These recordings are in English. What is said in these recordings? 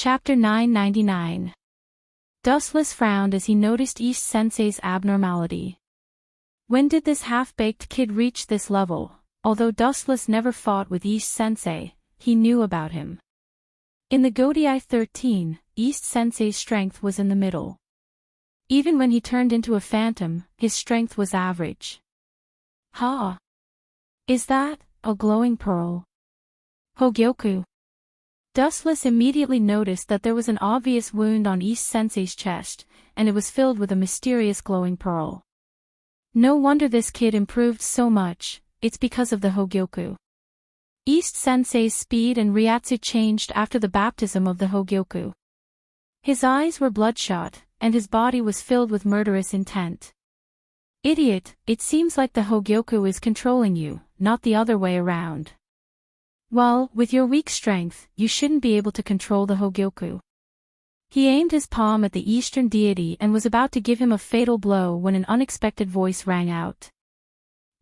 Chapter 999. Dustless frowned as he noticed East-sensei's abnormality. When did this half-baked kid reach this level? Although Dustless never fought with East-sensei, he knew about him. In the Godai 13, East-sensei's strength was in the middle. Even when he turned into a phantom, his strength was average. Ha! Is that a glowing pearl? Hogyoku. Dustless immediately noticed that there was an obvious wound on East-sensei's chest, and it was filled with a mysterious glowing pearl. No wonder this kid improved so much, it's because of the Hogyoku. East-sensei's speed and Ryatsu changed after the baptism of the Hogyoku. His eyes were bloodshot, and his body was filled with murderous intent. Idiot, it seems like the Hogyoku is controlling you, not the other way around. Well, with your weak strength, you shouldn't be able to control the Hogyoku. He aimed his palm at the eastern deity and was about to give him a fatal blow when an unexpected voice rang out.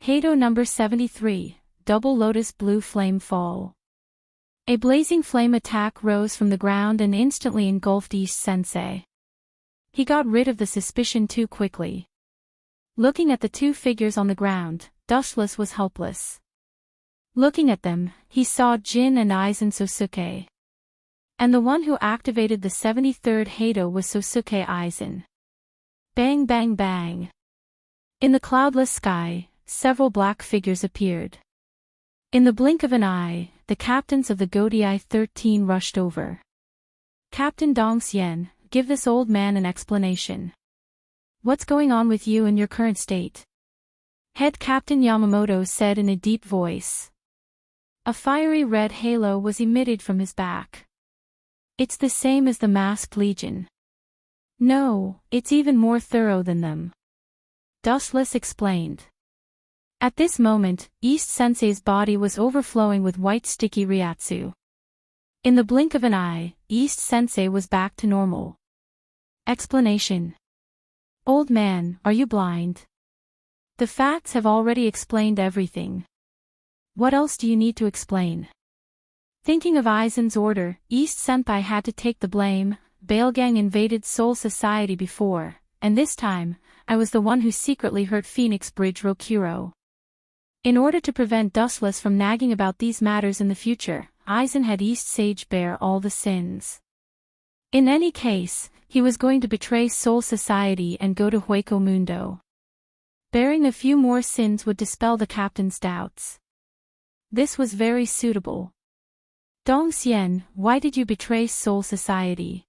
Heido number 73, Double Lotus Blue Flame Fall. A blazing flame attack rose from the ground and instantly engulfed East-sensei. He got rid of the suspicion too quickly. Looking at the two figures on the ground, Dustless was helpless. Looking at them, he saw Jin and Aizen Sosuke. And the one who activated the 73rd Heido was Sosuke Aizen. Bang bang bang. In the cloudless sky, several black figures appeared. In the blink of an eye, the captains of the Godai 13 rushed over. Captain Dongxian, give this old man an explanation. What's going on with you in your current state? Head Captain Yamamoto said in a deep voice. A fiery red halo was emitted from his back. It's the same as the Masked Legion. No, it's even more thorough than them. Dustless explained. At this moment, East-sensei's body was overflowing with white sticky Ryatsu. In the blink of an eye, East-sensei was back to normal. Explanation. Old man, are you blind? The facts have already explained everything. What else do you need to explain? Thinking of Aizen's order, East-senpai had to take the blame. Balegang invaded Soul Society before, and this time, I was the one who secretly hurt Phoenix Bridge Rokuro. In order to prevent Dustless from nagging about these matters in the future, Aizen had East-sage bear all the sins. In any case, he was going to betray Soul Society and go to Hueco Mundo. Bearing a few more sins would dispel the captain's doubts. This was very suitable. Dongxian, why did you betray Soul Society?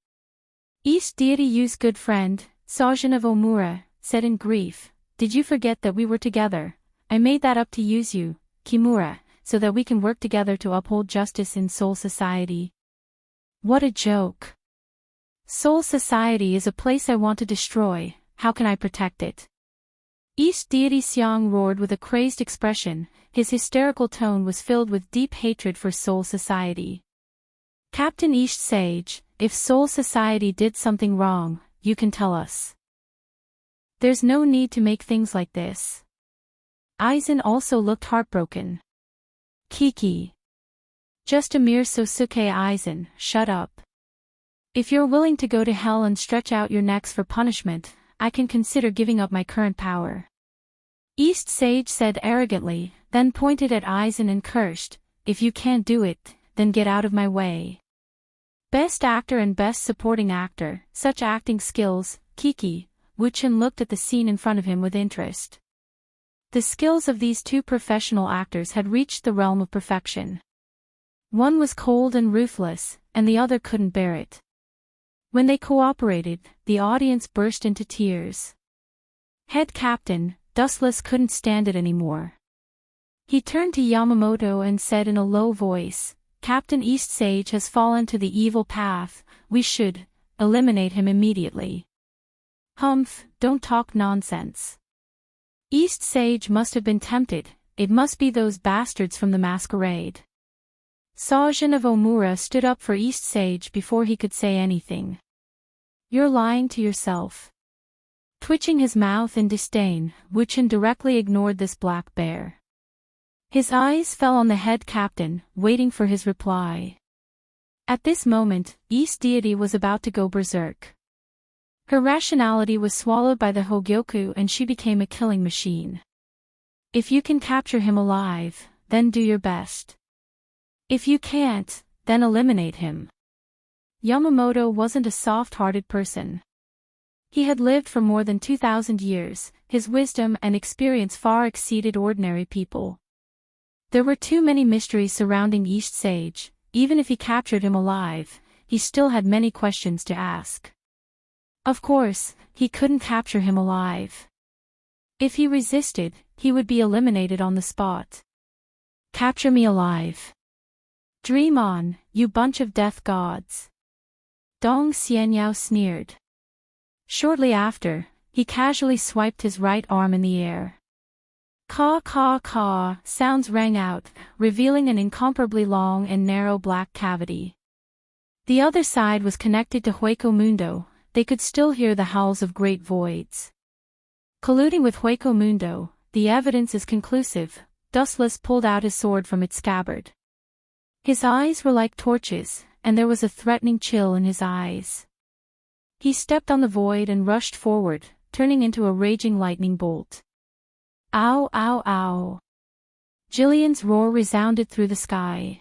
East deity Yu's good friend, Sajin of Omura, said in grief, did you forget that we were together? I made that up to Yuzu, Kimura, so that we can work together to uphold justice in Soul Society. What a joke. Soul Society is a place I want to destroy, how can I protect it? East deity Xiang roared with a crazed expression, his hysterical tone was filled with deep hatred for Soul Society. Captain East Sage, if Soul Society did something wrong, you can tell us. There's no need to make things like this. Aizen also looked heartbroken. Kiki. Just a mere Sosuke Aizen, shut up. If you're willing to go to hell and stretch out your necks for punishment, I can consider giving up my current power. East Sage said arrogantly, then pointed at Aizen and cursed, if you can't do it, then get out of my way. Best actor and best supporting actor, such acting skills, Kiki. Wuchen looked at the scene in front of him with interest. The skills of these two professional actors had reached the realm of perfection. One was cold and ruthless, and the other couldn't bear it. When they cooperated, the audience burst into tears. Head Captain, Dustless couldn't stand it anymore. He turned to Yamamoto and said in a low voice, Captain East Sage has fallen to the evil path, we should eliminate him immediately. Humph, don't talk nonsense. East Sage must have been tempted, it must be those bastards from the masquerade. Sajin of Omura stood up for East Sage before he could say anything. You're lying to yourself. Twitching his mouth in disdain, Wuchen directly ignored this black bear. His eyes fell on the head captain, waiting for his reply. At this moment, East Deity was about to go berserk. Her rationality was swallowed by the Hogyoku and she became a killing machine. If you can capture him alive, then do your best. If you can't, then eliminate him. Yamamoto wasn't a soft-hearted person. He had lived for more than 2,000 years, his wisdom and experience far exceeded ordinary people. There were too many mysteries surrounding East Sage. Even if he captured him alive, he still had many questions to ask. Of course, he couldn't capture him alive. If he resisted, he would be eliminated on the spot. Capture me alive. Dream on, you bunch of death gods. Dong Xianyao sneered. Shortly after, he casually swiped his right arm in the air. Caw caw caw sounds rang out, revealing an incomparably long and narrow black cavity. The other side was connected to Hueco Mundo. They could still hear the howls of great voids. Colluding with Hueco Mundo, the evidence is conclusive. Dustless pulled out his sword from its scabbard. His eyes were like torches, and there was a threatening chill in his eyes. He stepped on the void and rushed forward, turning into a raging lightning bolt. Ow ow ow. Jillian's roar resounded through the sky.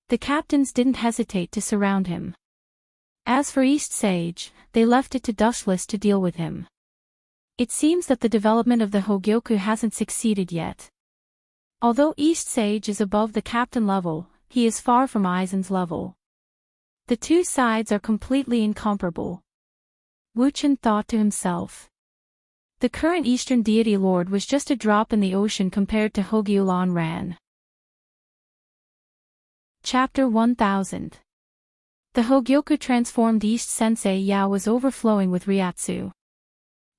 The captains didn't hesitate to surround him. As for East Sage, they left it to Dustless to deal with him. It seems that the development of the Hogyoku hasn't succeeded yet. Although East Sage is above the captain level, he is far from Aizen's level. The two sides are completely incomparable. Wuchen thought to himself. The current Eastern Deity Lord was just a drop in the ocean compared to Hogyulan Ran. Chapter 1000. The Hogyoku transformed East Sensei Yao was overflowing with Ryatsu.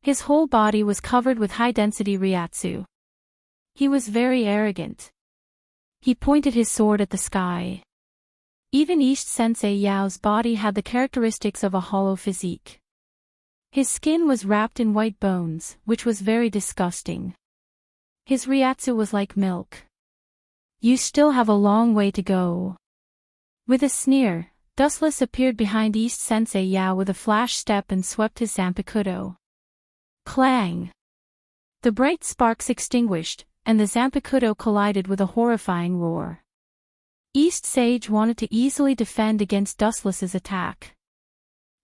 His whole body was covered with high-density Ryatsu. He was very arrogant. He pointed his sword at the sky. Even East Sensei Yao's body had the characteristics of a hollow physique. His skin was wrapped in white bones, which was very disgusting. His Ryatsu was like milk. You still have a long way to go. With a sneer, Dustless appeared behind East Sensei Yao with a flash step and swept his Zanpakuto. Clang! The bright sparks extinguished, and the Zanpakuto collided with a horrifying roar. East Sage wanted to easily defend against Dustless's attack.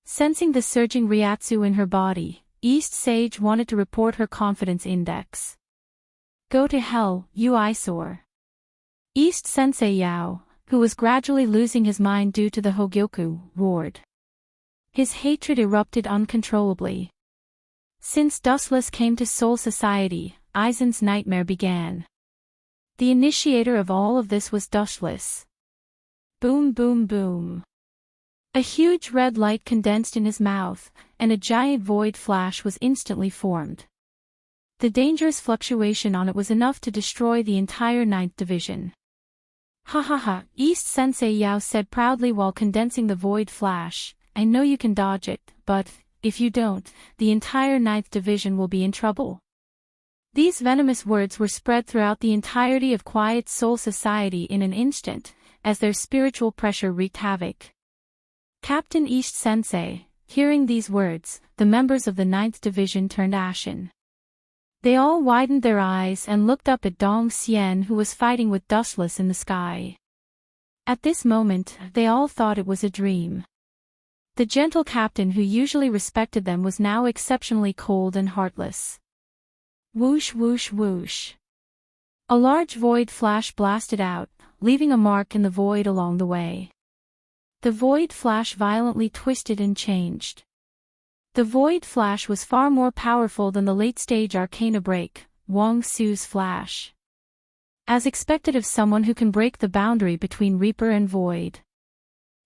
Sensing the surging Ryatsu in her body, East Sage wanted to report her confidence index. Go to hell, you eyesore. East Sensei Yao, who was gradually losing his mind due to the Hogyoku, roared. His hatred erupted uncontrollably. Since Dustless came to Soul Society, Aizen's nightmare began. The initiator of all of this was Dustless. Boom boom boom. A huge red light condensed in his mouth, and a giant void flash was instantly formed. The dangerous fluctuation on it was enough to destroy the entire 9th Division. Ha ha ha, East Sensei Yao said proudly while condensing the void flash, I know you can dodge it, but, if you don't, the entire 9th Division will be in trouble. These venomous words were spread throughout the entirety of Quiet Soul Society in an instant, as their spiritual pressure wreaked havoc. Captain East Sensei, hearing these words, the members of the 9th Division turned ashen. They all widened their eyes and looked up at Dong Xian who was fighting with Dustless in the sky. At this moment, they all thought it was a dream. The gentle captain who usually respected them was now exceptionally cold and heartless. Whoosh whoosh whoosh. A large void flash blasted out, leaving a mark in the void along the way. The void flash violently twisted and changed. The void flash was far more powerful than the late-stage Arcana break, Wang Su's flash. As expected of someone who can break the boundary between Reaper and Void.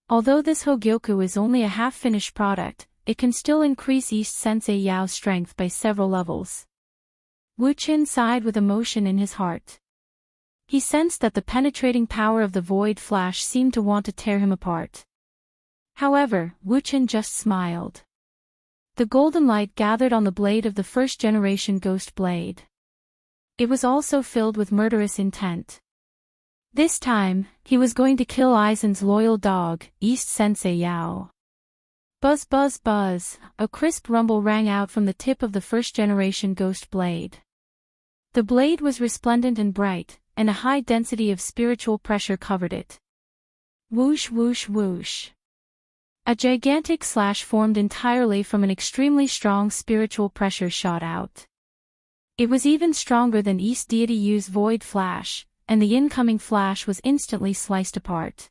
Although this Hogyoku is only a half-finished product, it can still increase East Sensei Yao's strength by several levels. Wuchen sighed with emotion in his heart. He sensed that the penetrating power of the void flash seemed to want to tear him apart. However, Wuchen just smiled. The golden light gathered on the blade of the first-generation Ghost Blade. It was also filled with murderous intent. This time, he was going to kill Aizen's loyal dog, East Sensei Yao. Buzz buzz buzz, a crisp rumble rang out from the tip of the first-generation ghost blade. The blade was resplendent and bright, and a high density of spiritual pressure covered it. Whoosh whoosh whoosh. A gigantic slash formed entirely from an extremely strong spiritual pressure shot out. It was even stronger than East Deity Yu's Void Flash, and the incoming flash was instantly sliced apart.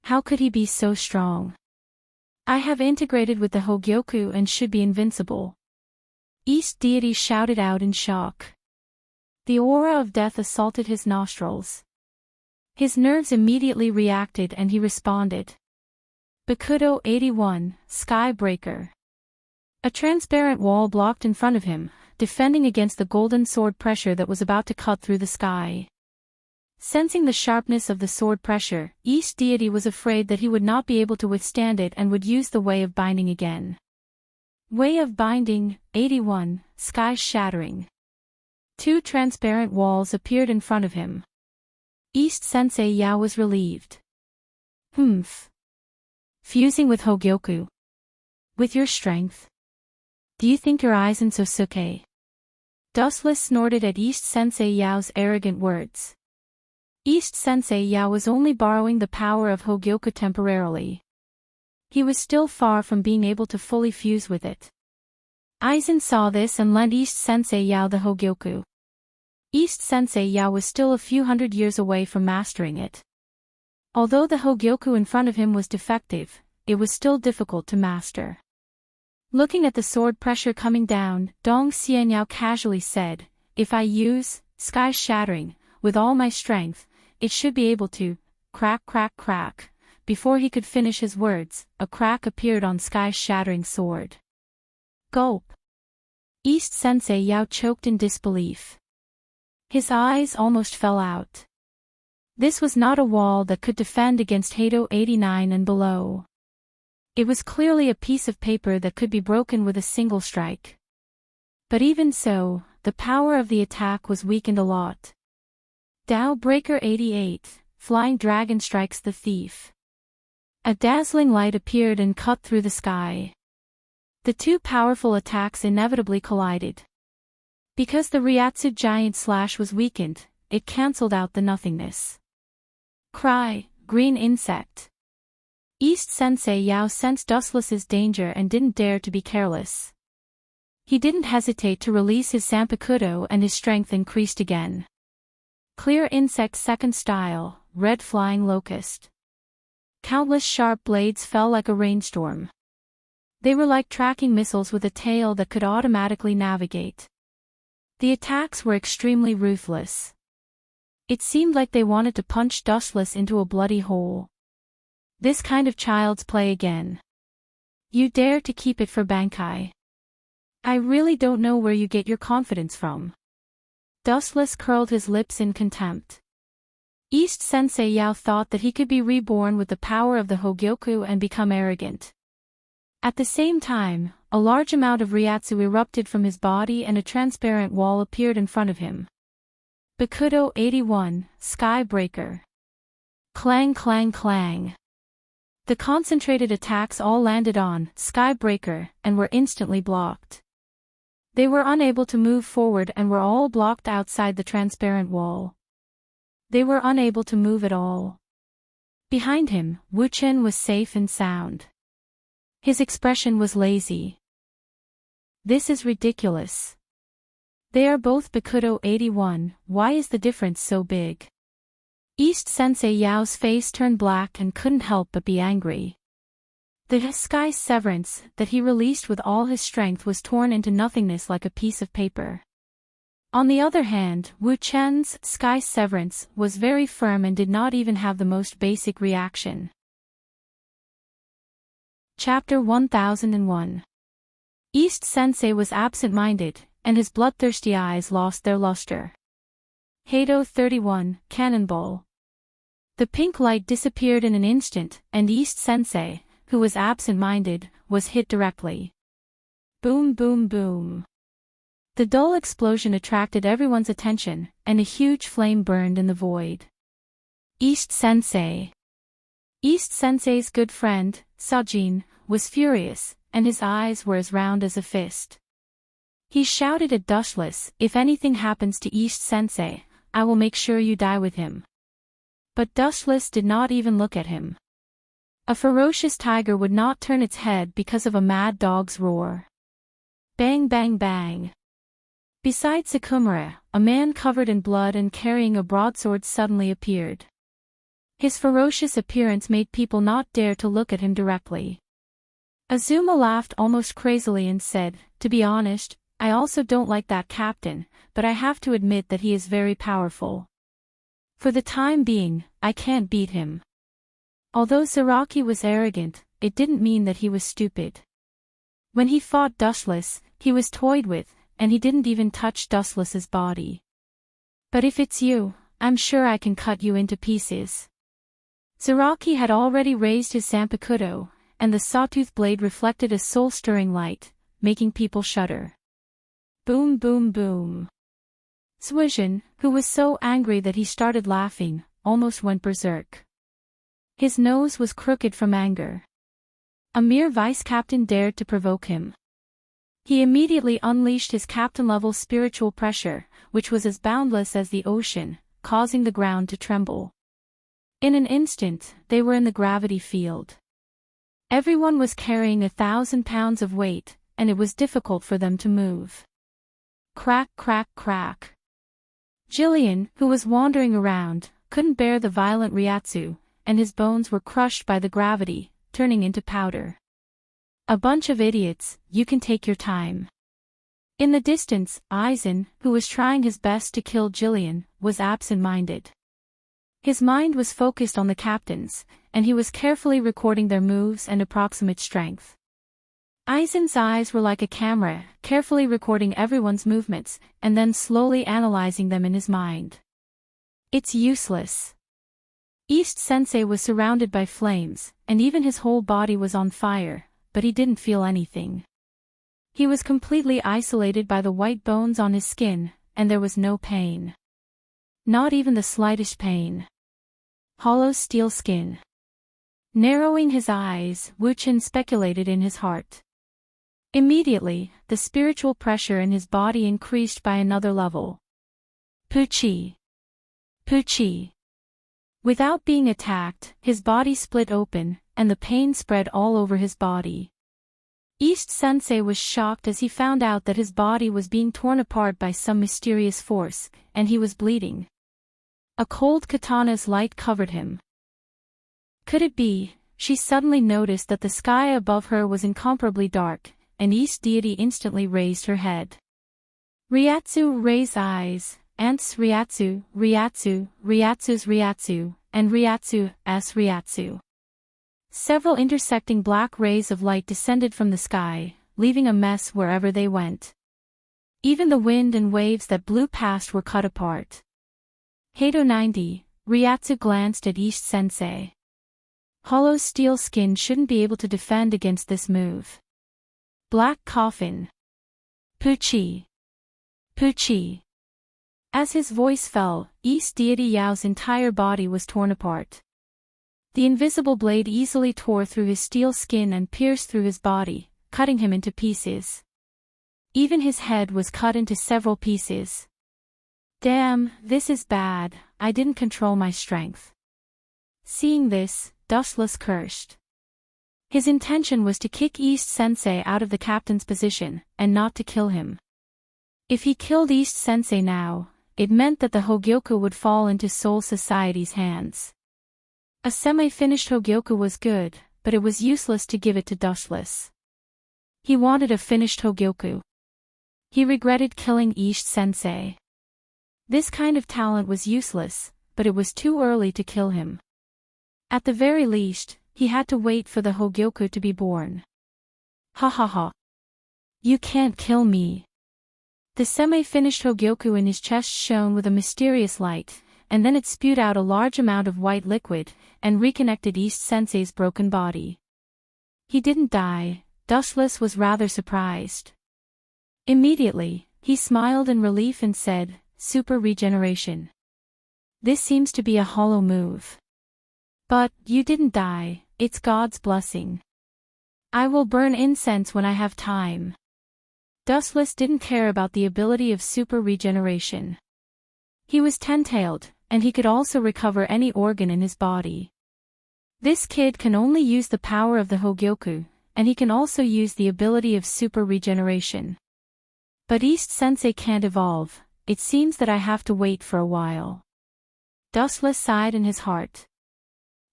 How could he be so strong? I have integrated with the Hogyoku and should be invincible. East Deity shouted out in shock. The aura of death assaulted his nostrils. His nerves immediately reacted and he responded. Bakudo 81, Skybreaker. A transparent wall blocked in front of him, defending against the golden sword pressure that was about to cut through the sky. Sensing the sharpness of the sword pressure, East Deity was afraid that he would not be able to withstand it and would use the Way of Binding again. Way of Binding, 81, Sky Shattering. Two transparent walls appeared in front of him. East Sensei Yao was relieved. Humph. Fusing with Hogyoku. With your strength. Do you think your Aizen Sosuke? Dustless snorted at East Sensei Yao's arrogant words. East Sensei Yao was only borrowing the power of Hogyoku temporarily. He was still far from being able to fully fuse with it. Aizen saw this and lent East Sensei Yao the Hogyoku. East Sensei Yao was still a few hundred years away from mastering it. Although the Hogyoku in front of him was defective, it was still difficult to master. Looking at the sword pressure coming down, Dong Xianyao casually said, "If I use Sky Shattering with all my strength, it should be able to crack crack crack." Before he could finish his words, a crack appeared on Sky Shattering sword. Gulp. East Sensei Yao choked in disbelief. His eyes almost fell out. This was not a wall that could defend against Hado 89 and below. It was clearly a piece of paper that could be broken with a single strike. But even so, the power of the attack was weakened a lot. Dao Breaker 88, Flying Dragon Strikes the Thief. A dazzling light appeared and cut through the sky. The two powerful attacks inevitably collided. Because the Ryatsu Giant Slash was weakened, it cancelled out the nothingness. Cry, Green Insect. East Sensei Yao sensed Dustless's danger and didn't dare to be careless. He didn't hesitate to release his Sanpakudo and his strength increased again. Clear Insect Second Style, Red Flying Locust. Countless sharp blades fell like a rainstorm. They were like tracking missiles with a tail that could automatically navigate. The attacks were extremely ruthless. It seemed like they wanted to punch Dustless into a bloody hole. This kind of child's play again. You dare to keep it for Bankai. I really don't know where you get your confidence from. Dustless curled his lips in contempt. East Sensei Yao thought that he could be reborn with the power of the Hogyoku and become arrogant. At the same time, a large amount of Ryatsu erupted from his body and a transparent wall appeared in front of him. Bakudo 81, Skybreaker. Clang clang clang. The concentrated attacks all landed on Skybreaker and were instantly blocked. They were unable to move forward and were all blocked outside the transparent wall. They were unable to move at all. Behind him, Wu Chen was safe and sound. His expression was lazy. This is ridiculous. They are both Bakudo 81, why is the difference so big? East Sensei Yao's face turned black and couldn't help but be angry. The Sky Severance that he released with all his strength was torn into nothingness like a piece of paper. On the other hand, Wu Chen's Sky Severance was very firm and did not even have the most basic reaction. Chapter 1001. East Sensei was absent-minded, and his bloodthirsty eyes lost their luster. Hado 31, Cannonball. The pink light disappeared in an instant, and East Sensei, who was absent-minded, was hit directly. Boom boom boom. The dull explosion attracted everyone's attention, and a huge flame burned in the void. East Sensei. East Sensei's good friend, Sajin, was furious, and his eyes were as round as a fist. He shouted at Dustless, "If anything happens to East Sensei, I will make sure you die with him." But Dustless did not even look at him. A ferocious tiger would not turn its head because of a mad dog's roar. Bang bang bang. Beside Sakumura, a man covered in blood and carrying a broadsword suddenly appeared. His ferocious appearance made people not dare to look at him directly. Azuma laughed almost crazily and said, "To be honest, I also don't like that captain, but I have to admit that he is very powerful. For the time being, I can't beat him." Although Zaraki was arrogant, it didn't mean that he was stupid. When he fought Dustless, he was toyed with, and he didn't even touch Dustless's body. "But if it's you, I'm sure I can cut you into pieces." Zaraki had already raised his Zanpakuto, and the sawtooth blade reflected a soul-stirring light, making people shudder. Boom boom boom. Suijin, who was so angry that he started laughing, almost went berserk. His nose was crooked from anger. A mere vice-captain dared to provoke him. He immediately unleashed his captain-level spiritual pressure, which was as boundless as the ocean, causing the ground to tremble. In an instant, they were in the gravity field. Everyone was carrying 1,000 pounds of weight, and it was difficult for them to move. Crack crack crack. Jillian, who was wandering around, couldn't bear the violent Ryatsu, and his bones were crushed by the gravity, turning into powder. "A bunch of idiots, you can take your time." In the distance, Aizen, who was trying his best to kill Jillian, was absent-minded. His mind was focused on the captains, and he was carefully recording their moves and approximate strength. Aizen's eyes were like a camera, carefully recording everyone's movements, and then slowly analyzing them in his mind. "It's useless." East Sensei was surrounded by flames, and even his whole body was on fire, but he didn't feel anything. He was completely isolated by the white bones on his skin, and there was no pain. Not even the slightest pain. Hollow steel skin. Narrowing his eyes, Wuchen speculated in his heart. Immediately, the spiritual pressure in his body increased by another level. Puchi. Puchi. Without being attacked, his body split open, and the pain spread all over his body. East Sensei was shocked as he found out that his body was being torn apart by some mysterious force, and he was bleeding. A cold katana's light covered him. Could it be? She suddenly noticed that the sky above her was incomparably dark, and East Deity instantly raised her head. Ryatsu raised eyes, Ants Ryatsu, Ryatsu, Ryatsu's Ryatsu, and Ryatsu's Ryatsu. Several intersecting black rays of light descended from the sky, leaving a mess wherever they went. Even the wind and waves that blew past were cut apart. Hato 90, Ryatsu glanced at East Sensei. Hollow steel skin shouldn't be able to defend against this move. Black coffin. Puchi. Puchi. As his voice fell, East Deity Yao's entire body was torn apart. The invisible blade easily tore through his steel skin and pierced through his body, cutting him into pieces. Even his head was cut into several pieces. Damn, this is bad, I didn't control my strength. Seeing this, Dustless cursed. His intention was to kick East Sensei out of the captain's position, and not to kill him. If he killed East Sensei now, it meant that the Hogyoku would fall into Soul Society's hands. A semi-finished Hogyoku was good, but it was useless to give it to Dustless. He wanted a finished Hogyoku. He regretted killing East Sensei. This kind of talent was useless, but it was too early to kill him. At the very least, he had to wait for the Hogyoku to be born. Ha ha ha. You can't kill me. The semi-finished Hogyoku in his chest shone with a mysterious light, and then it spewed out a large amount of white liquid, and reconnected East Sensei's broken body. He didn't die. Dustless was rather surprised. Immediately, he smiled in relief and said, "Super regeneration. This seems to be a hollow move." But, you didn't die, it's God's blessing. I will burn incense when I have time. Dustless didn't care about the ability of super regeneration. He was 10-tailed, and he could also recover any organ in his body. This kid can only use the power of the Hogyoku, and he can also use the ability of super regeneration. But East Sensei can't evolve, it seems that I have to wait for a while. Dustless sighed in his heart.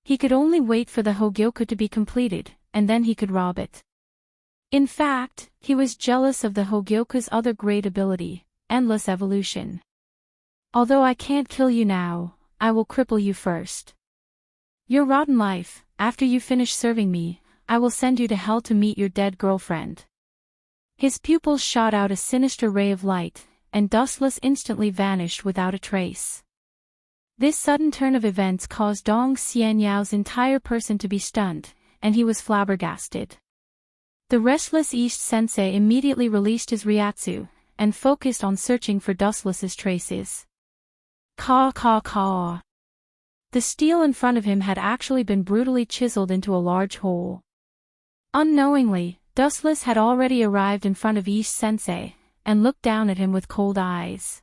He could only wait for the Hogyoku to be completed, and then he could rob it. In fact, he was jealous of the Hogyoku's other great ability, endless evolution. Although I can't kill you now, I will cripple you first. Your rotten life, after you finish serving me, I will send you to hell to meet your dead girlfriend. His pupils shot out a sinister ray of light, and Dustless instantly vanished without a trace. This sudden turn of events caused Dong Xianyao's entire person to be stunned, and he was flabbergasted. The restless East Sensei immediately released his Ryatsu, and focused on searching for Dustless's traces. Caw caw caw. The steel in front of him had actually been brutally chiseled into a large hole. Unknowingly, Dustless had already arrived in front of East Sensei, and looked down at him with cold eyes.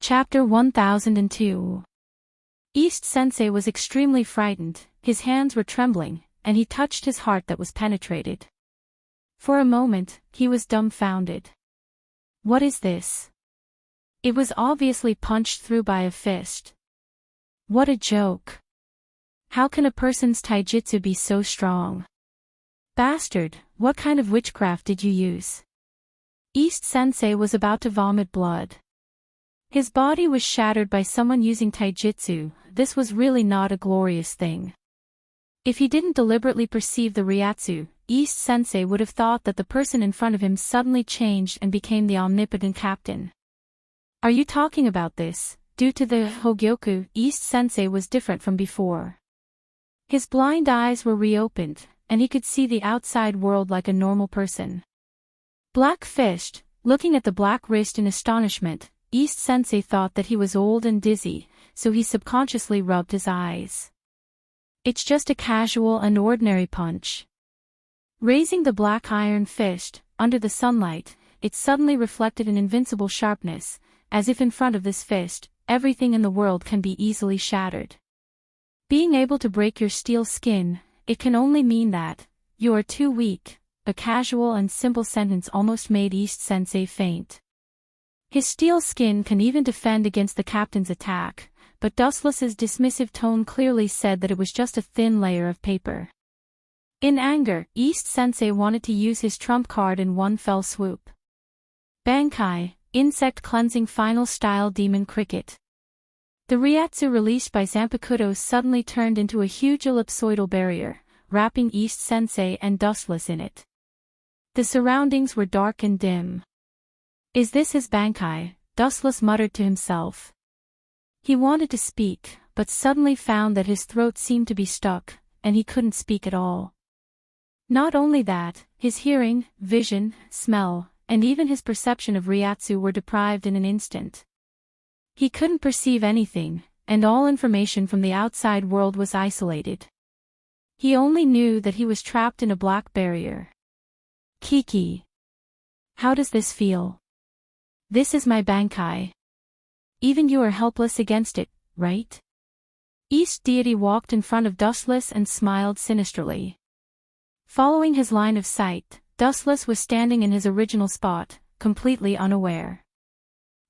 Chapter 1002. East Sensei was extremely frightened, his hands were trembling, and he touched his heart that was penetrated. For a moment, he was dumbfounded. What is this? It was obviously punched through by a fist. What a joke. How can a person's taijutsu be so strong? Bastard, what kind of witchcraft did you use? East Sensei was about to vomit blood. His body was shattered by someone using taijutsu, this was really not a glorious thing. If he didn't deliberately perceive the Ryatsu, East Sensei would have thought that the person in front of him suddenly changed and became the omnipotent captain. Are you talking about this? Due to the Hogyoku, East Sensei was different from before. His blind eyes were reopened, and he could see the outside world like a normal person. Black-fished, looking at the black wrist in astonishment, East Sensei thought that he was old and dizzy, so he subconsciously rubbed his eyes. It's just a casual and ordinary punch. Raising the black iron fist, under the sunlight, it suddenly reflected an invincible sharpness, as if in front of this fist, everything in the world can be easily shattered. Being able to break your steel skin, it can only mean that you are too weak. A casual and simple sentence almost made East Sensei faint. His steel skin can even defend against the captain's attack, but Dustless's dismissive tone clearly said that it was just a thin layer of paper. In anger, East Sensei wanted to use his trump card in one fell swoop. Bankai, Insect Cleansing Final Style Demon Cricket. The Ryatsu released by Zanpakuto suddenly turned into a huge ellipsoidal barrier, wrapping East Sensei and Dustless in it. The surroundings were dark and dim. Is this his Bankai? Dustless muttered to himself. He wanted to speak, but suddenly found that his throat seemed to be stuck, and he couldn't speak at all. Not only that, his hearing, vision, smell, and even his perception of Ryatsu were deprived in an instant. He couldn't perceive anything, and all information from the outside world was isolated. He only knew that he was trapped in a black barrier. Kiki. How does this feel? This is my Bankai. Even you are helpless against it, right? East Deity walked in front of Dustless and smiled sinisterly. Following his line of sight, Dustless was standing in his original spot, completely unaware.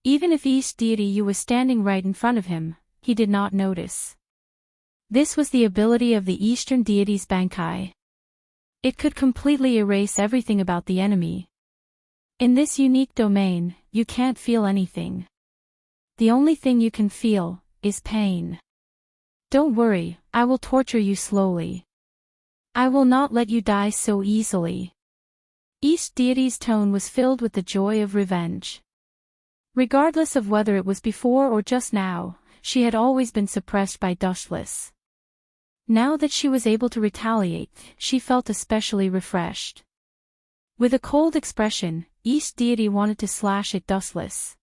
Even if East Deity was standing right in front of him, he did not notice. This was the ability of the Eastern Deity's Bankai. It could completely erase everything about the enemy. In this unique domain, you can't feel anything. The only thing you can feel is pain. Don't worry, I will torture you slowly. I will not let you die so easily. East Deity's tone was filled with the joy of revenge. Regardless of whether it was before or just now, she had always been suppressed by Dustless. Now that she was able to retaliate, she felt especially refreshed. With a cold expression, East Deity wanted to slash at Dustless.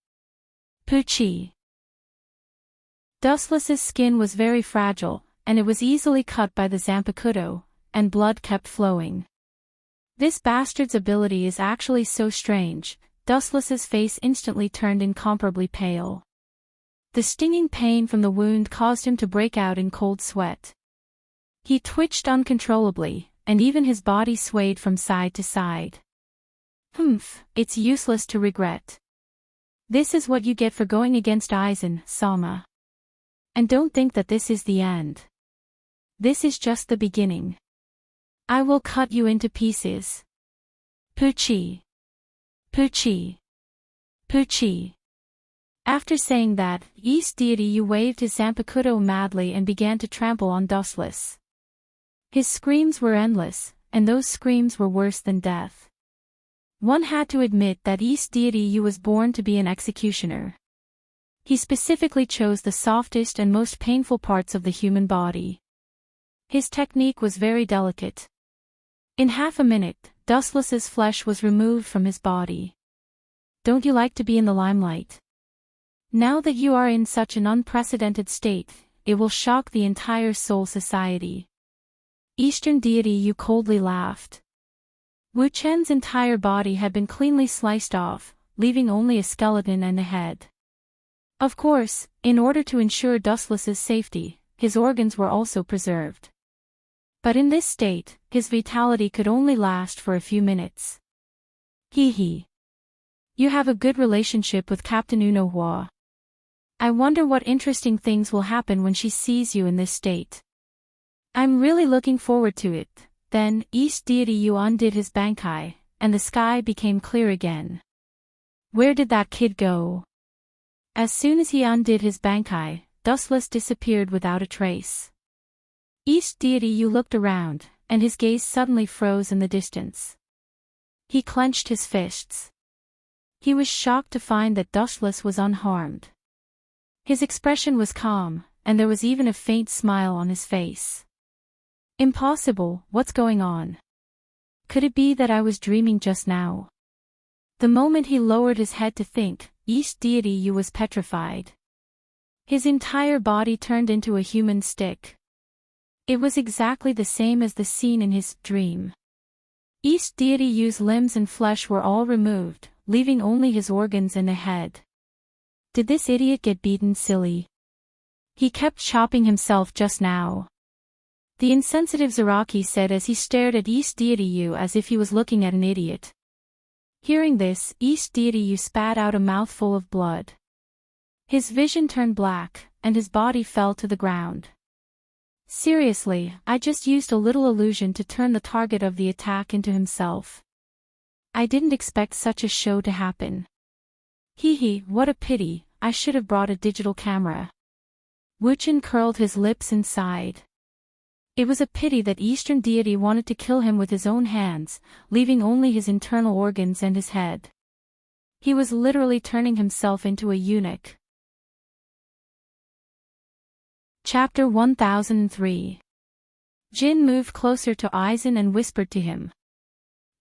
Poochie. Dustless's skin was very fragile, and it was easily cut by the Zanpakuto, and blood kept flowing. This bastard's ability is actually so strange. Dustless's face instantly turned incomparably pale. The stinging pain from the wound caused him to break out in cold sweat. He twitched uncontrollably, and even his body swayed from side to side. It's useless to regret. This is what you get for going against Aizen, Sama. And don't think that this is the end. This is just the beginning. I will cut you into pieces. Pucci. Pucci. Pucci. After saying that, East Deity Yu waved his Zanpakuto madly and began to trample on Dustless. His screams were endless, and those screams were worse than death. One had to admit that East Deity Yu was born to be an executioner. He specifically chose the softest and most painful parts of the human body. His technique was very delicate. In half a minute, Dustless's flesh was removed from his body. Don't you like to be in the limelight? Now that you are in such an unprecedented state, it will shock the entire Soul Society. Eastern Deity Yu coldly laughed. Wu Chen's entire body had been cleanly sliced off, leaving only a skeleton and a head. Of course, in order to ensure Dustless's safety, his organs were also preserved. But in this state, his vitality could only last for a few minutes. Hee. You have a good relationship with Captain Unohua. I wonder what interesting things will happen when she sees you in this state. I'm really looking forward to it. Then, East Deity Yu undid his bankai, and the sky became clear again. Where did that kid go? As soon as he undid his bankai, Dustless disappeared without a trace. East Deity Yu looked around, and his gaze suddenly froze in the distance. He clenched his fists. He was shocked to find that Dustless was unharmed. His expression was calm, and there was even a faint smile on his face. Impossible, what's going on? Could it be that I was dreaming just now? The moment he lowered his head to think, East Deity Yu was petrified. His entire body turned into a human stick. It was exactly the same as the scene in his dream. East Deity Yu's limbs and flesh were all removed, leaving only his organs and a head. Did this idiot get beaten silly? He kept chopping himself just now. The insensitive Zaraki said as he stared at East Deity Yu as if he was looking at an idiot. Hearing this, East Deity Yu spat out a mouthful of blood. His vision turned black, and his body fell to the ground. Seriously, I just used a little illusion to turn the target of the attack into himself. I didn't expect such a show to happen. Hee, what a pity, I should have brought a digital camera. Wu Chen curled his lips and sighed. It was a pity that Eastern Deity wanted to kill him with his own hands, leaving only his internal organs and his head. He was literally turning himself into a eunuch. Chapter 1003. Jin moved closer to Aizen and whispered to him.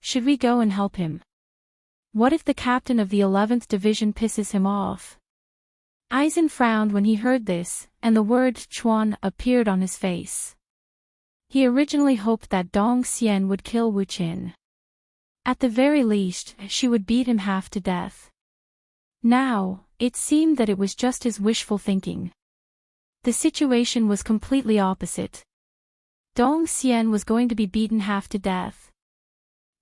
Should we go and help him? What if the captain of the 11th Division pisses him off? Aizen frowned when he heard this, and the word Chuan appeared on his face. He originally hoped that Dong Xian would kill Wu Qin. At the very least, she would beat him half to death. Now, it seemed that it was just his wishful thinking. The situation was completely opposite. Dong Xian was going to be beaten half to death.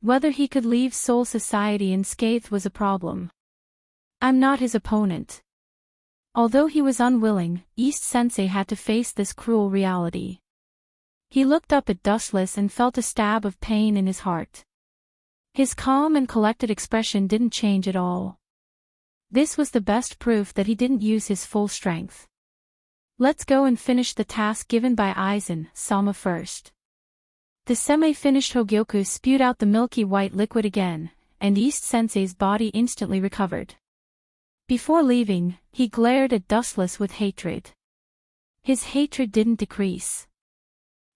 Whether he could leave Soul Society unscathed was a problem. I'm not his opponent. Although he was unwilling, East Sensei had to face this cruel reality. He looked up at Dustless and felt a stab of pain in his heart. His calm and collected expression didn't change at all. This was the best proof that he didn't use his full strength. Let's go and finish the task given by Aizen, Sama first. The semi-finished Hogyoku spewed out the milky white liquid again, and East Sensei's body instantly recovered. Before leaving, he glared at Dustless with hatred. His hatred didn't decrease.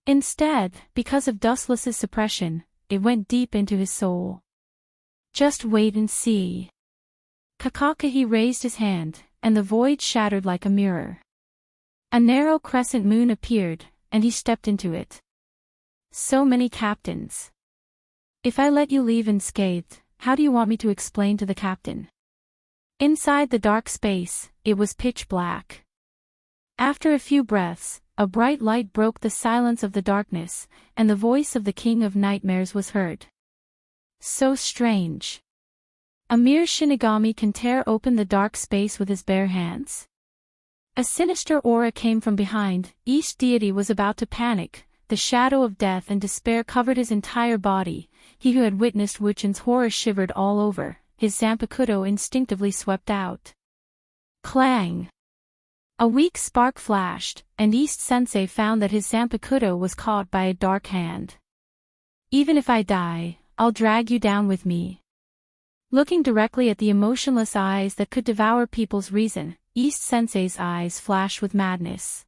Instead, because of Dustless's suppression, it went deep into his soul. Just wait and see. Kakakuhi raised his hand, and the void shattered like a mirror. A narrow crescent moon appeared, and he stepped into it. So many captains. If I let you leave unscathed, how do you want me to explain to the captain? Inside the dark space, it was pitch black. After a few breaths, a bright light broke the silence of the darkness, and the voice of the King of Nightmares was heard. So strange. A mere Shinigami can tear open the dark space with his bare hands. A sinister aura came from behind. Each deity was about to panic. The shadow of death and despair covered his entire body. He who had witnessed Wuchan's horror shivered all over. His Zanpakuto instinctively swept out. Clang! A weak spark flashed, and East Sensei found that his Zanpakuto was caught by a dark hand. Even if I die, I'll drag you down with me. Looking directly at the emotionless eyes that could devour people's reason, East Sensei's eyes flashed with madness.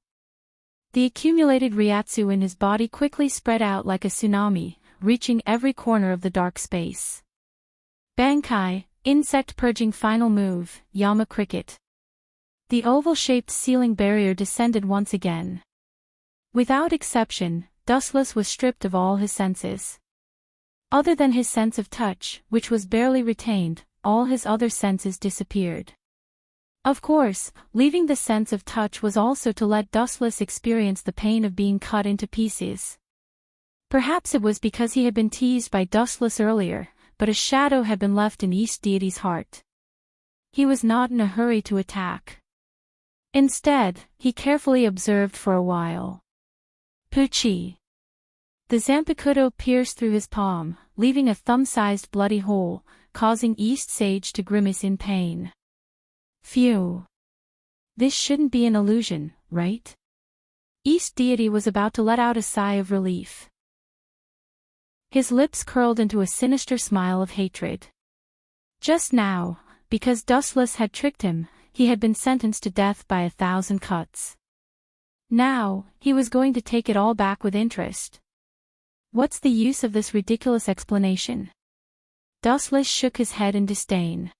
The accumulated Ryatsu in his body quickly spread out like a tsunami, reaching every corner of the dark space. Bankai, insect purging final move, Yama cricket. The oval-shaped ceiling barrier descended once again. Without exception, Dustless was stripped of all his senses. Other than his sense of touch, which was barely retained, all his other senses disappeared. Of course, leaving the sense of touch was also to let Dustless experience the pain of being cut into pieces. Perhaps it was because he had been teased by Dustless earlier, but a shadow had been left in each deity's heart. He was not in a hurry to attack. Instead, he carefully observed for a while. Puchi. The Zanpakuto pierced through his palm, leaving a thumb-sized bloody hole, causing East Sage to grimace in pain. Phew. This shouldn't be an illusion, right? East Deity was about to let out a sigh of relief. His lips curled into a sinister smile of hatred. Just now, because Dustless had tricked him, he had been sentenced to death by 1,000 cuts. Now, he was going to take it all back with interest. What's the use of this ridiculous explanation? Dustless shook his head in disdain.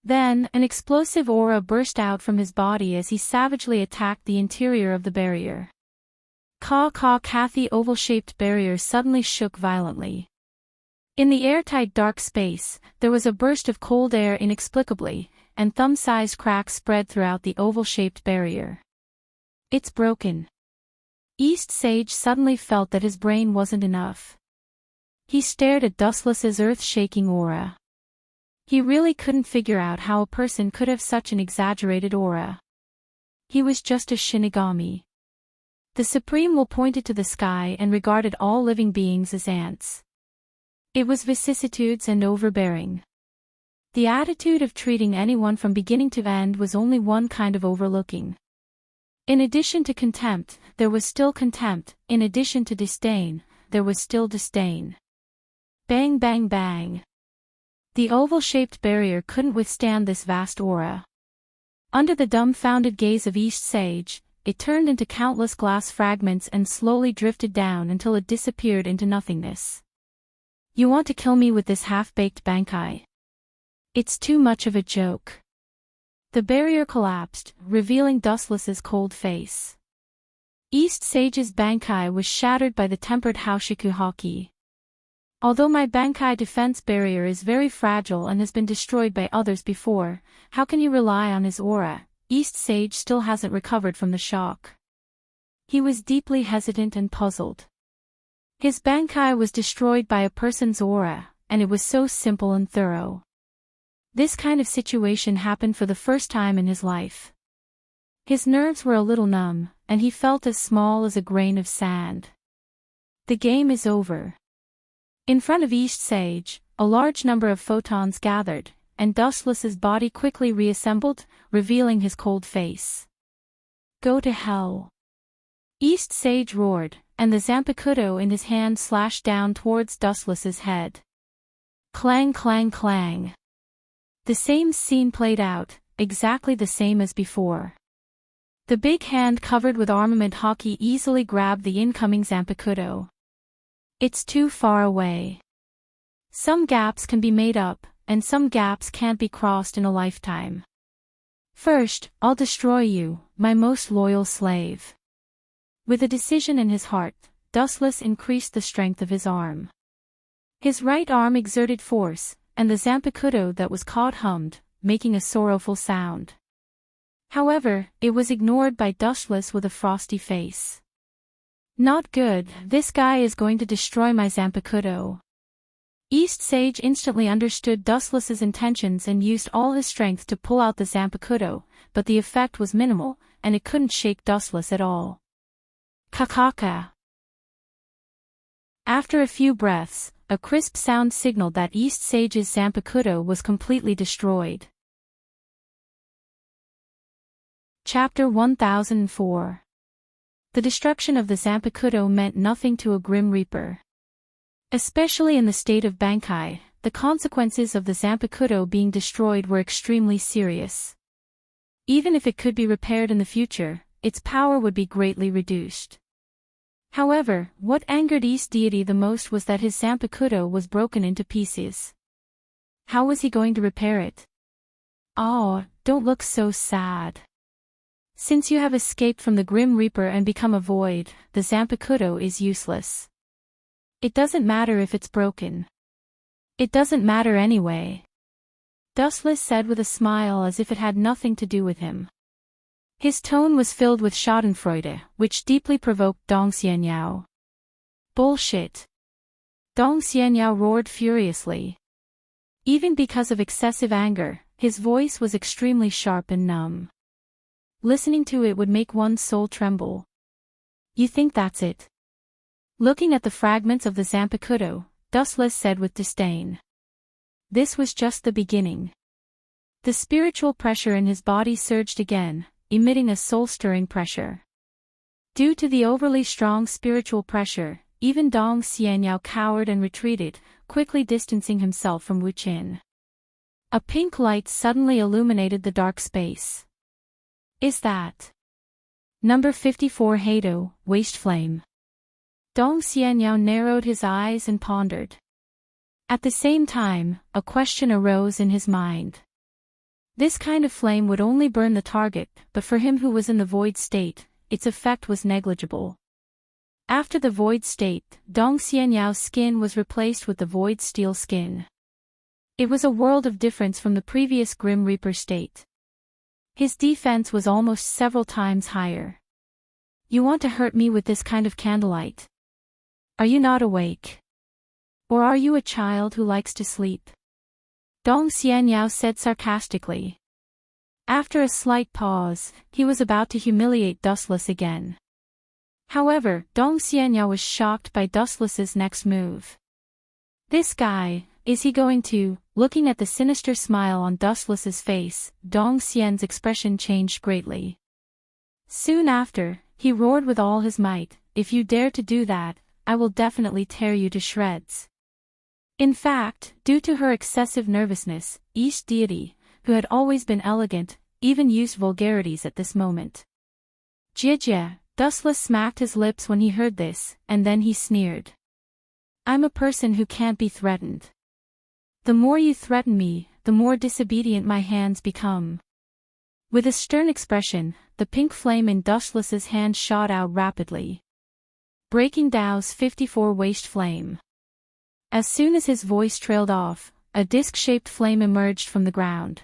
Then, an explosive aura burst out from his body as he savagely attacked the interior of the barrier. Kathy oval-shaped barrier suddenly shook violently. In the airtight dark space, there was a burst of cold air inexplicably, and thumb-sized cracks spread throughout the oval-shaped barrier. It's broken. East Sage suddenly felt that his brain wasn't enough. He stared at Dustless's earth-shaking aura. He really couldn't figure out how a person could have such an exaggerated aura. He was just a Shinigami. The Supreme Will pointed to the sky and regarded all living beings as ants. It was vicissitudes and overbearing. The attitude of treating anyone from beginning to end was only one kind of overlooking. In addition to contempt, there was still contempt. In addition to disdain, there was still disdain. Bang bang bang. The oval-shaped barrier couldn't withstand this vast aura. Under the dumbfounded gaze of East Sage, it turned into countless glass fragments and slowly drifted down until it disappeared into nothingness. You want to kill me with this half-baked Bankai? It's too much of a joke. The barrier collapsed, revealing Dustless's cold face. East Sage's Bankai was shattered by the tempered Haoshiku Haki. Although my Bankai defense barrier is very fragile and has been destroyed by others before, how can you rely on his aura? East Sage still hasn't recovered from the shock. He was deeply hesitant and puzzled. His Bankai was destroyed by a person's aura, and it was so simple and thorough. This kind of situation happened for the first time in his life. His nerves were a little numb, and he felt as small as a grain of sand. The game is over. In front of East Sage, a large number of photons gathered, and Dustless's body quickly reassembled, revealing his cold face. Go to hell. East Sage roared, and the Zanpakuto in his hand slashed down towards Dustless's head. Clang clang clang. The same scene played out, exactly the same as before. The big hand covered with armament Haki easily grabbed the incoming Zanpakuto. It's too far away. Some gaps can be made up, and some gaps can't be crossed in a lifetime. First, I'll destroy you, my most loyal slave. With a decision in his heart, Dustless increased the strength of his arm. His right arm exerted force, and the Zanpakuto that was caught hummed, making a sorrowful sound. However, it was ignored by Dustless with a frosty face. Not good, this guy is going to destroy my Zanpakuto. East Sage instantly understood Dustless's intentions and used all his strength to pull out the Zanpakuto, but the effect was minimal, and it couldn't shake Dustless at all. Kakaka. After a few breaths, a crisp sound signaled that East Sage's Zanpakuto was completely destroyed. Chapter 1004. The destruction of the Zanpakuto meant nothing to a Grim Reaper. Especially in the state of Bankai, the consequences of the Zanpakuto being destroyed were extremely serious. Even if it could be repaired in the future, its power would be greatly reduced. However, what angered East Deity the most was that his Zanpakuto was broken into pieces. How was he going to repair it? Oh, don't look so sad. Since you have escaped from the Grim Reaper and become a void, the Zanpakuto is useless. It doesn't matter if it's broken. It doesn't matter anyway. Dustless said with a smile as if it had nothing to do with him. His tone was filled with schadenfreude, which deeply provoked Dong Xianyao. Bullshit. Dong Xianyao roared furiously. Even because of excessive anger, his voice was extremely sharp and numb. Listening to it would make one's soul tremble. You think that's it? Looking at the fragments of the Zanpakuto, Dustless said with disdain. This was just the beginning. The spiritual pressure in his body surged again, emitting a soul-stirring pressure. Due to the overly strong spiritual pressure, even Dong Xianyao cowered and retreated, quickly distancing himself from Wu Qin. A pink light suddenly illuminated the dark space. Is that Number 54 Heido, Waste Flame? Dong Xianyao narrowed his eyes and pondered. At the same time, a question arose in his mind. This kind of flame would only burn the target, but for him who was in the void state, its effect was negligible. After the void state, Dong Xianyao's skin was replaced with the void steel skin. It was a world of difference from the previous Grim Reaper state. His defense was almost several times higher. You want to hurt me with this kind of candlelight? Are you not awake? Or are you a child who likes to sleep? Dong Xianyao said sarcastically. After a slight pause, he was about to humiliate Dustless again. However, Dong Xianyao was shocked by Dustless's next move. This guy, is he going to? Looking at the sinister smile on Dustless's face, Dong Xian's expression changed greatly. Soon after, he roared with all his might, if you dare to do that, I will definitely tear you to shreds. In fact, due to her excessive nervousness, East Deity, who had always been elegant, even used vulgarities at this moment. Jie, Dustless smacked his lips when he heard this, and then he sneered. I'm a person who can't be threatened. The more you threaten me, the more disobedient my hands become. With a stern expression, the pink flame in Dustless's hand shot out rapidly, breaking Dao's 54 waste flame. As soon as his voice trailed off, a disc-shaped flame emerged from the ground.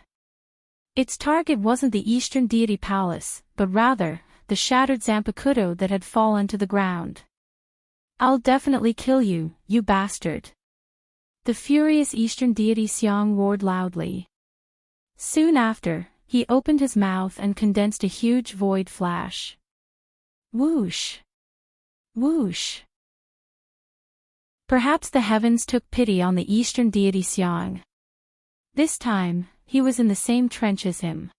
Its target wasn't the Eastern Deity Palace, but rather, the shattered Zanpakuto that had fallen to the ground. I'll definitely kill you, you bastard. The furious Eastern Deity Xiang roared loudly. Soon after, he opened his mouth and condensed a huge void flash. Whoosh! Whoosh! Perhaps the heavens took pity on the Eastern Deity Xiang. This time, he was in the same trench as him.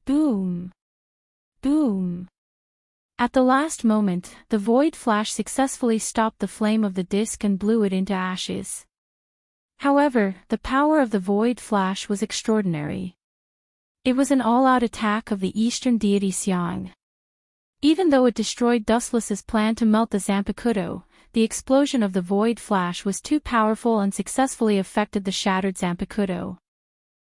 Boom! Boom! At the last moment, the void flash successfully stopped the flame of the disc and blew it into ashes. However, the power of the void flash was extraordinary. It was an all-out attack of the Eastern Deity Xiang. Even though it destroyed Dustless's plan to melt the Zanpakuto, the explosion of the void flash was too powerful and successfully affected the shattered Zanpakuto.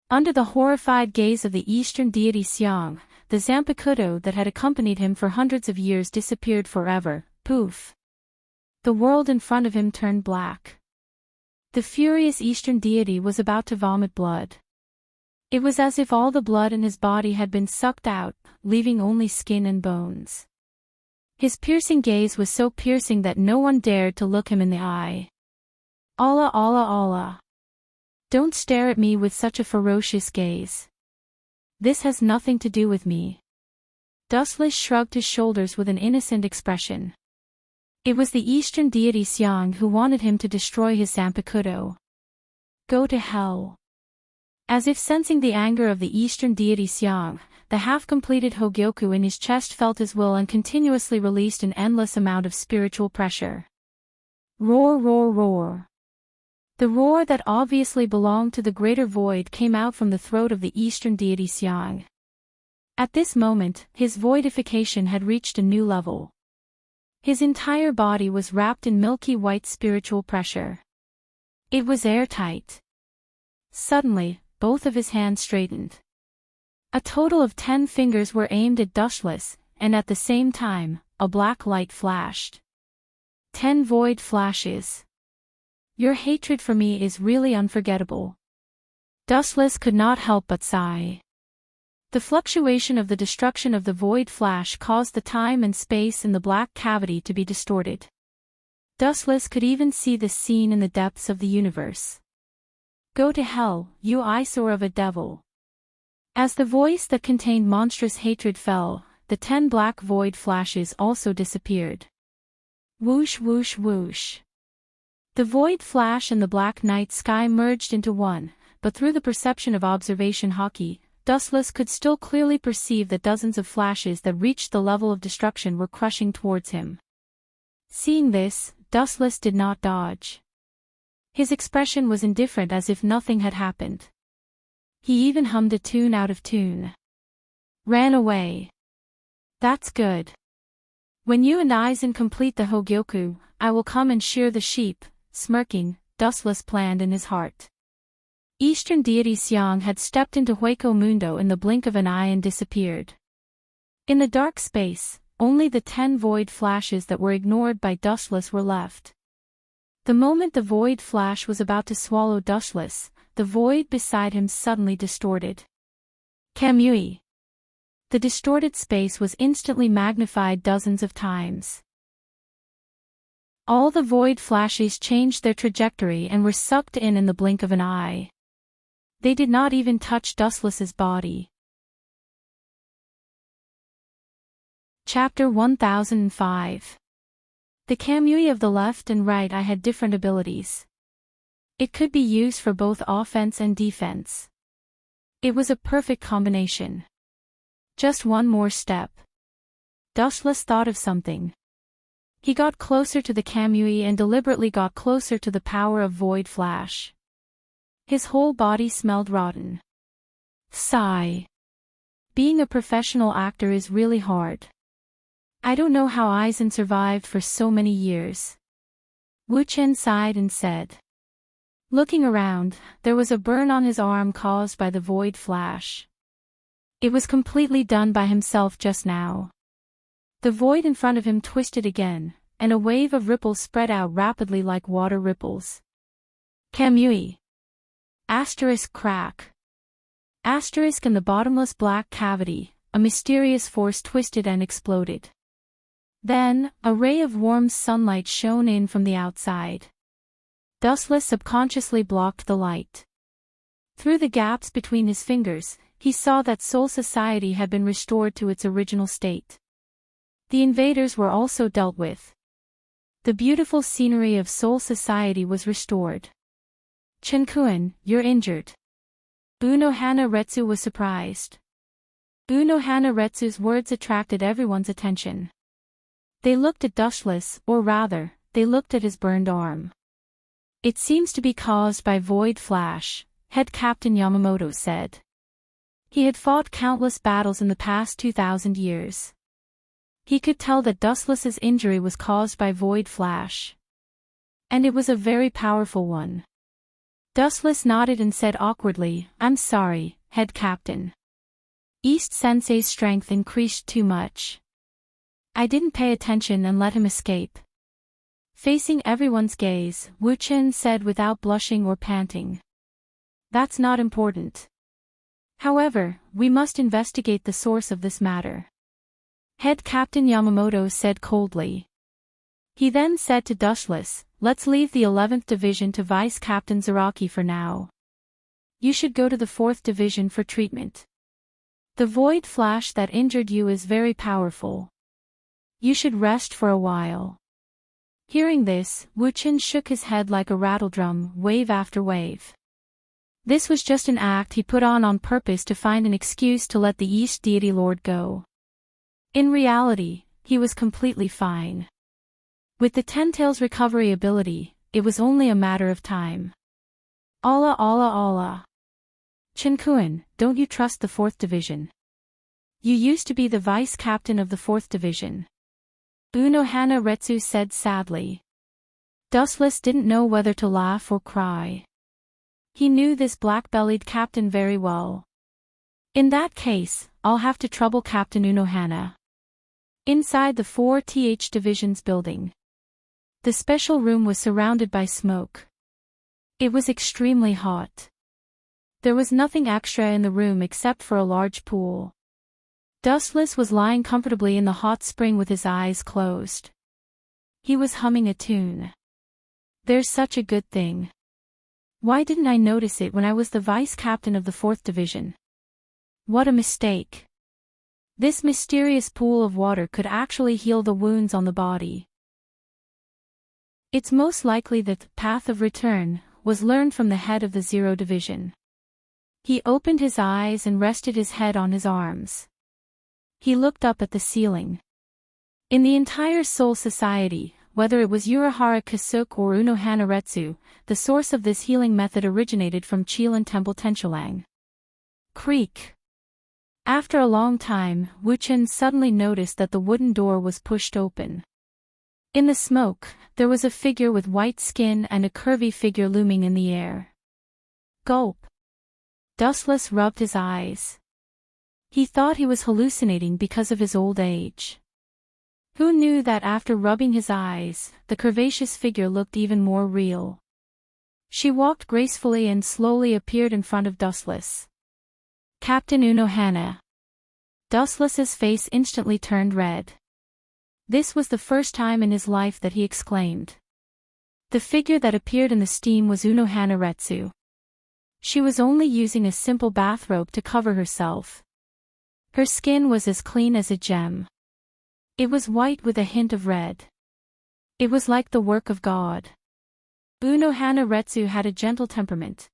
Under the horrified gaze of the eastern deity Xiang, the Zanpakuto that had accompanied him for hundreds of years disappeared forever. Poof! The world in front of him turned black. The furious eastern deity was about to vomit blood. It was as if all the blood in his body had been sucked out, leaving only skin and bones. His piercing gaze was so piercing that no one dared to look him in the eye. Allah, Allah, Allah! Don't stare at me with such a ferocious gaze. This has nothing to do with me. Dustless shrugged his shoulders with an innocent expression. It was the eastern deity Xiang who wanted him to destroy his Zanpakuto. Go to hell. As if sensing the anger of the eastern deity Xiang, the half-completed Hogyoku in his chest felt his will and continuously released an endless amount of spiritual pressure. Roar, roar, roar. The roar that obviously belonged to the greater void came out from the throat of the eastern deity Xiang. At this moment, his voidification had reached a new level. His entire body was wrapped in milky white spiritual pressure. It was airtight. Suddenly, both of his hands straightened. A total of 10 fingers were aimed at Dustless, and at the same time, a black light flashed. 10 void flashes. Your hatred for me is really unforgettable. Dustless could not help but sigh. The fluctuation of the destruction of the void flash caused the time and space in the black cavity to be distorted. Dustless could even see this scene in the depths of the universe. Go to hell, you eyesore of a devil. As the voice that contained monstrous hatred fell, the 10 black void flashes also disappeared. Whoosh, whoosh, whoosh. The void flash and the black night sky merged into one, but through the perception of observation hockey, Dustless could still clearly perceive that dozens of flashes that reached the level of destruction were crushing towards him. Seeing this, Dustless did not dodge. His expression was indifferent, as if nothing had happened. He even hummed a tune out of tune. Ran away. That's good. When you and Aizen complete the Hogyoku, I will come and shear the sheep, smirking, Dustless planned in his heart. Eastern deity Xiang had stepped into Hueco Mundo in the blink of an eye and disappeared. In the dark space, only the 10 void flashes that were ignored by Dustless were left. The moment the void flash was about to swallow Dustless, the void beside him suddenly distorted. Kamui. The distorted space was instantly magnified dozens of times. All the void flashes changed their trajectory and were sucked in the blink of an eye. They did not even touch Dustless's body. Chapter 1005. The Kamui of the left and right eye had different abilities. It could be used for both offense and defense. It was a perfect combination. Just one more step. Dustless thought of something. He got closer to the Kamui and deliberately got closer to the power of Void Flash. His whole body smelled rotten. Sigh. Being a professional actor is really hard. I don't know how Aizen survived for so many years. Wu Chen sighed and said. Looking around, there was a burn on his arm caused by the Void Flash. It was completely done by himself just now. The void in front of him twisted again, and a wave of ripples spread out rapidly like water ripples. Kamui. Asterisk crack. Asterisk in the bottomless black cavity, a mysterious force twisted and exploded. Then, a ray of warm sunlight shone in from the outside. Dustless subconsciously blocked the light. Through the gaps between his fingers, he saw that Soul Society had been restored to its original state. The invaders were also dealt with. The beautiful scenery of Soul Society was restored. Chenkuen, you're injured. Unohana Retsu was surprised. Unohana Retsu's words attracted everyone's attention. They looked at Dustless, or rather, they looked at his burned arm. It seems to be caused by Void Flash, Head Captain Yamamoto said. He had fought countless battles in the past 2,000 years. He could tell that Dustless's injury was caused by Void Flash. And it was a very powerful one. Dustless nodded and said awkwardly, "I'm sorry, head captain. East Sensei's strength increased too much. I didn't pay attention and let him escape." Facing everyone's gaze, Wu Chen said without blushing or panting. "That's not important. However, we must investigate the source of this matter." Head Captain Yamamoto said coldly. He then said to Dustless, "Let's leave the 11th Division to Vice Captain Zaraki for now. You should go to the 4th Division for treatment. The void flash that injured you is very powerful. You should rest for a while." Hearing this, Wu Chen shook his head like a rattledrum, wave after wave. This was just an act he put on purpose to find an excuse to let the East Deity Lord go. In reality, he was completely fine. With the Ten-Tails recovery ability, it was only a matter of time. Allah Allah Allah. Chen-kun, don't you trust the 4th Division? You used to be the vice captain of the 4th Division. Unohana Retsu said sadly. Dustless didn't know whether to laugh or cry. He knew this black-bellied captain very well. In that case, I'll have to trouble Captain Unohana. Inside the 4th Division's building. The special room was surrounded by smoke. It was extremely hot. There was nothing extra in the room except for a large pool. Dustless was lying comfortably in the hot spring with his eyes closed. He was humming a tune. There's such a good thing. Why didn't I notice it when I was the vice captain of the 4th Division? What a mistake. This mysterious pool of water could actually heal the wounds on the body. It's most likely that the path of return was learned from the head of the 0 Division. He opened his eyes and rested his head on his arms. He looked up at the ceiling. In the entire Soul Society, whether it was Urahara Kasuke or Unohana Retsu, the source of this healing method originated from Chilan Temple Tenchulang. Creak. After a long time, Wu Chen suddenly noticed that the wooden door was pushed open. In the smoke, there was a figure with white skin and a curvy figure looming in the air. Gulp. Dustless rubbed his eyes. He thought he was hallucinating because of his old age. Who knew that after rubbing his eyes, the curvaceous figure looked even more real? She walked gracefully and slowly appeared in front of Dustless. Captain Unohana. Dustless's face instantly turned red. This was the first time in his life that he exclaimed. The figure that appeared in the steam was Unohana Retsu. She was only using a simple bathrobe to cover herself. Her skin was as clean as a gem. It was white with a hint of red. It was like the work of God. Unohana Retsu had a gentle temperament.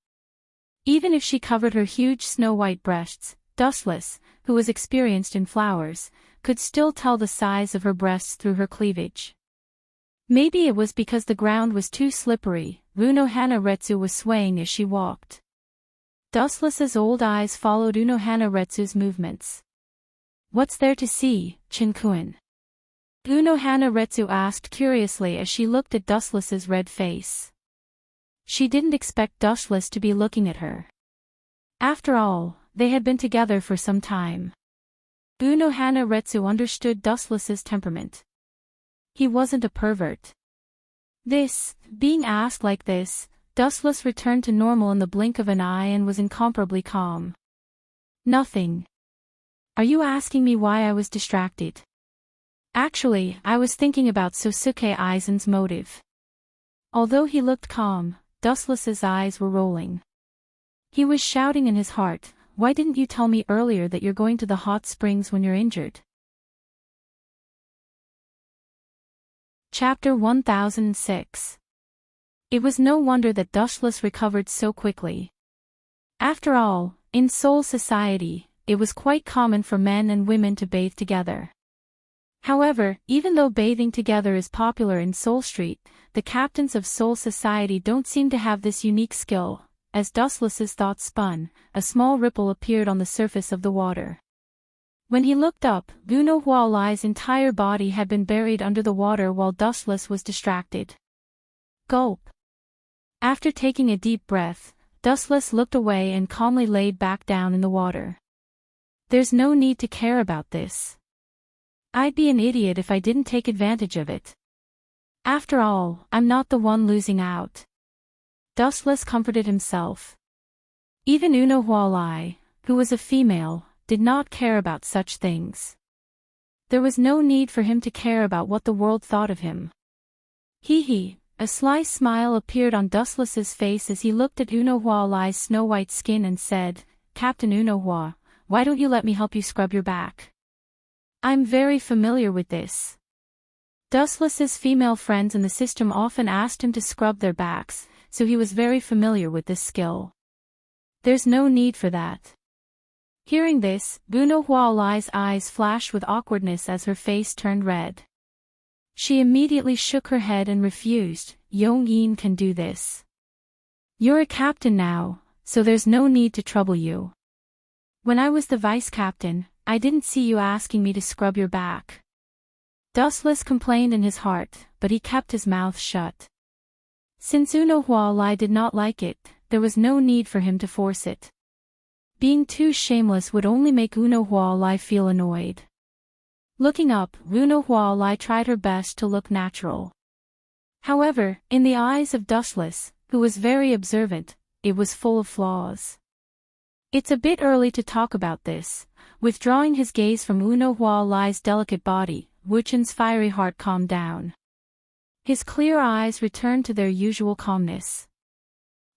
Even if she covered her huge snow-white breasts, Dustless, who was experienced in flowers, could still tell the size of her breasts through her cleavage. Maybe it was because the ground was too slippery, Unohana Retsu was swaying as she walked. Dustless's old eyes followed Unohana Retsu's movements. What's there to see, Chen-kun? Unohana Retsu asked curiously as she looked at Dustless's red face. She didn't expect Dustless to be looking at her. After all, they had been together for some time. Unohana Retsu understood Dustless's temperament. He wasn't a pervert. Being asked like this, Dustless returned to normal in the blink of an eye and was incomparably calm. Nothing. Are you asking me why I was distracted? Actually, I was thinking about Sosuke Aizen's motive. Although he looked calm, Dustless's eyes were rolling. He was shouting in his heart, "Why didn't you tell me earlier that you're going to the hot springs when you're injured?" Chapter 1006. It was no wonder that Dustless recovered so quickly. After all, in Soul Society, it was quite common for men and women to bathe together. However, even though bathing together is popular in Soul Street, the captains of Soul Society don't seem to have this unique skill. As Dustless's thoughts spun, a small ripple appeared on the surface of the water. When he looked up, Unohana entire body had been buried under the water while Dustless was distracted. Gulp. After taking a deep breath, Dustless looked away and calmly laid back down in the water. There's no need to care about this. I'd be an idiot if I didn't take advantage of it. After all, I'm not the one losing out. Dustless comforted himself. Even Una Walleye, who was a female, did not care about such things. There was no need for him to care about what the world thought of him. Hee. A sly smile appeared on Dustless's face as he looked at Una Walleye's snow-white skin and said, Captain Una Wa, why don't you let me help you scrub your back? I'm very familiar with this. Dustless's female friends in the system often asked him to scrub their backs, so he was very familiar with this skill. There's no need for that. Hearing this, Una Walleye's eyes flashed with awkwardness as her face turned red. She immediately shook her head and refused. Yong-yin can do this. You're a captain now, so there's no need to trouble you. When I was the vice captain, I didn't see you asking me to scrub your back. Dustless complained in his heart, but he kept his mouth shut. Since Una Walleye did not like it, there was no need for him to force it. Being too shameless would only make Una Walleye feel annoyed. Looking up, Una Walleye tried her best to look natural. However, in the eyes of Dustless, who was very observant, it was full of flaws. It's a bit early to talk about this. Withdrawing his gaze from Una Walleye's delicate body, Wuchen's fiery heart calmed down. His clear eyes returned to their usual calmness.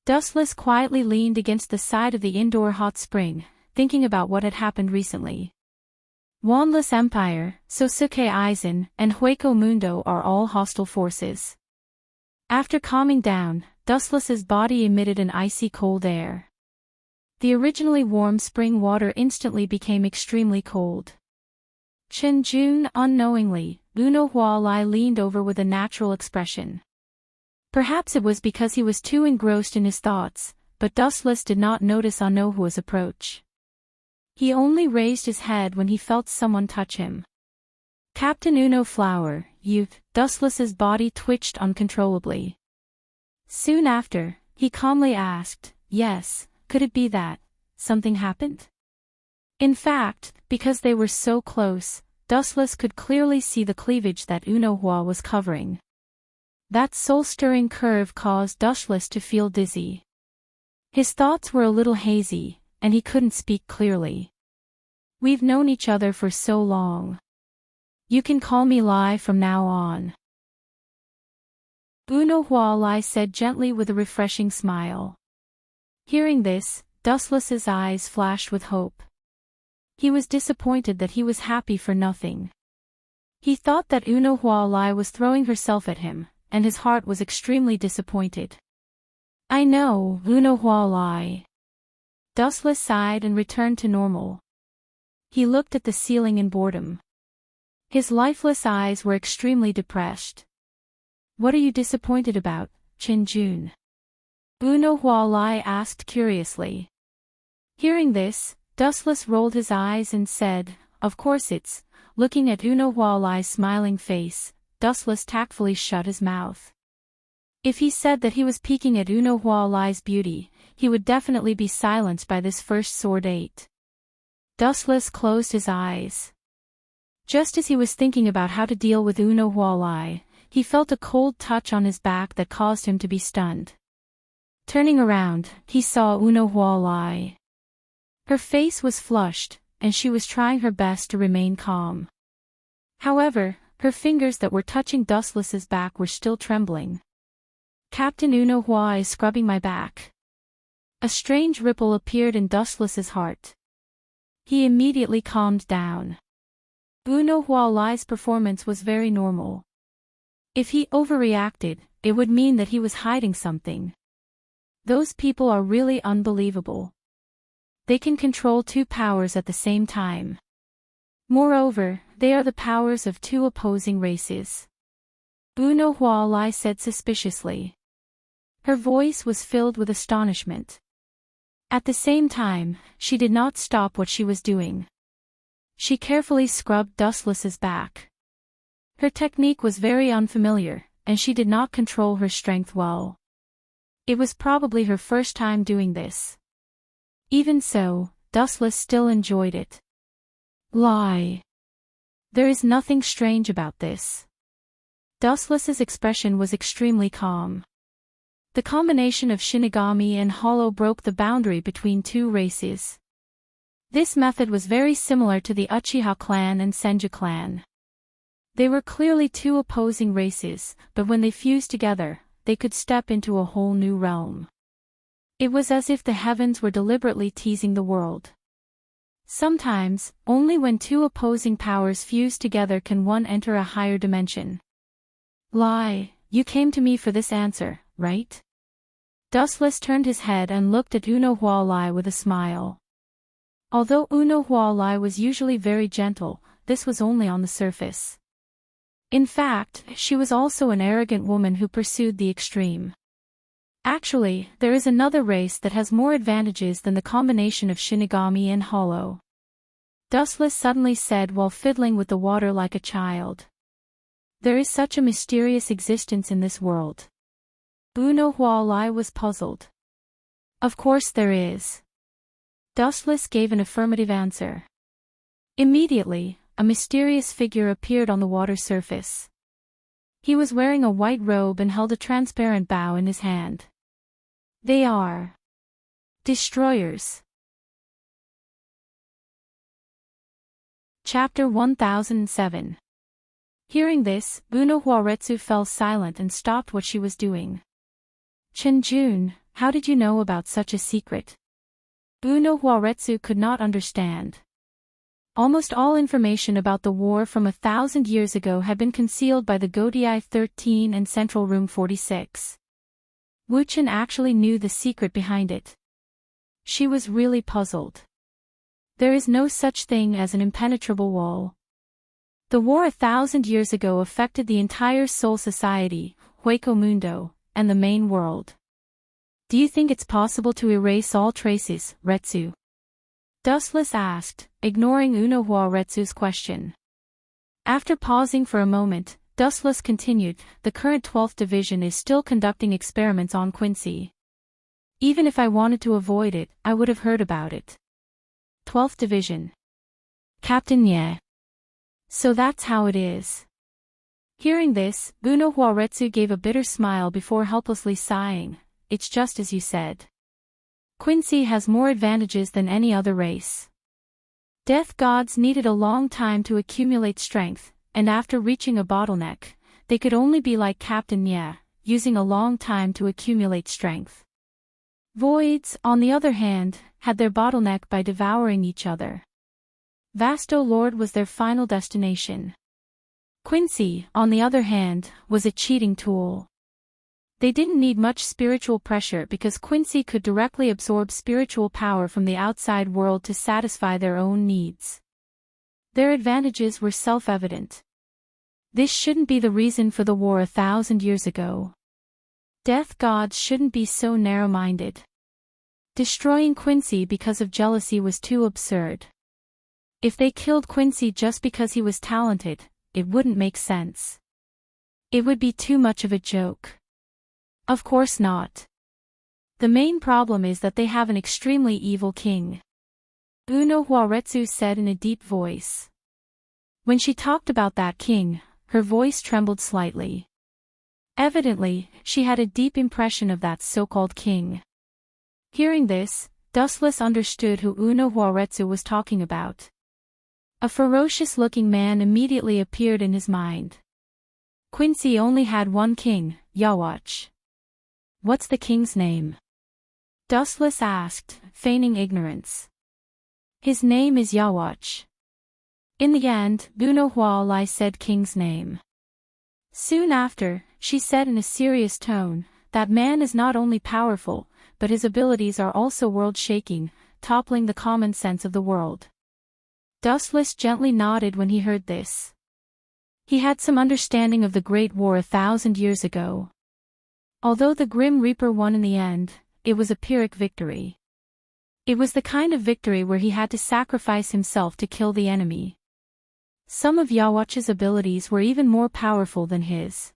Dustless quietly leaned against the side of the indoor hot spring, thinking about what had happened recently. Wanless Empire, Sosuke Aizen, and Hueco Mundo are all hostile forces. After calming down, Dustless's body emitted an icy cold air. The originally warm spring water instantly became extremely cold. Chen-jun, unknowingly, Una Walleye leaned over with a natural expression. Perhaps it was because he was too engrossed in his thoughts, but Dustless did not notice Anohua's approach. He only raised his head when he felt someone touch him. Captain Uno Flower, youth, Dustless's body twitched uncontrollably. Soon after, he calmly asked, yes, could it be that something happened? In fact, because they were so close, Dustless could clearly see the cleavage that Unohua was covering. That soul-stirring curve caused Dustless to feel dizzy. His thoughts were a little hazy, and he couldn't speak clearly. We've known each other for so long. You can call me Lai from now on. Unohua Lai said gently with a refreshing smile. Hearing this, Dustless's eyes flashed with hope. He was disappointed that he was happy for nothing. He thought that Unohua Lai was throwing herself at him, and his heart was extremely disappointed. I know, Unohua Lai. Dustless sighed and returned to normal. He looked at the ceiling in boredom. His lifeless eyes were extremely depressed. What are you disappointed about, Chin-jun? Unohua Lai asked curiously. Hearing this, Dustless rolled his eyes and said, of course it's. Looking at Unohua Lai's smiling face, Dustless tactfully shut his mouth. If he said that he was peeking at Unohua Lai's beauty, he would definitely be silenced by this first sword date. Dustless closed his eyes. Just as he was thinking about how to deal with Unohua Lai, he felt a cold touch on his back that caused him to be stunned. Turning around, he saw Unohua Lai. Her face was flushed, and she was trying her best to remain calm. However, her fingers that were touching Dustless's back were still trembling. Captain Unohua is scrubbing my back. A strange ripple appeared in Dustless's heart. He immediately calmed down. Unohua Lai's performance was very normal. If he overreacted, it would mean that he was hiding something. Those people are really unbelievable. They can control two powers at the same time. Moreover, they are the powers of two opposing races. Unohua Lai said suspiciously. Her voice was filled with astonishment. At the same time, she did not stop what she was doing. She carefully scrubbed Dustless's back. Her technique was very unfamiliar, and she did not control her strength well. It was probably her first time doing this. Even so, Dustless still enjoyed it. Lie. There is nothing strange about this. Dustless's expression was extremely calm. The combination of Shinigami and Hollow broke the boundary between two races. This method was very similar to the Uchiha clan and Senju clan. They were clearly two opposing races, but when they fused together, they could step into a whole new realm. It was as if the heavens were deliberately teasing the world. Sometimes, only when two opposing powers fuse together can one enter a higher dimension. Lie, you came to me for this answer, right? Dustless turned his head and looked at Uno Hualai with a smile. Although Uno Hualai was usually very gentle, this was only on the surface. In fact, she was also an arrogant woman who pursued the extreme. Actually, there is another race that has more advantages than the combination of Shinigami and Hollow. Dustless suddenly said while fiddling with the water like a child. There is such a mysterious existence in this world. Uno Hualai was puzzled. Of course there is. Dustless gave an affirmative answer. Immediately, a mysterious figure appeared on the water surface. He was wearing a white robe and held a transparent bow in his hand. They are destroyers. Chapter 1007. Hearing this, Uno Huaretsu fell silent and stopped what she was doing. Chenjun, how did you know about such a secret? Uno Huaretsu could not understand. Almost all information about the war from 1,000 years ago had been concealed by the Godai 13 and Central Room 46. Wuchen actually knew the secret behind it. She was really puzzled. There is no such thing as an impenetrable wall. The war 1,000 years ago affected the entire Soul Society, Hueco Mundo, and the main world. Do you think it's possible to erase all traces, Retsu? Dustless asked, ignoring Uno Huaretsu's question. After pausing for a moment, Dustless continued, the current 12th Division is still conducting experiments on Quincy. Even if I wanted to avoid it, I would have heard about it. 12th Division. Captain Ye. So that's how it is. Hearing this, Uno Huaretsu gave a bitter smile before helplessly sighing, it's just as you said. Quincy has more advantages than any other race. Death gods needed a long time to accumulate strength, and after reaching a bottleneck, they could only be like Captain Ye, using a long time to accumulate strength. Voids, on the other hand, had their bottleneck by devouring each other. Vasto Lord was their final destination. Quincy, on the other hand, was a cheating tool. They didn't need much spiritual pressure because Quincy could directly absorb spiritual power from the outside world to satisfy their own needs. Their advantages were self-evident. This shouldn't be the reason for the war 1,000 years ago. Death gods shouldn't be so narrow-minded. Destroying Quincy because of jealousy was too absurd. If they killed Quincy just because he was talented, it wouldn't make sense. It would be too much of a joke. Of course not. The main problem is that they have an extremely evil king. Uno Huaretsu said in a deep voice. When she talked about that king, her voice trembled slightly. Evidently, she had a deep impression of that so-called king. Hearing this, Dustless understood who Uno Huaretsu was talking about. A ferocious-looking man immediately appeared in his mind. Quincy only had one king, Yawach. What's the king's name? Dustless asked, feigning ignorance. His name is Yawach. In the end, Uno Hualai said king's name. Soon after, she said in a serious tone, that man is not only powerful, but his abilities are also world-shaking, toppling the common sense of the world. Dustless gently nodded when he heard this. He had some understanding of the Great War 1,000 years ago. Although the Grim Reaper won in the end, it was a Pyrrhic victory. It was the kind of victory where he had to sacrifice himself to kill the enemy. Some of Yawach's abilities were even more powerful than his.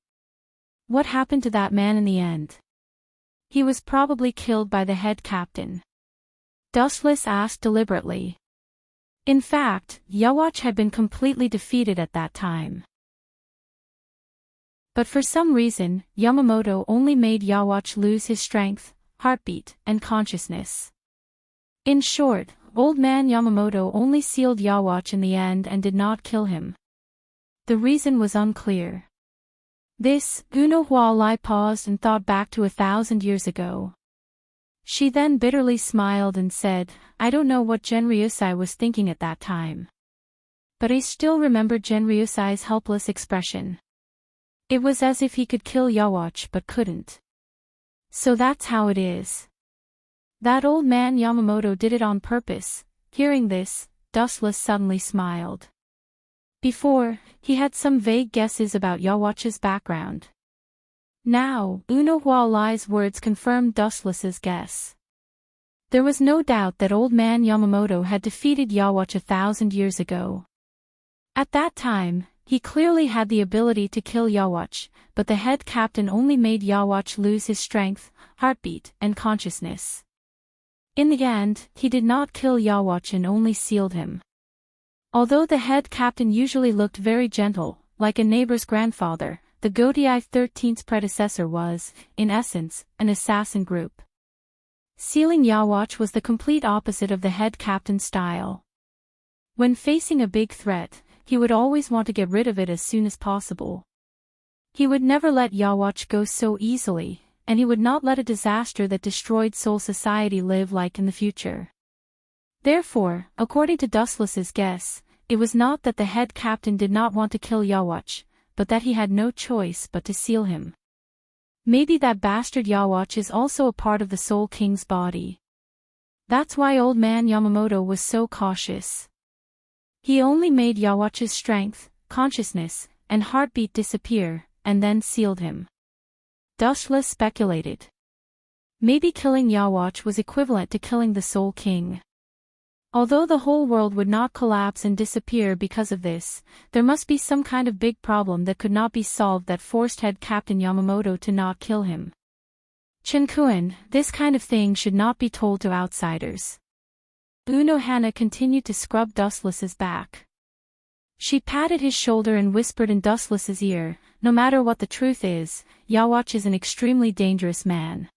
What happened to that man in the end? He was probably killed by the head captain. Dustless asked deliberately. In fact, Yawatch had been completely defeated at that time. But for some reason, Yamamoto only made Yawatch lose his strength, heartbeat, and consciousness. In short, Old Man Yamamoto only sealed Yawatch in the end and did not kill him. The reason was unclear. This, Uno Hua Lai paused and thought back to 1,000 years ago. She then bitterly smiled and said, I don't know what Genryusai was thinking at that time. But I still remember Genryusai's helpless expression. It was as if he could kill Yawatch but couldn't. So that's how it is. That old man Yamamoto did it on purpose. Hearing this, Dustless suddenly smiled. Before, he had some vague guesses about Yawatch's background. Now, Uno Hua Lai's words confirmed Dustless's guess. There was no doubt that old man Yamamoto had defeated Yawatch 1,000 years ago. At that time, he clearly had the ability to kill Yawatch, but the head captain only made Yawatch lose his strength, heartbeat, and consciousness. In the end, he did not kill Yawatch and only sealed him. Although the head captain usually looked very gentle, like a neighbor's grandfather, the Gotei 13's predecessor was, in essence, an assassin group. Sealing Yawatch was the complete opposite of the head captain's style. When facing a big threat, he would always want to get rid of it as soon as possible. He would never let Yawatch go so easily, and he would not let a disaster that destroyed Soul Society live like in the future. Therefore, according to Dustless's guess, it was not that the head captain did not want to kill Yawatch, but that he had no choice but to seal him. Maybe that bastard Yawatch is also a part of the Soul King's body. That's why old man Yamamoto was so cautious. He only made Yawatch's strength, consciousness, and heartbeat disappear, and then sealed him. Dustless speculated. Maybe killing Yawatch was equivalent to killing the Soul King. Although the whole world would not collapse and disappear because of this, there must be some kind of big problem that could not be solved that forced head captain Yamamoto to not kill him. Chinkuen, this kind of thing should not be told to outsiders. Uno Hana continued to scrub Dustless's back. She patted his shoulder and whispered in Dustless's ear, no matter what the truth is, Yawatch is an extremely dangerous man.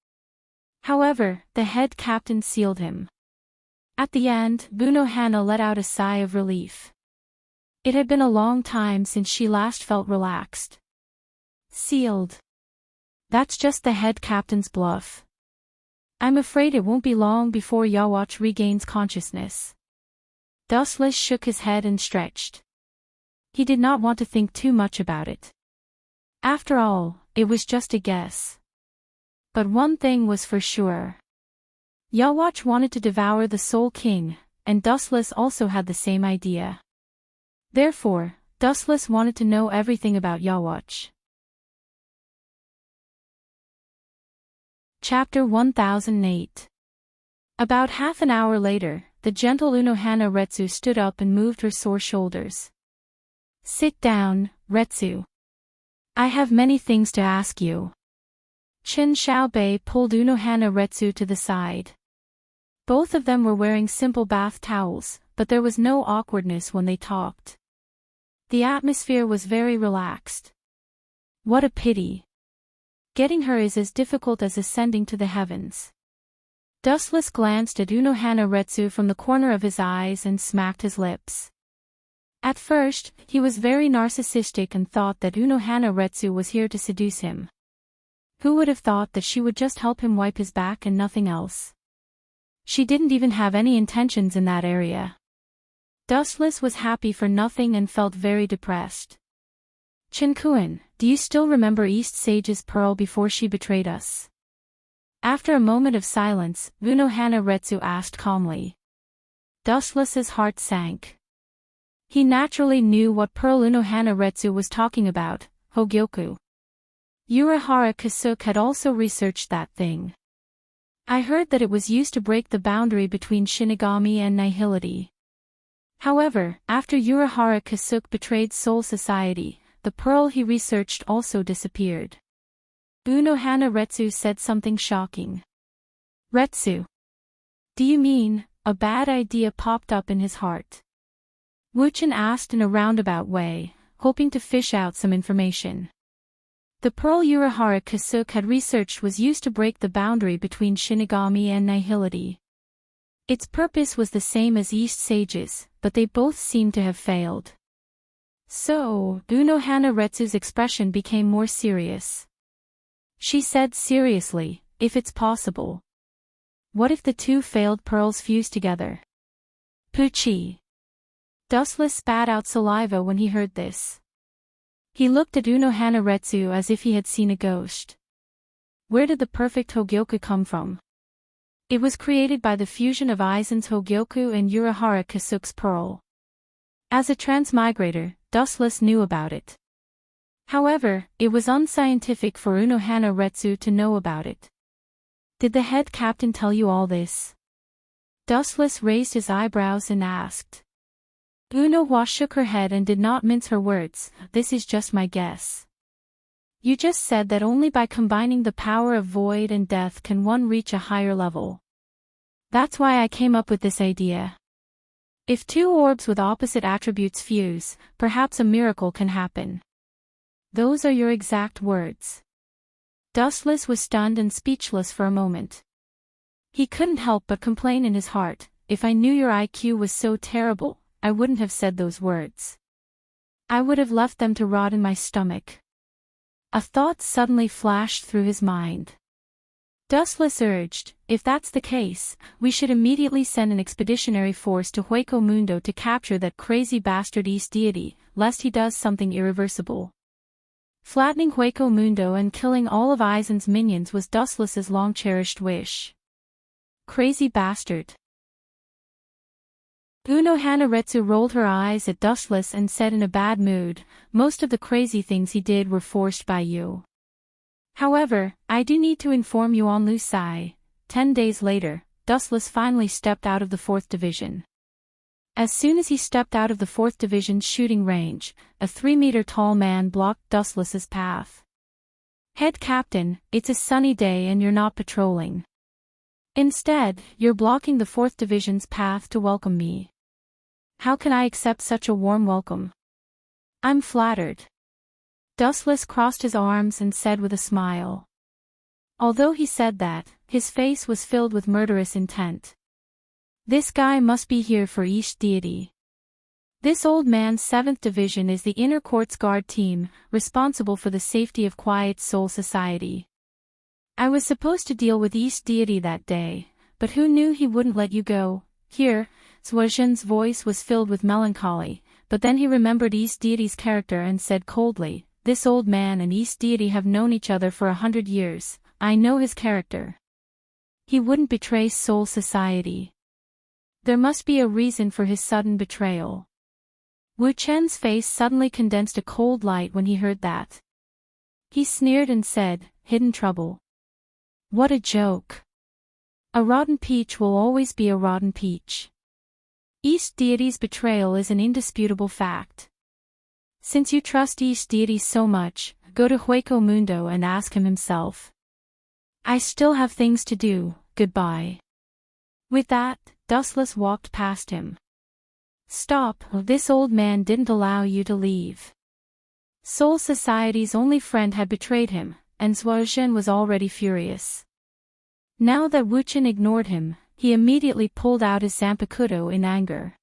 However, the head captain sealed him. At the end, Uno Hana let out a sigh of relief. It had been a long time since she last felt relaxed. Sealed. That's just the head captain's bluff. I'm afraid it won't be long before Yawatch regains consciousness. Dustless shook his head and stretched. He did not want to think too much about it. After all, it was just a guess. But one thing was for sure. Yawatch wanted to devour the Soul King, and Dustless also had the same idea. Therefore, Dustless wanted to know everything about Yawatch. Chapter 1008. About half an hour later, the gentle Unohana Retsu stood up and moved her sore shoulders. Sit down, Retsu. I have many things to ask you. Chin Xiaobei pulled Unohana Retsu to the side. Both of them were wearing simple bath towels, but there was no awkwardness when they talked. The atmosphere was very relaxed. What a pity. Getting her is as difficult as ascending to the heavens. Dustless glanced at Unohana Retsu from the corner of his eyes and smacked his lips. At first, he was very narcissistic and thought that Unohana Retsu was here to seduce him. Who would have thought that she would just help him wipe his back and nothing else? She didn't even have any intentions in that area. Dustless was happy for nothing and felt very depressed. Chinkuen, do you still remember East Sage's pearl before she betrayed us? After a moment of silence, Unohana Retsu asked calmly. Dustless's heart sank. He naturally knew what pearl Unohana Retsu was talking about, Hogyoku. Urahara Kasuk had also researched that thing. I heard that it was used to break the boundary between Shinigami and Nihility. However, after Urahara Kasuk betrayed Soul Society, the pearl he researched also disappeared. Unohana Retsu said something shocking. Retsu. Do you mean, a bad idea popped up in his heart? Wuchen asked in a roundabout way, hoping to fish out some information. The pearl Urahara Kasuk had researched was used to break the boundary between Shinigami and nihility. Its purpose was the same as East Sage's, but they both seemed to have failed. So, Unohana Retsu's expression became more serious. She said seriously, if it's possible. What if the two failed pearls fuse together? Puchi. Dustless spat out saliva when he heard this. He looked at Unohana Retsu as if he had seen a ghost. Where did the perfect Hogyoku come from? It was created by the fusion of Aizen's Hogyoku and Urahara Kasuk's pearl. As a transmigrator, Dustless knew about it. However, it was unscientific for Unohana Retsu to know about it. Did the head captain tell you all this? Dustless raised his eyebrows and asked. Unohana shook her head and did not mince her words. This is just my guess. You just said that only by combining the power of void and death can one reach a higher level. That's why I came up with this idea. If two orbs with opposite attributes fuse, perhaps a miracle can happen. Those are your exact words. Dustless was stunned and speechless for a moment. He couldn't help but complain in his heart, if I knew your IQ was so terrible, I wouldn't have said those words. I would have left them to rot in my stomach. A thought suddenly flashed through his mind. Dustless urged, if that's the case, we should immediately send an expeditionary force to Hueco Mundo to capture that crazy bastard East Deity, lest he does something irreversible. Flattening Hueco Mundo and killing all of Aizen's minions was Dustless's long-cherished wish. Crazy bastard. Unohana Retsu rolled her eyes at Dustless and said in a bad mood, most of the crazy things he did were forced by you. However, I do need to inform you on Lusai. 10 days later, Dustless finally stepped out of the 4th Division. As soon as he stepped out of the 4th Division's shooting range, a 3-meter-tall man blocked Dustless's path. Head Captain, it's a sunny day and you're not patrolling. Instead, you're blocking the 4th Division's path to welcome me. How can I accept such a warm welcome? I'm flattered. Dustless crossed his arms and said with a smile. Although he said that, his face was filled with murderous intent. This guy must be here for East Deity. This old man's 7th Division is the Inner Courts Guard team, responsible for the safety of Quiet Soul Society. I was supposed to deal with East Deity that day, but who knew he wouldn't let you go? Here, Zhuozhen's voice was filled with melancholy, but then he remembered East Deity's character and said coldly, this old man and East Deity have known each other for 100 years, I know his character. He wouldn't betray Soul Society. There must be a reason for his sudden betrayal. Wu Chen's face suddenly condensed a cold light when he heard that. He sneered and said, hidden trouble. What a joke. A rotten peach will always be a rotten peach. East Deity's betrayal is an indisputable fact. Since you trust East Deity so much, go to Hueco Mundo and ask him himself. I still have things to do, goodbye. With that, Dustless walked past him. Stop, this old man didn't allow you to leave. Soul Society's only friend had betrayed him, and Zhuozhen was already furious. Now that Wu Chen ignored him, he immediately pulled out his Zanpakuto in anger.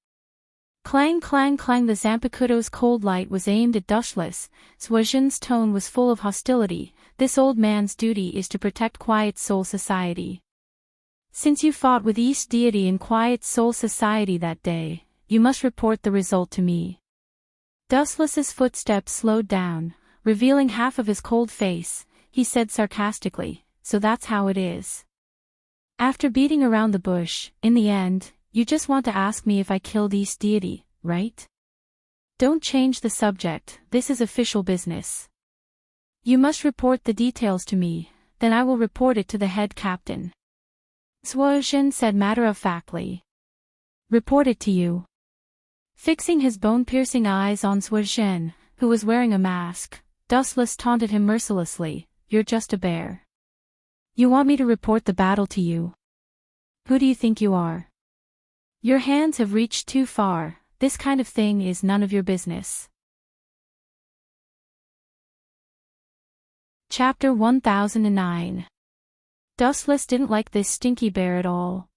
Clang clang clang, the Zanpakuto's cold light was aimed at Dustless. Zhuozhen's tone was full of hostility. This old man's duty is to protect Quiet Soul Society. Since you fought with East Deity in Quiet Soul Society that day, you must report the result to me. Dustless's footsteps slowed down, revealing half of his cold face. He said sarcastically, so that's how it is. After beating around the bush, in the end, you just want to ask me if I killed East Deity, right? Don't change the subject, this is official business. You must report the details to me, then I will report it to the head captain. Zhuozhen said matter-of-factly. Report it to you. Fixing his bone-piercing eyes on Zhuozhen, who was wearing a mask, Dustless taunted him mercilessly, you're just a bear. You want me to report the battle to you? Who do you think you are? Your hands have reached too far, this kind of thing is none of your business. Chapter 1009. Dustless didn't like this stinky bear at all.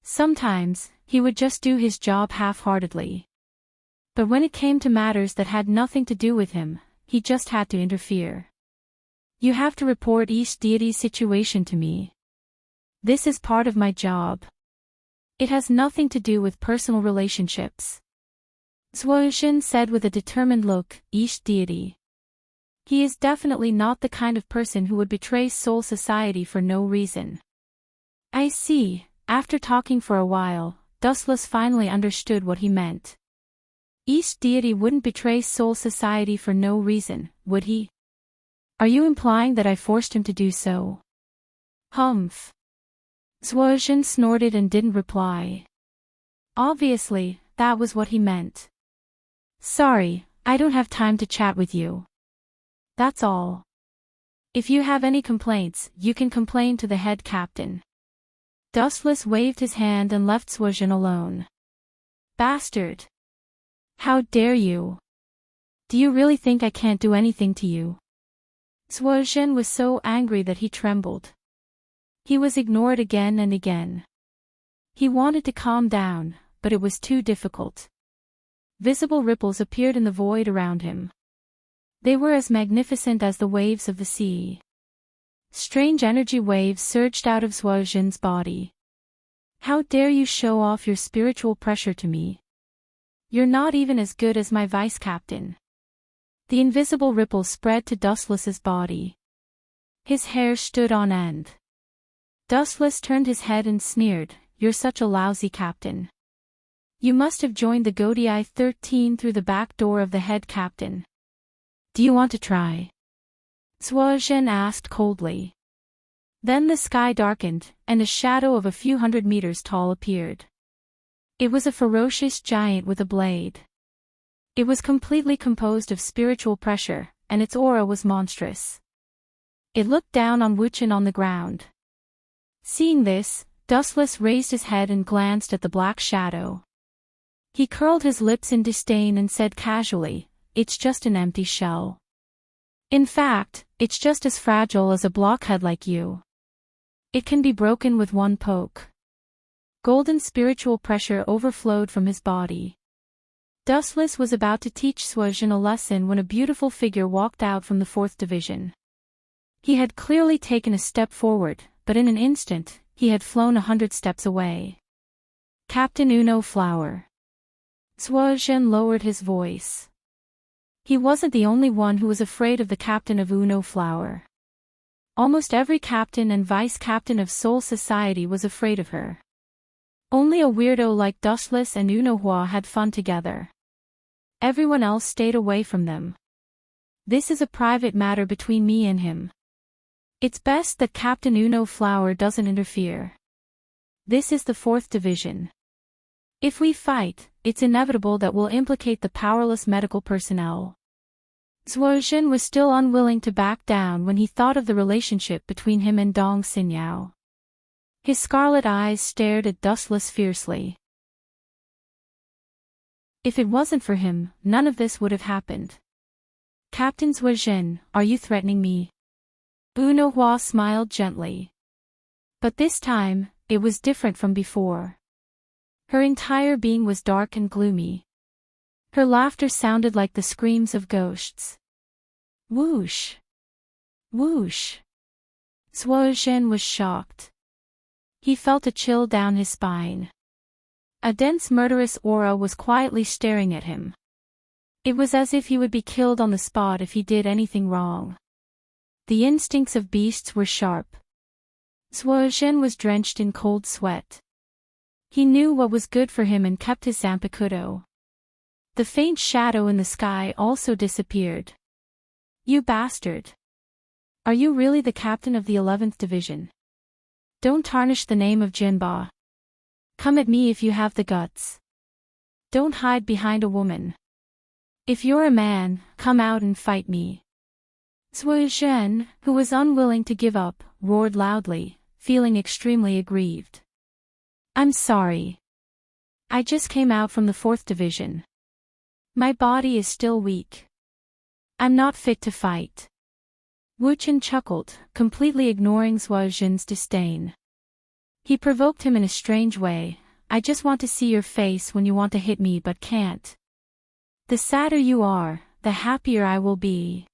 Sometimes, he would just do his job half-heartedly. But when it came to matters that had nothing to do with him, he just had to interfere. You have to report each deity's situation to me. This is part of my job. It has nothing to do with personal relationships. Zhuozhen said with a determined look, each deity. He is definitely not the kind of person who would betray Soul Society for no reason. I see. After talking for a while, Dustless finally understood what he meant. Each deity wouldn't betray Soul Society for no reason, would he? Are you implying that I forced him to do so? Humph. Zhuozhen snorted and didn't reply. Obviously, that was what he meant. Sorry, I don't have time to chat with you. That's all. If you have any complaints, you can complain to the head captain. Dustless waved his hand and left Zhuozhen alone. Bastard! How dare you? Do you really think I can't do anything to you? Zhuozhen was so angry that he trembled. He was ignored again and again. He wanted to calm down, but it was too difficult. Visible ripples appeared in the void around him. They were as magnificent as the waves of the sea. Strange energy waves surged out of Zhuozhen's body. How dare you show off your spiritual pressure to me? You're not even as good as my vice-captain. The invisible ripple spread to Dustless's body. His hair stood on end. Dustless turned his head and sneered, "You're such a lousy captain. You must have joined the Godii 13 through the back door of the head captain. Do you want to try?" Zhuozhen asked coldly. Then the sky darkened, and a shadow of a few hundred meters tall appeared. It was a ferocious giant with a blade. It was completely composed of spiritual pressure, and its aura was monstrous. It looked down on Wuchen on the ground. Seeing this, Dustless raised his head and glanced at the black shadow. He curled his lips in disdain and said casually, "It's just an empty shell. In fact, it's just as fragile as a blockhead like you. It can be broken with one poke." Golden spiritual pressure overflowed from his body. Dustless was about to teach Zhuozhen a lesson when a beautiful figure walked out from the 4th division. He had clearly taken a step forward, but in an instant, he had flown 100 steps away. Captain Uno Flower. Zhuozhen lowered his voice. He wasn't the only one who was afraid of the captain of Uno Flower. Almost every captain and vice-captain of Soul Society was afraid of her. Only a weirdo like Dustless and Uno Hua had fun together. Everyone else stayed away from them. This is a private matter between me and him. It's best that Captain Uno Flower doesn't interfere. This is the 4th division. If we fight, it's inevitable that we'll implicate the powerless medical personnel. Zhuozhen was still unwilling to back down when he thought of the relationship between him and Dong Xinyao. His scarlet eyes stared at Dustless fiercely. If it wasn't for him, none of this would have happened. "Captain Zhuozhen, are you threatening me?" Uno Hua smiled gently. But this time, it was different from before. Her entire being was dark and gloomy. Her laughter sounded like the screams of ghosts. Whoosh! Whoosh! Zhuozhen was shocked. He felt a chill down his spine. A dense murderous aura was quietly staring at him. It was as if he would be killed on the spot if he did anything wrong. The instincts of beasts were sharp. Zhuozhen was drenched in cold sweat. He knew what was good for him and kept his Zanpakuto. The faint shadow in the sky also disappeared. "You bastard! Are you really the captain of the 11th division? Don't tarnish the name of Jinba. Come at me if you have the guts. Don't hide behind a woman. If you're a man, come out and fight me." Zhuo Zhen, who was unwilling to give up, roared loudly, feeling extremely aggrieved. I'm sorry. I just came out from the 4th division. My body is still weak. I'm not fit to fight. Wu Chen chuckled, completely ignoring Zhuo Zhen's disdain. He provoked him in a strange way. I just want to see your face when you want to hit me but can't. The sadder you are, the happier I will be.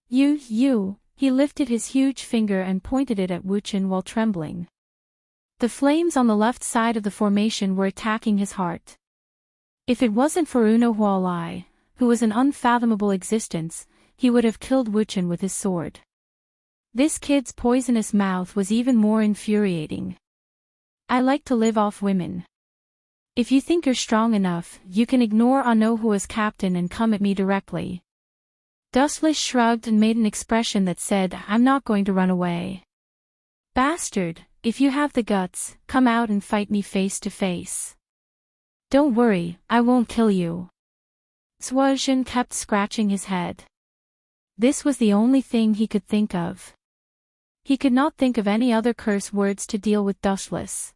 You, he lifted his huge finger and pointed it at Wu Chen while trembling. The flames on the left side of the formation were attacking his heart. If it wasn't for Uno Hualai, who was an unfathomable existence, he would have killed Wu Chen with his sword. This kid's poisonous mouth was even more infuriating. I like to live off women. If you think you're strong enough, you can ignore Ano Hu as captain and come at me directly. Dustless shrugged and made an expression that said, I'm not going to run away. Bastard, if you have the guts, come out and fight me face to face. Don't worry, I won't kill you. Zhuo Zhen kept scratching his head. This was the only thing he could think of. He could not think of any other curse words to deal with Dustless.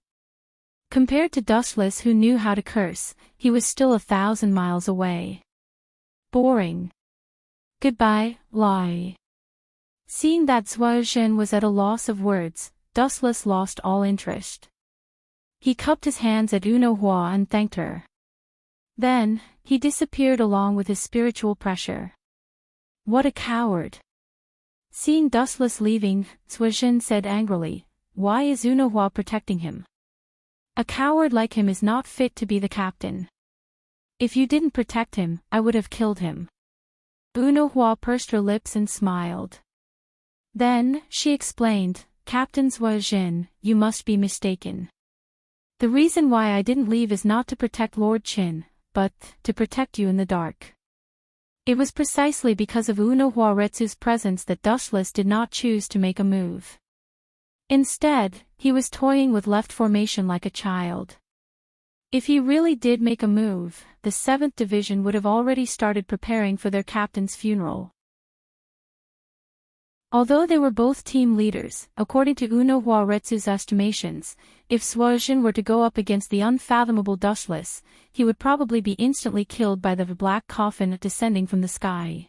Compared to Dustless, who knew how to curse, he was still 1,000 miles away. Boring. Goodbye, Lai. Seeing that Zhuo Zhen was at a loss of words, Dustless lost all interest. He cupped his hands at Uno Hua and thanked her. Then, he disappeared along with his spiritual pressure. What a coward. Seeing Dustless leaving, Zhuo Zhen said angrily, why is Uno Hua protecting him? A coward like him is not fit to be the captain. If you didn't protect him, I would have killed him. Uno Hua pursed her lips and smiled. Then, she explained, Captain Zhuo Zhen, you must be mistaken. The reason why I didn't leave is not to protect Lord Qin, but to protect you in the dark. It was precisely because of Uno Huaretsu's presence that Dustless did not choose to make a move. Instead, he was toying with left formation like a child. If he really did make a move, the 7th Division would have already started preparing for their captain's funeral. Although they were both team leaders, according to Uno Huaretsu's estimations, if Zhuo Zhen were to go up against the unfathomable Dustless, he would probably be instantly killed by the black coffin descending from the sky.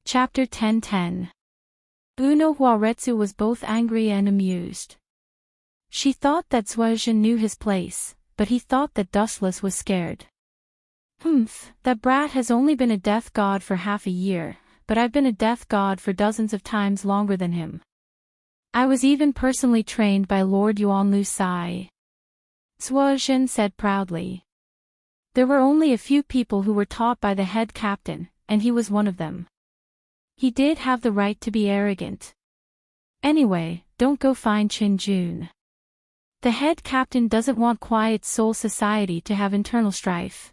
Chapter 10:10. Uno Huaretsu was both angry and amused. She thought that Zhuo Zhen knew his place, but he thought that Dustless was scared. That brat has only been a death god for half a year, but I've been a death god for dozens of times longer than him. I was even personally trained by Lord Yuanlu Sai. Zhuo Zhen said proudly. There were only a few people who were taught by the head captain, and he was one of them. He did have the right to be arrogant. Anyway, don't go find Qin Jun. The head captain doesn't want Quiet Soul Society to have internal strife.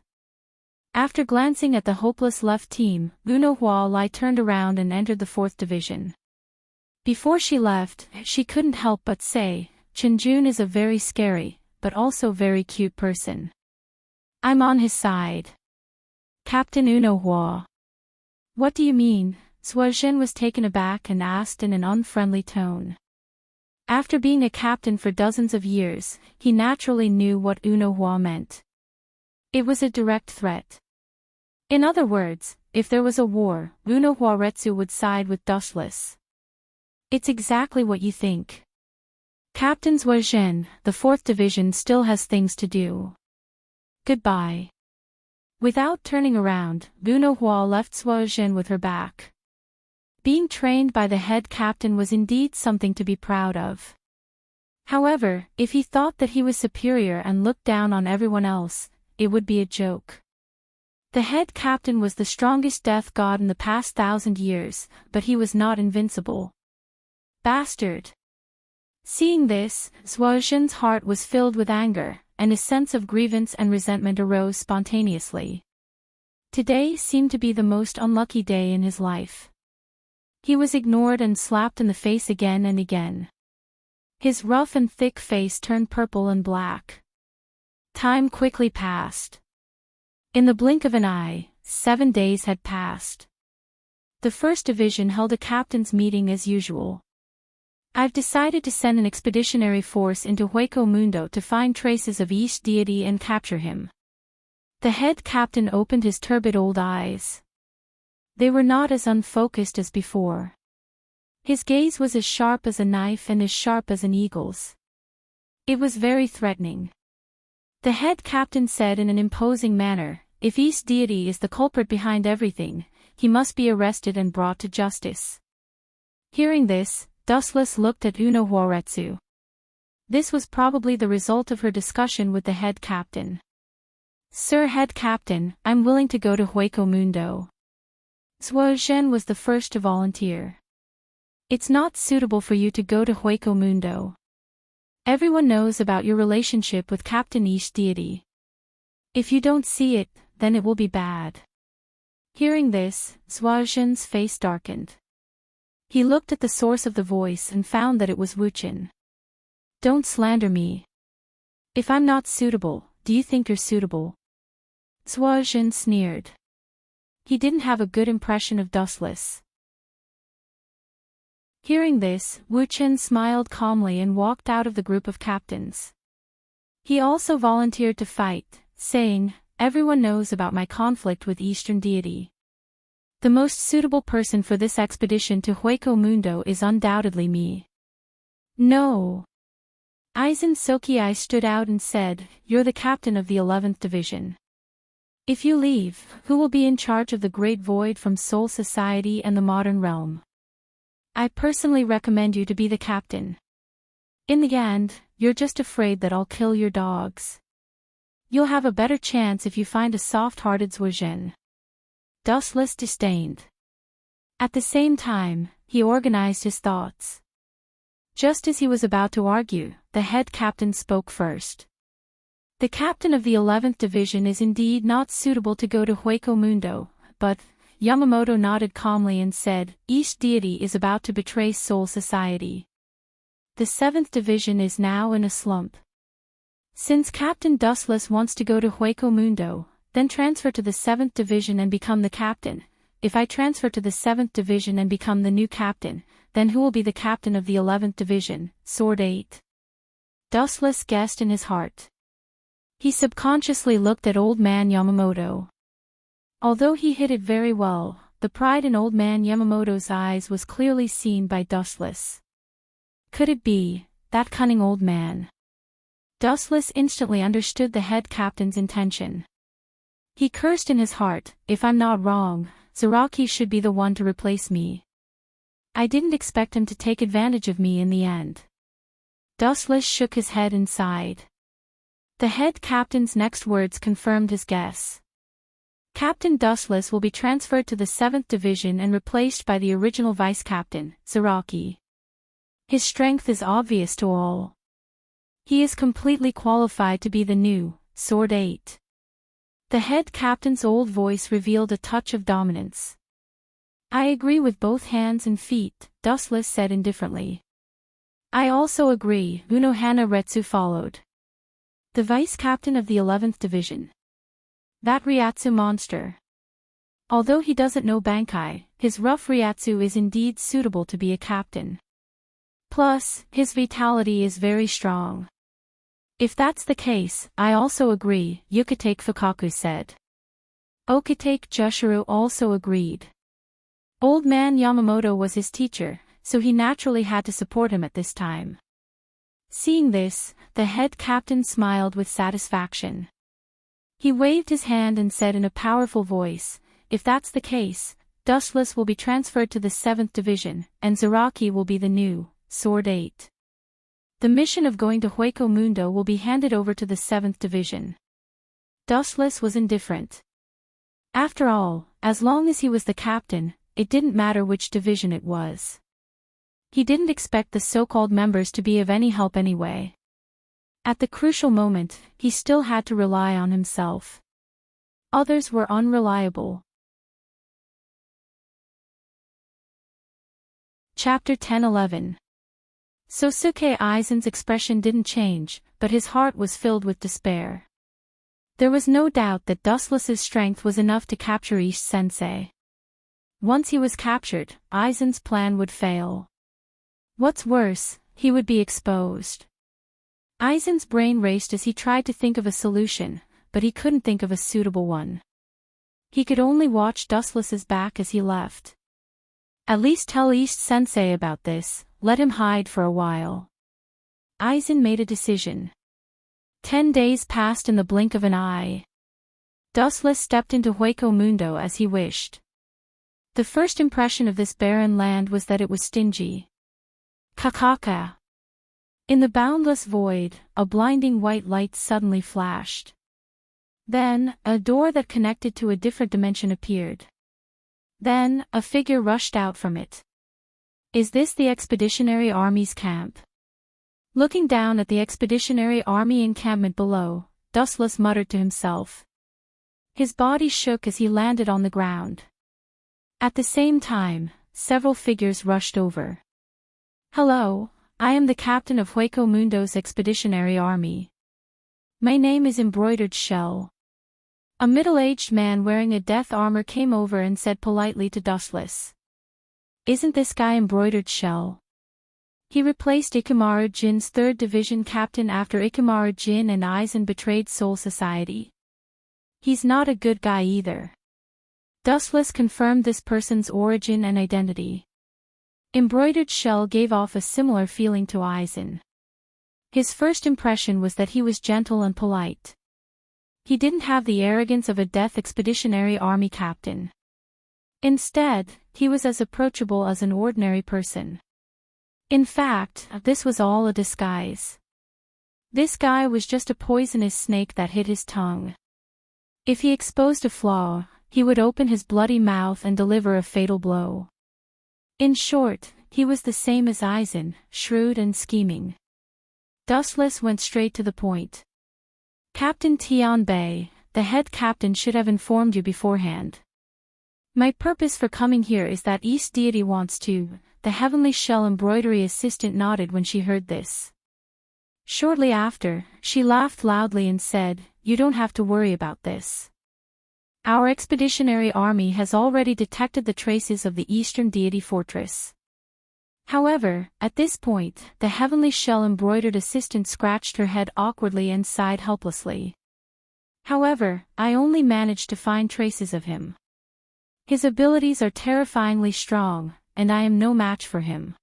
After glancing at the hopeless left team, Uno Hualai turned around and entered the 4th Division. Before she left, she couldn't help but say, Qin Jun is a very scary, but also very cute person. I'm on his side. Captain Uno Hua. What do you mean? Zhuo Zhen was taken aback and asked in an unfriendly tone. After being a captain for dozens of years, he naturally knew what Uno Hua meant. It was a direct threat. In other words, if there was a war, Uno Huaretsu would side with Dustless. It's exactly what you think. Captain Zhuo Zhen, the 4th Division still has things to do. Goodbye. Without turning around, Uno Hua left Zhuo Zhen with her back. Being trained by the head captain was indeed something to be proud of. However, if he thought that he was superior and looked down on everyone else, it would be a joke. The head captain was the strongest death god in the past 1,000 years, but he was not invincible. Bastard! Seeing this, Zhuo Zhen's heart was filled with anger, and a sense of grievance and resentment arose spontaneously. Today seemed to be the most unlucky day in his life. He was ignored and slapped in the face again and again. His rough and thick face turned purple and black. Time quickly passed. In the blink of an eye, 7 days had passed. The first division held a captain's meeting as usual. I've decided to send an expeditionary force into Hueco Mundo to find traces of each deity and capture him. The head captain opened his turbid old eyes. They were not as unfocused as before. His gaze was as sharp as a knife and as sharp as an eagle's. It was very threatening. The head captain said in an imposing manner, "If each deity is the culprit behind everything, he must be arrested and brought to justice." Hearing this, Dustless looked at Uno Huaretsu. This was probably the result of her discussion with the head captain. "Sir Head Captain, I'm willing to go to Hueco Mundo." Zhuozhen was the first to volunteer. "It's not suitable for you to go to Hueco Mundo. Everyone knows about your relationship with Captain Ish deity. If you don't see it, then it will be bad." Hearing this, Zhuozhen's face darkened. He looked at the source of the voice and found that it was Wuchen. "Don't slander me. If I'm not suitable, do you think you're suitable?" Zhuozhen sneered. He didn't have a good impression of Dustless. Hearing this, Wuchen smiled calmly and walked out of the group of captains. He also volunteered to fight, saying, "Everyone knows about my conflict with Eastern deity. The most suitable person for this expedition to Hueco Mundo is undoubtedly me." "No." Aizen Sokiai stood out and said, "You're the captain of the 11th Division. If you leave, who will be in charge of the Great Void from Soul Society and the Modern Realm? I personally recommend you to be the captain. In the end, you're just afraid that I'll kill your dogs. You'll have a better chance if you find a soft-hearted Zhuozhen." Dustless disdained. At the same time, he organized his thoughts. Just as he was about to argue, the head captain spoke first. "The captain of the 11th Division is indeed not suitable to go to Hueco Mundo, but," Yamamoto nodded calmly and said, "Each deity is about to betray Soul Society. The 7th Division is now in a slump. Since Captain Dustless wants to go to Hueco Mundo, then transfer to the 7th Division and become the captain. If I transfer to the 7th Division and become the new captain, then who will be the captain of the 11th Division, Sword 8? Dustless guessed in his heart. He subconsciously looked at Old Man Yamamoto. Although he hid it very well, the pride in Old Man Yamamoto's eyes was clearly seen by Dustless. Could it be that cunning old man? Dustless instantly understood the head captain's intention. He cursed in his heart, "If I'm not wrong, Zaraki should be the one to replace me. I didn't expect him to take advantage of me in the end." Dustless shook his head and sighed. The head captain's next words confirmed his guess. Captain Dustless will be transferred to the 7th Division and replaced by the original vice-captain, Zaraki. His strength is obvious to all. He is completely qualified to be the new Sword 8. The head captain's old voice revealed a touch of dominance. "I agree with both hands and feet," Dustless said indifferently. "I also agree," Uno Hana-retsu followed. "The vice-captain of the 11th Division. That Ryatsu monster. Although he doesn't know Bankai, his rough Ryatsu is indeed suitable to be a captain. Plus, his vitality is very strong." "If that's the case, I also agree," Yukitake Fukaku said. Okitake Jushiro also agreed. Old Man Yamamoto was his teacher, so he naturally had to support him at this time. Seeing this, the head captain smiled with satisfaction. He waved his hand and said in a powerful voice, "If that's the case, Dustless will be transferred to the 7th Division, and Zaraki will be the new Sword 8. The mission of going to Hueco Mundo will be handed over to the 7th Division." Dustless was indifferent. After all, as long as he was the captain, it didn't matter which division it was. He didn't expect the so-called members to be of any help anyway. At the crucial moment, he still had to rely on himself. Others were unreliable. Chapter 10-11. Sosuke Aizen's expression didn't change, but his heart was filled with despair. There was no doubt that Dustless's strength was enough to capture Ish-sensei. Once he was captured, Aizen's plan would fail. What's worse, he would be exposed. Aizen's brain raced as he tried to think of a solution, but he couldn't think of a suitable one. He could only watch Dustless's back as he left. At least tell Ish-sensei about this, let him hide for a while. Aizen made a decision. 10 days passed in the blink of an eye. Dustless stepped into Hueco Mundo as he wished. The first impression of this barren land was that it was stingy. Kakaka. In the boundless void, a blinding white light suddenly flashed. Then, a door that connected to a different dimension appeared. Then, a figure rushed out from it. Is this the Expeditionary Army's camp? Looking down at the Expeditionary Army encampment below, Dustless muttered to himself. His body shook as he landed on the ground. At the same time, several figures rushed over. Hello, I am the captain of Hueco Mundo's Expeditionary Army. My name is Embroidered Shell. A middle-aged man wearing a death armor came over and said politely to Dustless. Isn't this guy Embroidered Shell? He replaced Ikamaru Jin's 3rd Division captain after Ikamaru Jin and Aizen betrayed Soul Society. He's not a good guy either. Dustless confirmed this person's origin and identity. Embroidered Shell gave off a similar feeling to Aizen. His first impression was that he was gentle and polite. He didn't have the arrogance of a Death Expeditionary Army captain. Instead, he was as approachable as an ordinary person. In fact, this was all a disguise. This guy was just a poisonous snake that hid his tongue. If he exposed a flaw, he would open his bloody mouth and deliver a fatal blow. In short, he was the same as Aizen, shrewd and scheming. Dustless went straight to the point. Captain Tianbei, the head captain should have informed you beforehand. My purpose for coming here is that East Deity wants to. The Heavenly Shell embroidery assistant nodded when she heard this. Shortly after, she laughed loudly and said, You don't have to worry about this. Our expeditionary army has already detected the traces of the Eastern Deity Fortress. However, at this point, the Heavenly Shell embroidered assistant scratched her head awkwardly and sighed helplessly. However, I only managed to find traces of him. His abilities are terrifyingly strong, and I am no match for him.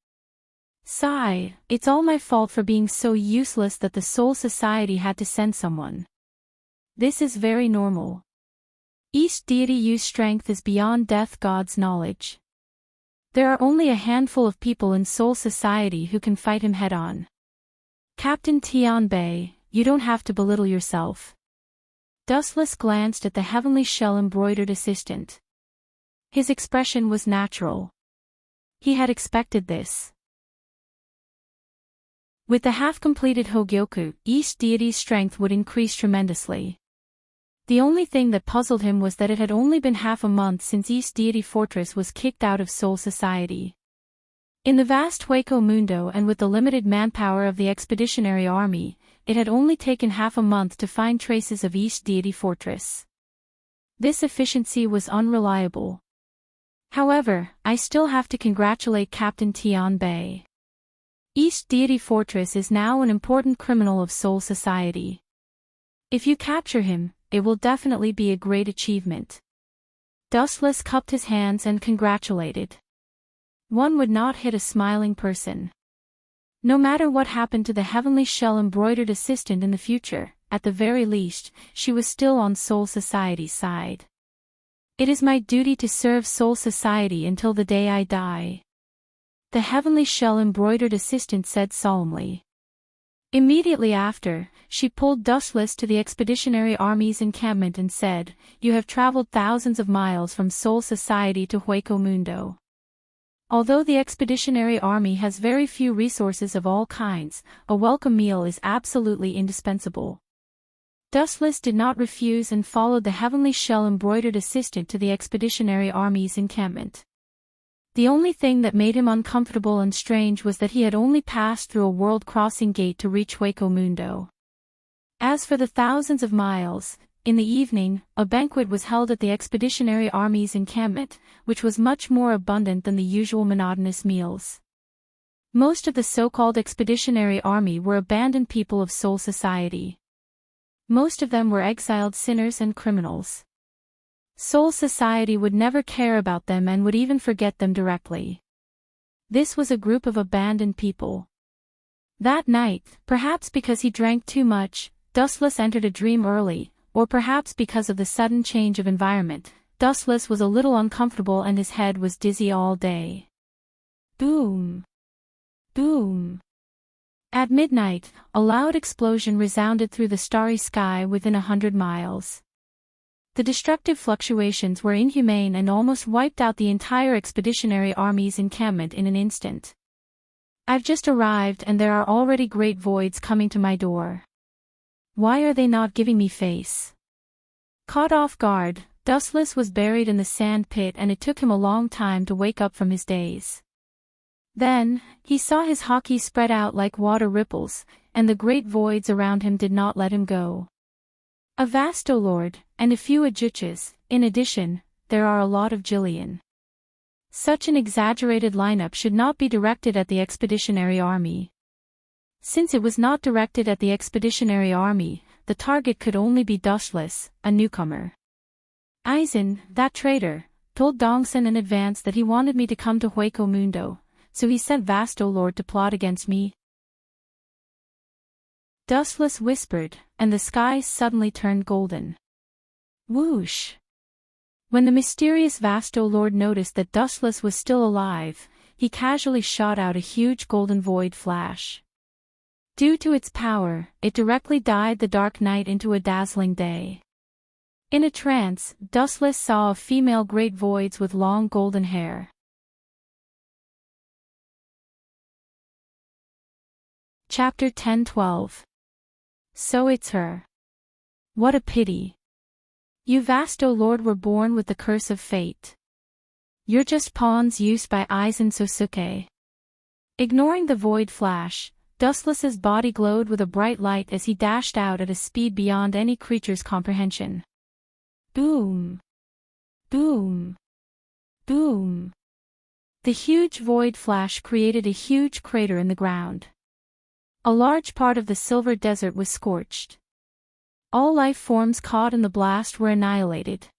Sigh, it's all my fault for being so useless that the Soul Society had to send someone. This is very normal. East Deity Yu's strength is beyond Death God's knowledge. There are only a handful of people in Soul Society who can fight him head-on. Captain Tianbei, you don't have to belittle yourself. Dustless glanced at the Heavenly Shell embroidered assistant. His expression was natural. He had expected this. With the half-completed Hogyoku, East Deity's strength would increase tremendously. The only thing that puzzled him was that it had only been half a month since East Deity Fortress was kicked out of Soul Society. In the vast Hueco Mundo and with the limited manpower of the Expeditionary Army, it had only taken half a month to find traces of East Deity Fortress. This efficiency was unreliable. However, I still have to congratulate Captain Tianbei. East Deity Fortress is now an important criminal of Soul Society. If you capture him, it will definitely be a great achievement. Dustless cupped his hands and congratulated. One would not hit a smiling person. No matter what happened to the Heavenly Shell embroidered assistant in the future, at the very least, she was still on Soul Society's side. It is my duty to serve Soul Society until the day I die. The Heavenly Shell embroidered assistant said solemnly. Immediately after, she pulled Dustless to the Expeditionary Army's encampment and said, You have traveled thousands of miles from Soul Society to Hueco Mundo. Although the Expeditionary Army has very few resources of all kinds, a welcome meal is absolutely indispensable. Dustless did not refuse and followed the Heavenly Shell embroidered assistant to the Expeditionary Army's encampment. The only thing that made him uncomfortable and strange was that he had only passed through a world-crossing gate to reach Hueco Mundo. As for the thousands of miles, In the evening, a banquet was held at the expeditionary army's encampment, which was much more abundant than the usual monotonous meals. Most of the so-called expeditionary army were abandoned people of soul society. Most of them were exiled sinners and criminals. Soul society would never care about them and would even forget them directly. This was a group of abandoned people. That night, perhaps because he drank too much, Dustless entered a dream early, or perhaps because of the sudden change of environment, Dustless was a little uncomfortable and his head was dizzy all day. Boom! Boom! At midnight, a loud explosion resounded through the starry sky within 100 miles. The destructive fluctuations were inhumane and almost wiped out the entire expeditionary army's encampment in an instant. I've just arrived and there are already great voids coming to my door. Why are they not giving me face? Caught off guard, Dustless was buried in the sand pit and it took him a long time to wake up from his daze. Then, he saw his hockey spread out like water ripples, and the great voids around him did not let him go. Avast, O Lord, and a few adjuches, in addition, there are a lot of Jillian. Such an exaggerated lineup should not be directed at the expeditionary army. Since it was not directed at the expeditionary army, the target could only be Dustless, a newcomer. Eisen, that traitor, told Dongson in advance that he wanted me to come to Hueco Mundo, so he sent Vast O Lord to plot against me. Dustless whispered, and the skies suddenly turned golden. Whoosh! When the mysterious Vast O Lord noticed that Dustless was still alive, he casually shot out a huge golden void flash. Due to its power, it directly dyed the dark night into a dazzling day. In a trance, Dustless saw a female great voids with long golden hair. Chapter 10-12. So it's her. What a pity. You Vast O Lord were born with the curse of fate. You're just pawns used by Eisen Sosuke. Ignoring the void flash, Dustless's body glowed with a bright light as he dashed out at a speed beyond any creature's comprehension. Boom! Boom! Boom! The huge void flash created a huge crater in the ground. A large part of the silver desert was scorched. All life forms caught in the blast were annihilated.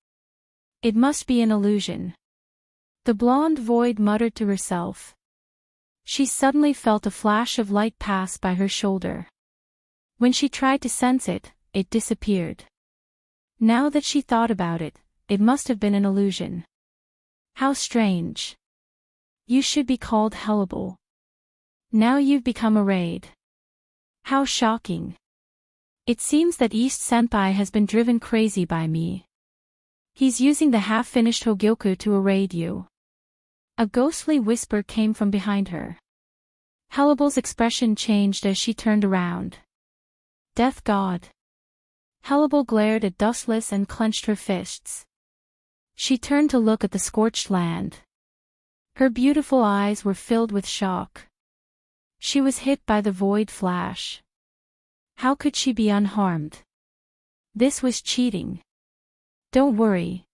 It must be an illusion. The blonde void muttered to herself. She suddenly felt a flash of light pass by her shoulder. When she tried to sense it, it disappeared. Now that she thought about it, it must have been an illusion. How strange. You should be called Hellable. Now you've become a raid. How shocking. It seems that East Senpai has been driven crazy by me. He's using the half-finished Hogyoku to arraid you. A ghostly whisper came from behind her. Hellable's expression changed as she turned around. Death God. Hellable glared at Dustless and clenched her fists. She turned to look at the scorched land. Her beautiful eyes were filled with shock. She was hit by the void flash. How could she be unharmed? This was cheating. Don't worry.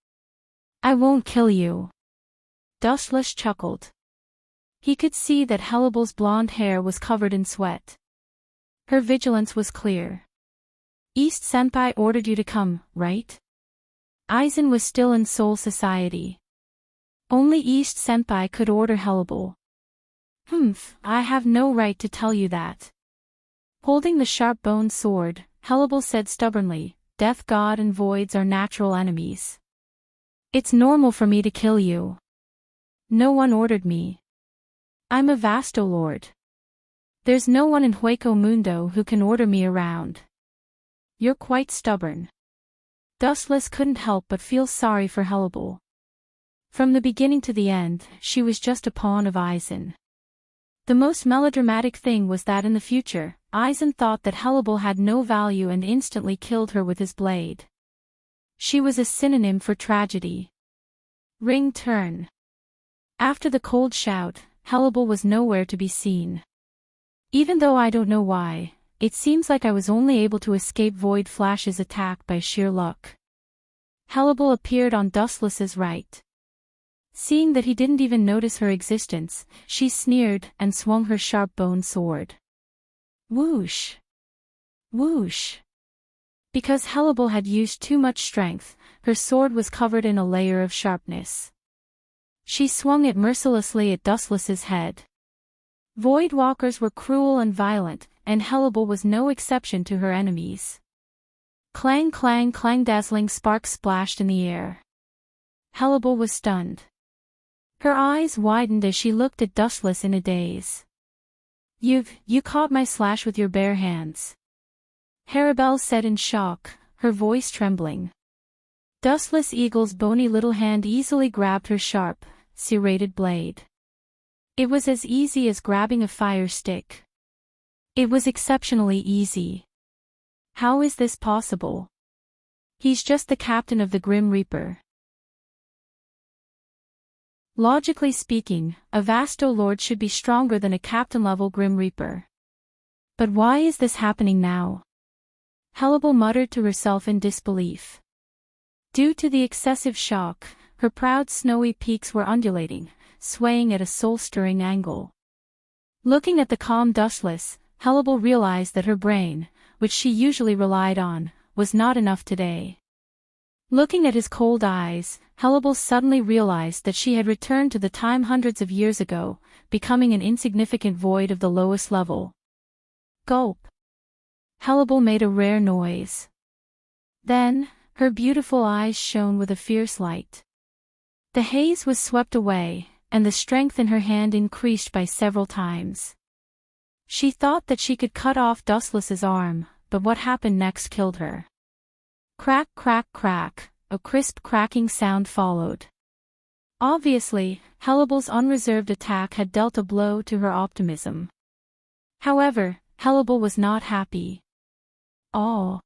I won't kill you. Dustless chuckled. He could see that Hellable's blonde hair was covered in sweat. Her vigilance was clear. East Senpai ordered you to come, right? Eisen was still in Soul Society. Only East Senpai could order Hellable. I have no right to tell you that. Holding the sharp-boned sword, Hellable said stubbornly, Death God and voids are natural enemies. It's normal for me to kill you. No one ordered me. I'm a Vast O Lord. There's no one in Hueco Mundo who can order me around. You're quite stubborn. Dustless couldn't help but feel sorry for Hellable. From the beginning to the end, she was just a pawn of Eisen. The most melodramatic thing was that in the future, Eisen thought that Hellable had no value and instantly killed her with his blade. She was a synonym for tragedy. Ring turn. After the cold shout, Hellable was nowhere to be seen. Even though I don't know why, it seems like I was only able to escape Void Flash's attack by sheer luck. Hellable appeared on Dustless's right. Seeing that he didn't even notice her existence, she sneered and swung her sharp bone sword. Whoosh! Whoosh! Because Hellable had used too much strength, her sword was covered in a layer of sharpness. She swung it mercilessly at Dustless's head. Voidwalkers were cruel and violent, and Hellable was no exception to her enemies. Clang clang clang, dazzling sparks splashed in the air. Hellable was stunned. Her eyes widened as she looked at Dustless in a daze. You caught my slash with your bare hands," Harabelle said in shock, her voice trembling. Dustless Eagle's bony little hand easily grabbed her sharp, serrated blade. It was as easy as grabbing a fire stick. It was exceptionally easy. How is this possible? He's just the captain of the Grim Reaper. Logically speaking, a Vasto Lord should be stronger than a captain-level Grim Reaper. But why is this happening now? Hellable muttered to herself in disbelief. Due to the excessive shock, her proud snowy peaks were undulating, swaying at a soul-stirring angle. Looking at the calm Dustless, Hellable realized that her brain, which she usually relied on, was not enough today. Looking at his cold eyes, Hellable suddenly realized that she had returned to the time hundreds of years ago, becoming an insignificant void of the lowest level. Gulp. Hellable made a rare noise. Then, her beautiful eyes shone with a fierce light. The haze was swept away, and the strength in her hand increased by several times. She thought that she could cut off Dustless's arm, but what happened next killed her. Crack crack crack, a crisp cracking sound followed. Obviously, Hellable's unreserved attack had dealt a blow to her optimism. However, Hellable was not happy. "Oh.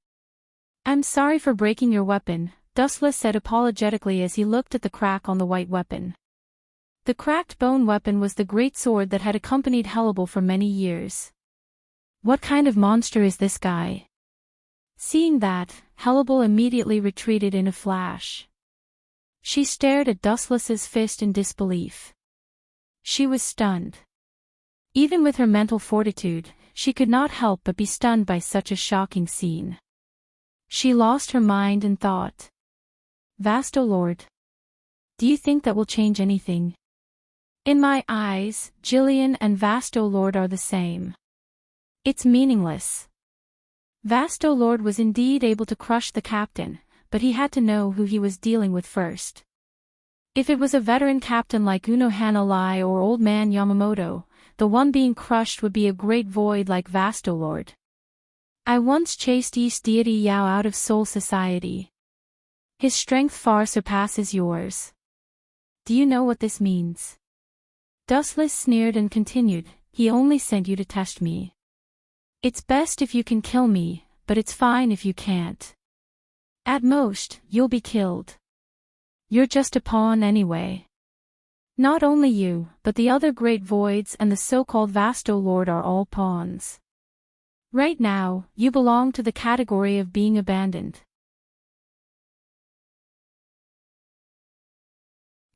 I'm sorry for breaking your weapon," Dustless said apologetically as he looked at the crack on the white weapon. The cracked bone weapon was the great sword that had accompanied Hellable for many years. What kind of monster is this guy? Seeing that, Hellable immediately retreated in a flash. She stared at Dustless's fist in disbelief. She was stunned. Even with her mental fortitude, she could not help but be stunned by such a shocking scene. She lost her mind and thought. Vasto Lord. Do you think that will change anything? In my eyes, Jillian and Vasto Lord are the same. It's meaningless. Vasto Lord was indeed able to crush the captain, but he had to know who he was dealing with first. If it was a veteran captain like Unohana Lai or Old Man Yamamoto, the one being crushed would be a great void like Vasto Lord. I once chased East Deity Yao out of Soul Society. His strength far surpasses yours. Do you know what this means? Dustless sneered and continued, he only sent you to test me. It's best if you can kill me, but it's fine if you can't. At most, you'll be killed. You're just a pawn anyway. Not only you, but the other great voids and the so-called Vasto Lord are all pawns. Right now, you belong to the category of being abandoned.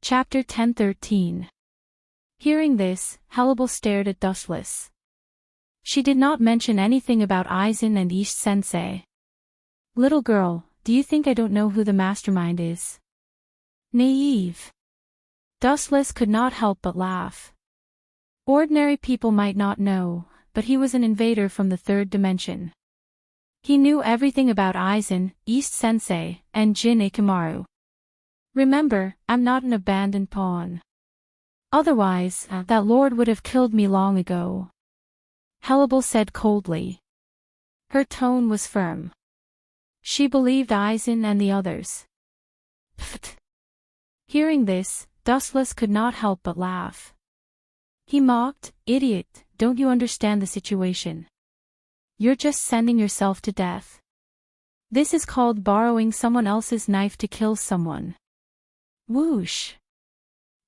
Chapter 10:13. Hearing this, Hellable stared at Dustless. She did not mention anything about Aizen and Ish Sensei. Little girl, do you think I don't know who the mastermind is? Naive. Dustless could not help but laugh. Ordinary people might not know, but he was an invader from the third dimension. He knew everything about Aizen, Ish Sensei, and Jin Ikamaru. Remember, I'm not an abandoned pawn. Otherwise, that lord would have killed me long ago. Hellable said coldly. Her tone was firm. She believed Aizen and the others. Pfft. Hearing this, Dustless could not help but laugh. He mocked, idiot, don't you understand the situation? You're just sending yourself to death. This is called borrowing someone else's knife to kill someone. Whoosh.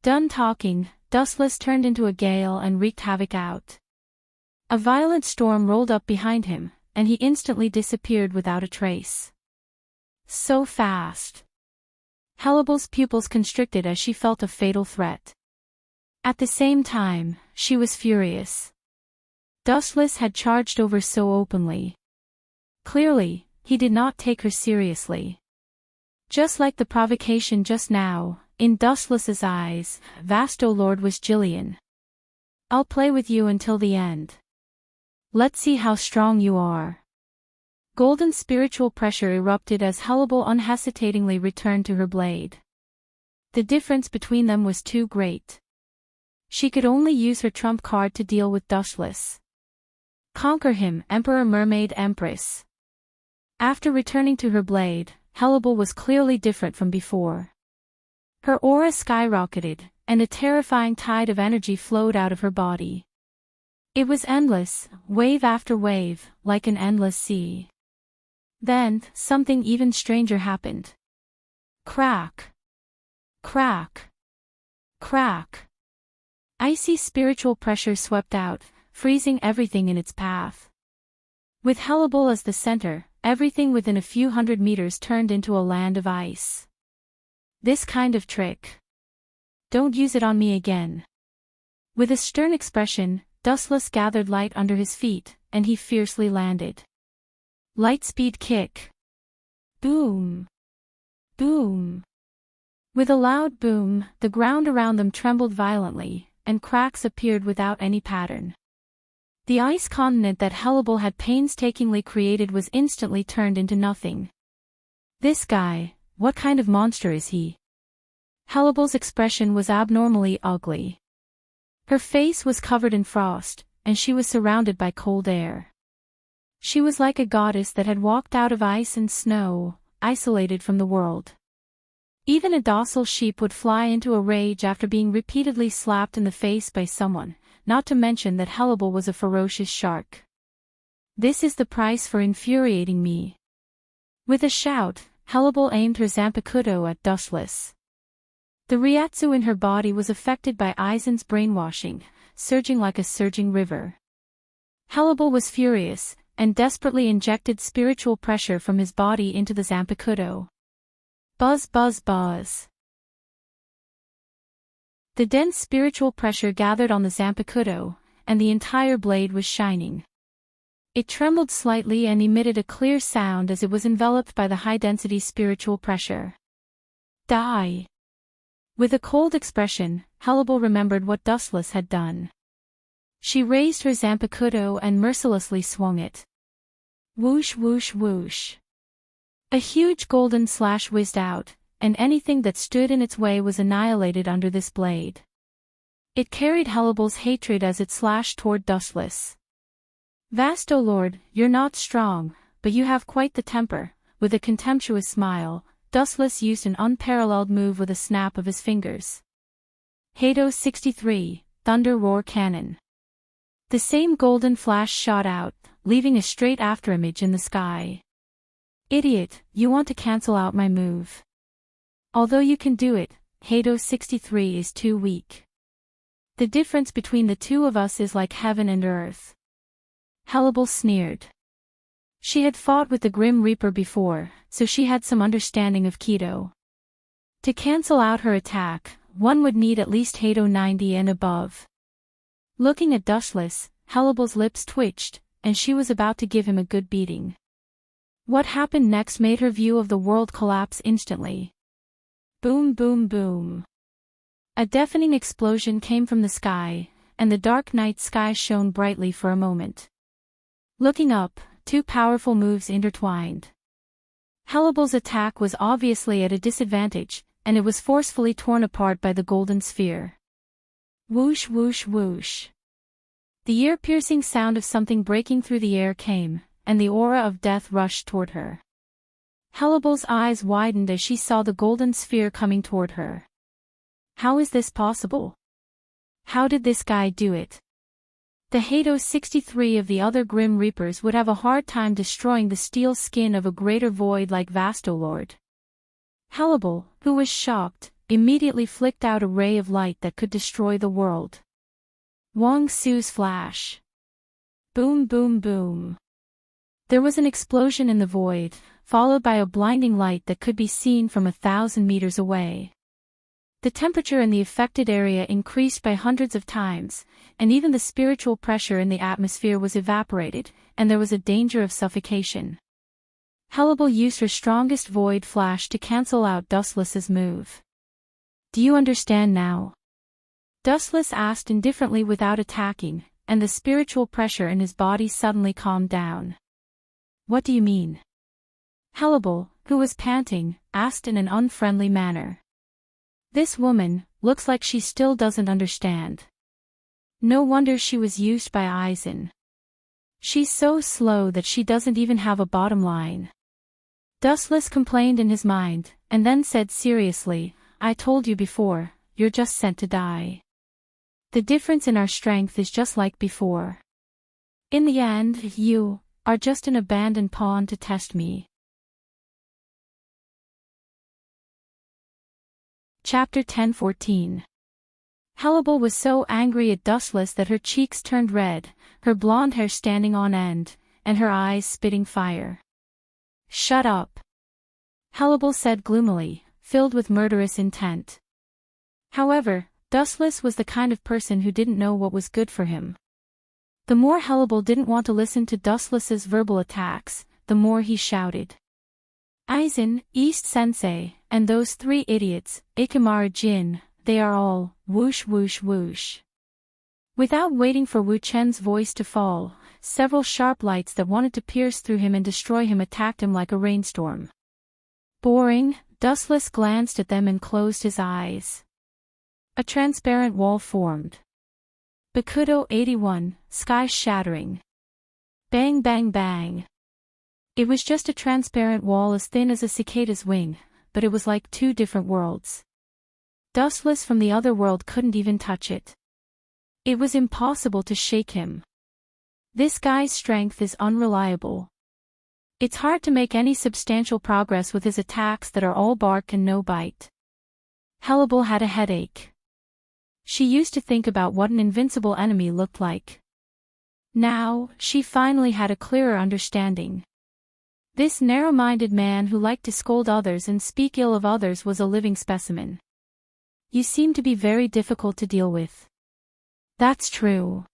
Done talking, Dustless turned into a gale and wreaked havoc out. A violent storm rolled up behind him, and he instantly disappeared without a trace. So fast. Helibal's pupils constricted as she felt a fatal threat. At the same time, she was furious. Dustless had charged over so openly. Clearly, he did not take her seriously. Just like the provocation just now, in Dustless's eyes, Vastolord was Jillian. I'll play with you until the end. Let's see how strong you are. Golden spiritual pressure erupted as Helibal unhesitatingly returned to her blade. The difference between them was too great. She could only use her trump card to deal with Dustless. Conquer him, Emperor Mermaid Empress. After returning to her blade, Helibal was clearly different from before. Her aura skyrocketed, and a terrifying tide of energy flowed out of her body. It was endless, wave after wave, like an endless sea. Then, something even stranger happened. Crack! Crack! Crack! Icy spiritual pressure swept out, freezing everything in its path. With Helibal as the center, everything within a few hundred meters turned into a land of ice. This kind of trick. Don't use it on me again. With a stern expression, Dustless gathered light under his feet, and he fiercely landed. Lightspeed kick. Boom. Boom. With a loud boom, the ground around them trembled violently, and cracks appeared without any pattern. The ice continent that Helibal had painstakingly created was instantly turned into nothing. This guy, what kind of monster is he? Helibal's expression was abnormally ugly. Her face was covered in frost, and she was surrounded by cold air. She was like a goddess that had walked out of ice and snow, isolated from the world. Even a docile sheep would fly into a rage after being repeatedly slapped in the face by someone, not to mention that Helibal was a ferocious shark. This is the price for infuriating me. With a shout, Helibal aimed her Zanpakuto at Dustless. The Ryatsu in her body was affected by Aizen's brainwashing, surging like a surging river. Helibal was furious, and desperately injected spiritual pressure from his body into the Zanpakuto. Buzz buzz buzz. The dense spiritual pressure gathered on the Zanpakuto, and the entire blade was shining. It trembled slightly and emitted a clear sound as it was enveloped by the high-density spiritual pressure. Die! With a cold expression, Helibal remembered what Dustless had done. She raised her Zanpakuto and mercilessly swung it. Whoosh whoosh whoosh. A huge golden slash whizzed out, and anything that stood in its way was annihilated under this blade. It carried Helibal's hatred as it slashed toward Dustless. Vastolord, you're not strong, but you have quite the temper. With a contemptuous smile, Dustless used an unparalleled move with a snap of his fingers. Hado 63, Thunder Roar Cannon. The same golden flash shot out, leaving a straight afterimage in the sky. Idiot, you want to cancel out my move. Although you can do it, Hado 63 is too weak. The difference between the two of us is like heaven and earth. Helibal sneered. She had fought with the Grim Reaper before, so she had some understanding of Kido. To cancel out her attack, one would need at least Hado 90 and above. Looking at Dustless, Helibal's lips twitched, and she was about to give him a good beating. What happened next made her view of the world collapse instantly. Boom boom boom. A deafening explosion came from the sky, and the dark night sky shone brightly for a moment. Looking up, two powerful moves intertwined. Helibal's attack was obviously at a disadvantage, and it was forcefully torn apart by the golden sphere. Whoosh whoosh whoosh. The ear-piercing sound of something breaking through the air came, and the aura of death rushed toward her. Helibal's eyes widened as she saw the golden sphere coming toward her. How is this possible? How did this guy do it? The Hado 63 of the other Grim Reapers would have a hard time destroying the steel skin of a greater void like Vastolord. Helibal, who was shocked, immediately flicked out a ray of light that could destroy the world. Wang Su's flash. Boom boom boom. There was an explosion in the void, followed by a blinding light that could be seen from 1,000 meters away. The temperature in the affected area increased by hundreds of times, and even the spiritual pressure in the atmosphere was evaporated, and there was a danger of suffocation. Hellebelle used her strongest void flash to cancel out Dustless's move. "Do you understand now?" Dustless asked indifferently without attacking, and the spiritual pressure in his body suddenly calmed down. "What do you mean?" Hellebelle, who was panting, asked in an unfriendly manner. "This woman, looks like she still doesn't understand. No wonder she was used by Eisen. She's so slow that she doesn't even have a bottom line." Dustless complained in his mind, and then said seriously, "I told you before, you're just sent to die. The difference in our strength is just like before. In the end, you are just an abandoned pawn to test me." Chapter 10:14. Hellebelle was so angry at Dustless that her cheeks turned red, her blonde hair standing on end, and her eyes spitting fire. "Shut up," Hellebelle said gloomily, filled with murderous intent. However, Dustless was the kind of person who didn't know what was good for him. The more Hellebelle didn't want to listen to Dustless's verbal attacks, the more he shouted. "Eisen, East Sensei, and those three idiots, Ikimara Jin, they are all, whoosh whoosh whoosh." Without waiting for Wu Chen's voice to fall, several sharp lights that wanted to pierce through him and destroy him attacked him like a rainstorm. Boring, Dustless glanced at them and closed his eyes. A transparent wall formed. Bakudo 81, sky shattering. Bang bang bang. It was just a transparent wall as thin as a cicada's wing, but it was like two different worlds. Dustless from the other world couldn't even touch it. It was impossible to shake him. This guy's strength is unreliable. It's hard to make any substantial progress with his attacks that are all bark and no bite. Hellebelle had a headache. She used to think about what an invincible enemy looked like. Now, she finally had a clearer understanding. This narrow-minded man who liked to scold others and speak ill of others was a living specimen. "You seem to be very difficult to deal with." "That's true."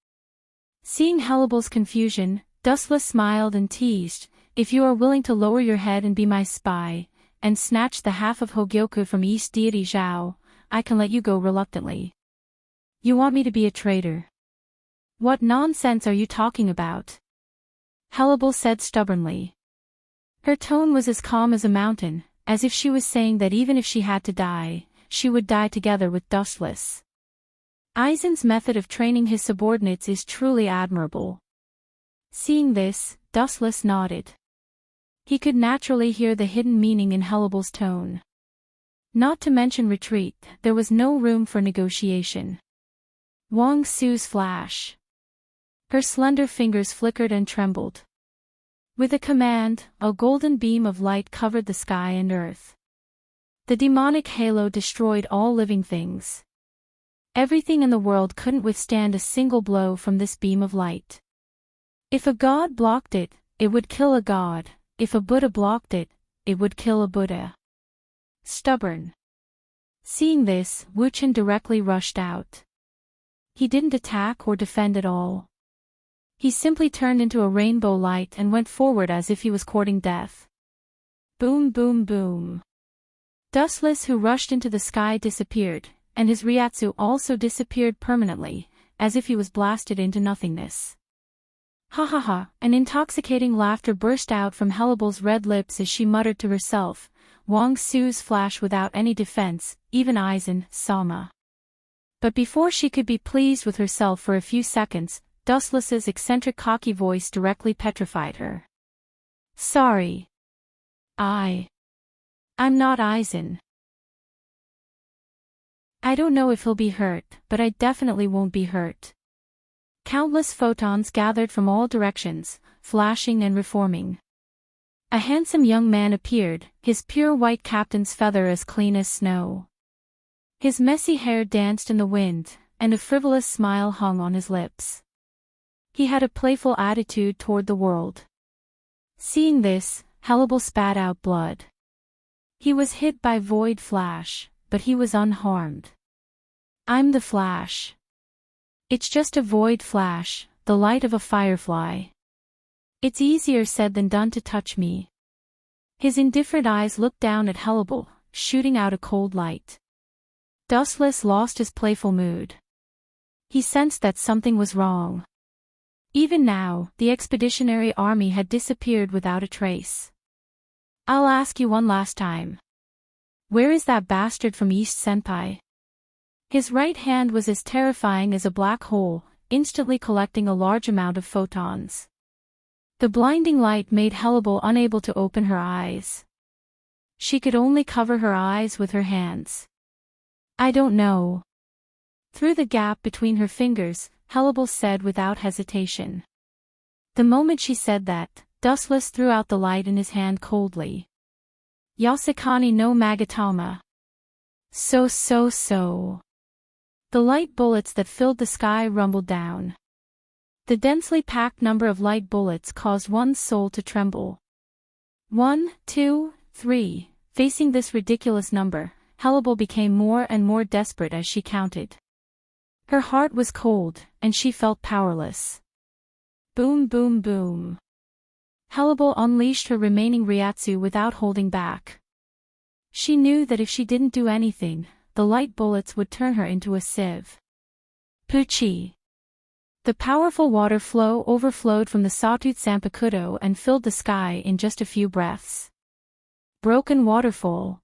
Seeing Hellebelle's confusion, Dustless smiled and teased, "If you are willing to lower your head and be my spy, and snatch the half of Hogyoku from East Deity Zhao, I can let you go reluctantly." "You want me to be a traitor?" "What nonsense are you talking about?" Hellebelle said stubbornly. Her tone was as calm as a mountain, as if she was saying that even if she had to die, she would die together with Dustless. Eisen's method of training his subordinates is truly admirable. Seeing this, Dustless nodded. He could naturally hear the hidden meaning in Hellebelle's tone. Not to mention retreat, there was no room for negotiation. Wang Su's flash. Her slender fingers flickered and trembled. With a command, a golden beam of light covered the sky and earth. The demonic halo destroyed all living things. Everything in the world couldn't withstand a single blow from this beam of light. If a god blocked it, it would kill a god. If a Buddha blocked it, it would kill a Buddha. Stubborn. Seeing this, Wu Chen directly rushed out. He didn't attack or defend at all. He simply turned into a rainbow light and went forward as if he was courting death. Boom boom boom. Dustless, who rushed into the sky, disappeared, and his Ryatsu also disappeared permanently, as if he was blasted into nothingness. Ha ha ha, an intoxicating laughter burst out from Hellebelle's red lips as she muttered to herself, "Wang Su's flash without any defense, even Eisen, Sama." But before she could be pleased with herself for a few seconds, Dustless's eccentric cocky voice directly petrified her. "Sorry. I'm not Eisen. I don't know if he'll be hurt, but I definitely won't be hurt." Countless photons gathered from all directions, flashing and reforming. A handsome young man appeared, his pure white captain's feather as clean as snow. His messy hair danced in the wind, and a frivolous smile hung on his lips. He had a playful attitude toward the world. Seeing this, Hannibal spat out blood. He was hit by Void Flash, but he was unharmed. I'm the Flash. It's just a Void Flash, the light of a firefly. It's easier said than done to touch me. His indifferent eyes looked down at Hannibal, shooting out a cold light. Dustless lost his playful mood. He sensed that something was wrong. Even now, the expeditionary army had disappeared without a trace. I'll ask you one last time. Where is that bastard from East Senpai? His right hand was as terrifying as a black hole, instantly collecting a large amount of photons. The blinding light made Hannibal unable to open her eyes. She could only cover her eyes with her hands. I don't know. Through the gap between her fingers, Hannibal said without hesitation. The moment she said that, Dustless threw out the light in his hand coldly. Yasekani no Magatama. So. The light bullets that filled the sky rumbled down. The densely packed number of light bullets caused one's soul to tremble. 1, 2, 3. Facing this ridiculous number, Hannibal became more and more desperate as she counted. Her heart was cold, and she felt powerless. Boom boom boom. Hannibal unleashed her remaining Ryatsu without holding back. She knew that if she didn't do anything, the light bullets would turn her into a sieve. Puchi. The powerful water flow overflowed from the Sawtooth Sanpakuto and filled the sky in just a few breaths. Broken waterfall.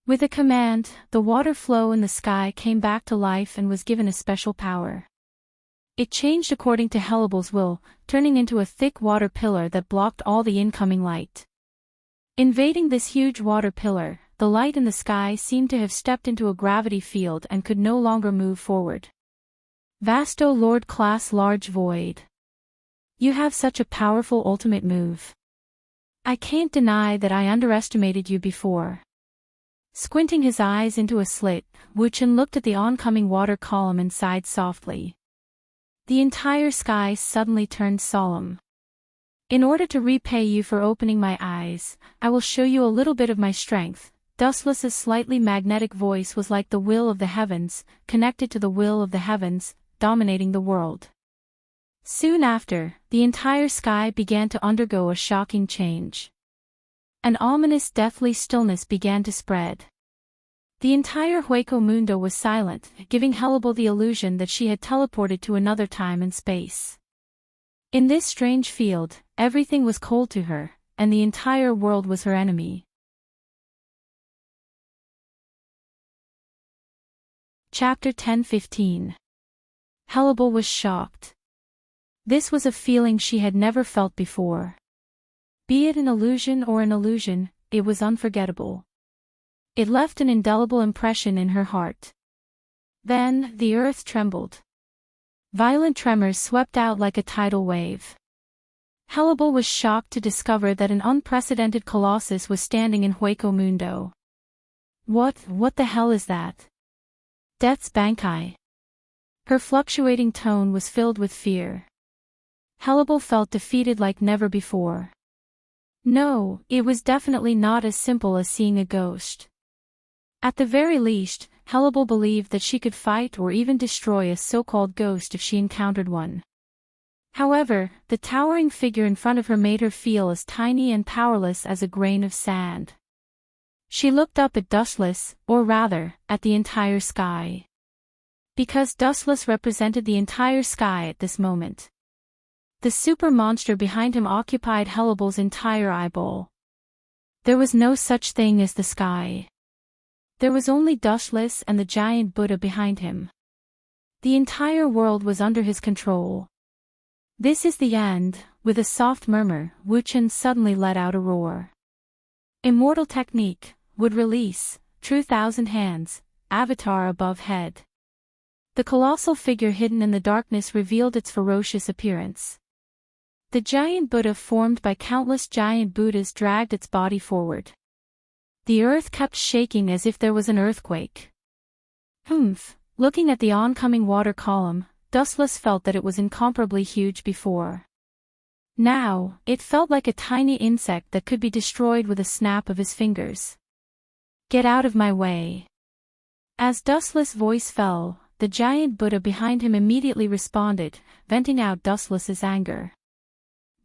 With a command, the water flow in the sky came back to life and was given a special power. It changed according to Hannibal's will, turning into a thick water pillar that blocked all the incoming light. Invading this huge water pillar, the light in the sky seemed to have stepped into a gravity field and could no longer move forward. Vasto Lord Class Large Void. You have such a powerful ultimate move. I can't deny that I underestimated you before. Squinting his eyes into a slit, Wuchen looked at the oncoming water column and sighed softly. The entire sky suddenly turned solemn. In order to repay you for opening my eyes, I will show you a little bit of my strength. Dustless's slightly magnetic voice was like the will of the heavens, connected to the will of the heavens, dominating the world. Soon after, the entire sky began to undergo a shocking change. An ominous deathly stillness began to spread. The entire Hueco Mundo was silent, giving Hannibal the illusion that she had teleported to another time and space. In this strange field, everything was cold to her, and the entire world was her enemy. Chapter 10-15. Hannibal was shocked. This was a feeling she had never felt before. Be it an illusion or an illusion, it was unforgettable. It left an indelible impression in her heart. Then, the earth trembled. Violent tremors swept out like a tidal wave. Hannibal was shocked to discover that an unprecedented colossus was standing in Hueco Mundo. What the hell is that? Death's Bankai. Her fluctuating tone was filled with fear. Hannibal felt defeated like never before. No, it was definitely not as simple as seeing a ghost. At the very least, Hannibal believed that she could fight or even destroy a so-called ghost if she encountered one. However, the towering figure in front of her made her feel as tiny and powerless as a grain of sand. She looked up at Dustless, or rather, at the entire sky. Because Dustless represented the entire sky at this moment. The super monster behind him occupied Hannibal's entire eyeball. There was no such thing as the sky. There was only Dustless and the giant Buddha behind him. The entire world was under his control. This is the end. With a soft murmur, Wuchen suddenly let out a roar. Immortal technique, would release, true thousand hands, avatar above head. The colossal figure hidden in the darkness revealed its ferocious appearance. The giant Buddha formed by countless giant Buddhas dragged its body forward. The earth kept shaking as if there was an earthquake. Looking at the oncoming water column, Dustless felt that it was incomparably huge before. Now, it felt like a tiny insect that could be destroyed with a snap of his fingers. Get out of my way. As Dustless' voice fell, the giant Buddha behind him immediately responded, venting out Dustless's anger.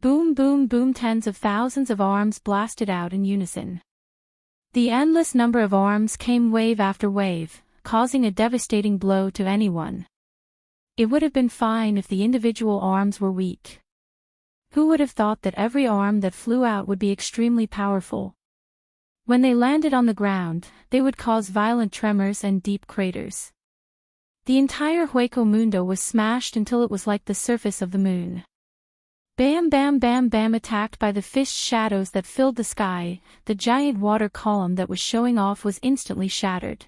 Boom boom boom, tens of thousands of arms blasted out in unison. The endless number of arms came wave after wave, causing a devastating blow to anyone. It would have been fine if the individual arms were weak. Who would have thought that every arm that flew out would be extremely powerful? When they landed on the ground, they would cause violent tremors and deep craters. The entire Hueco Mundo was smashed until it was like the surface of the moon. Bam bam bam bam, attacked by the fist shadows that filled the sky, the giant water column that was showing off was instantly shattered.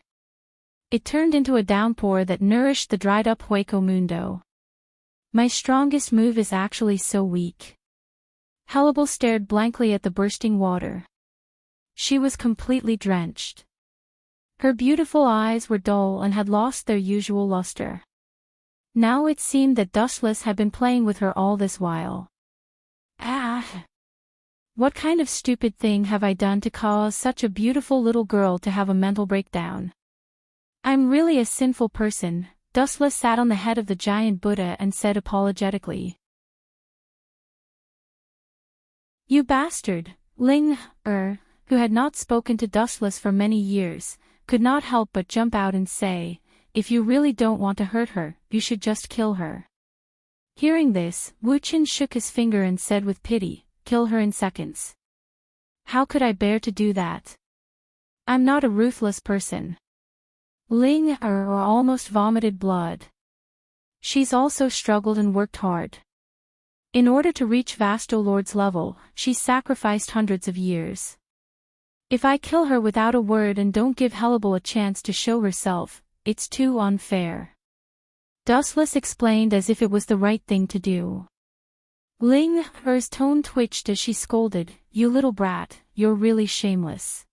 It turned into a downpour that nourished the dried-up Hueco Mundo. My strongest move is actually so weak. Hannibal stared blankly at the bursting water. She was completely drenched. Her beautiful eyes were dull and had lost their usual luster. Now it seemed that Dustless had been playing with her all this while. Ah! What kind of stupid thing have I done to cause such a beautiful little girl to have a mental breakdown? I'm really a sinful person. Dustless sat on the head of the giant Buddha and said apologetically. You bastard! Ling, who had not spoken to Dustless for many years, could not help but jump out and say, if you really don't want to hurt her, you should just kill her. Hearing this, Wu Qin shook his finger and said with pity, kill her in seconds. How could I bear to do that? I'm not a ruthless person. Ling almost vomited blood. She's also struggled and worked hard. In order to reach Vasto Lord's level, she sacrificed hundreds of years. If I kill her without a word and don't give Hannibal a chance to show herself, it's too unfair. Dustless explained as if it was the right thing to do. Ling's tone twitched as she scolded, you little brat, you're really shameless.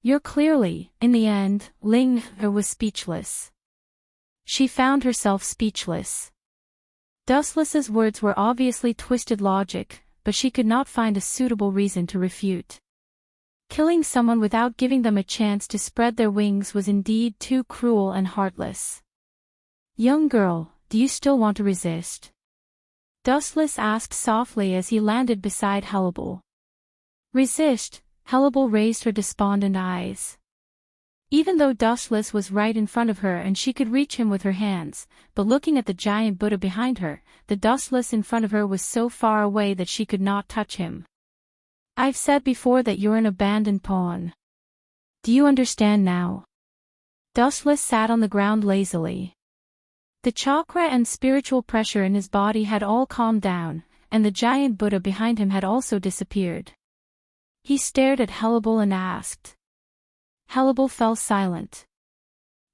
You're clearly, in the end, Ling was speechless. She found herself speechless. Dustless's words were obviously twisted logic, but she could not find a suitable reason to refute. Killing someone without giving them a chance to spread their wings was indeed too cruel and heartless. Young girl, do you still want to resist? Dustless asked softly as he landed beside Hannibal. Resist? Hannibal raised her despondent eyes. Even though Dustless was right in front of her and she could reach him with her hands, but looking at the giant Buddha behind her, the Dustless in front of her was so far away that she could not touch him. I've said before that you're an abandoned pawn. Do you understand now? Dustless sat on the ground lazily. The chakra and spiritual pressure in his body had all calmed down, and the giant Buddha behind him had also disappeared. He stared at Hannibal and asked. Hannibal fell silent.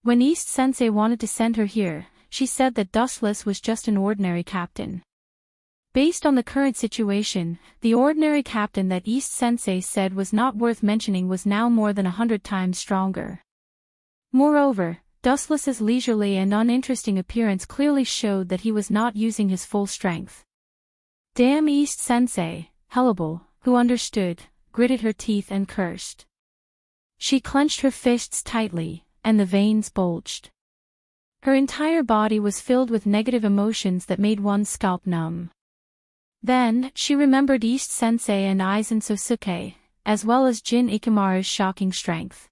When East Sensei wanted to send her here, she said that Dustless was just an ordinary captain. Based on the current situation, the ordinary captain that East Sensei said was not worth mentioning was now more than 100 times stronger. Moreover, Dustless's leisurely and uninteresting appearance clearly showed that he was not using his full strength. Damn East Sensei, Hannibal, who understood, gritted her teeth and cursed. She clenched her fists tightly, and the veins bulged. Her entire body was filled with negative emotions that made one's scalp numb. Then, she remembered East Sensei and Aizen Sosuke, as well as Jin Ikamaru's shocking strength.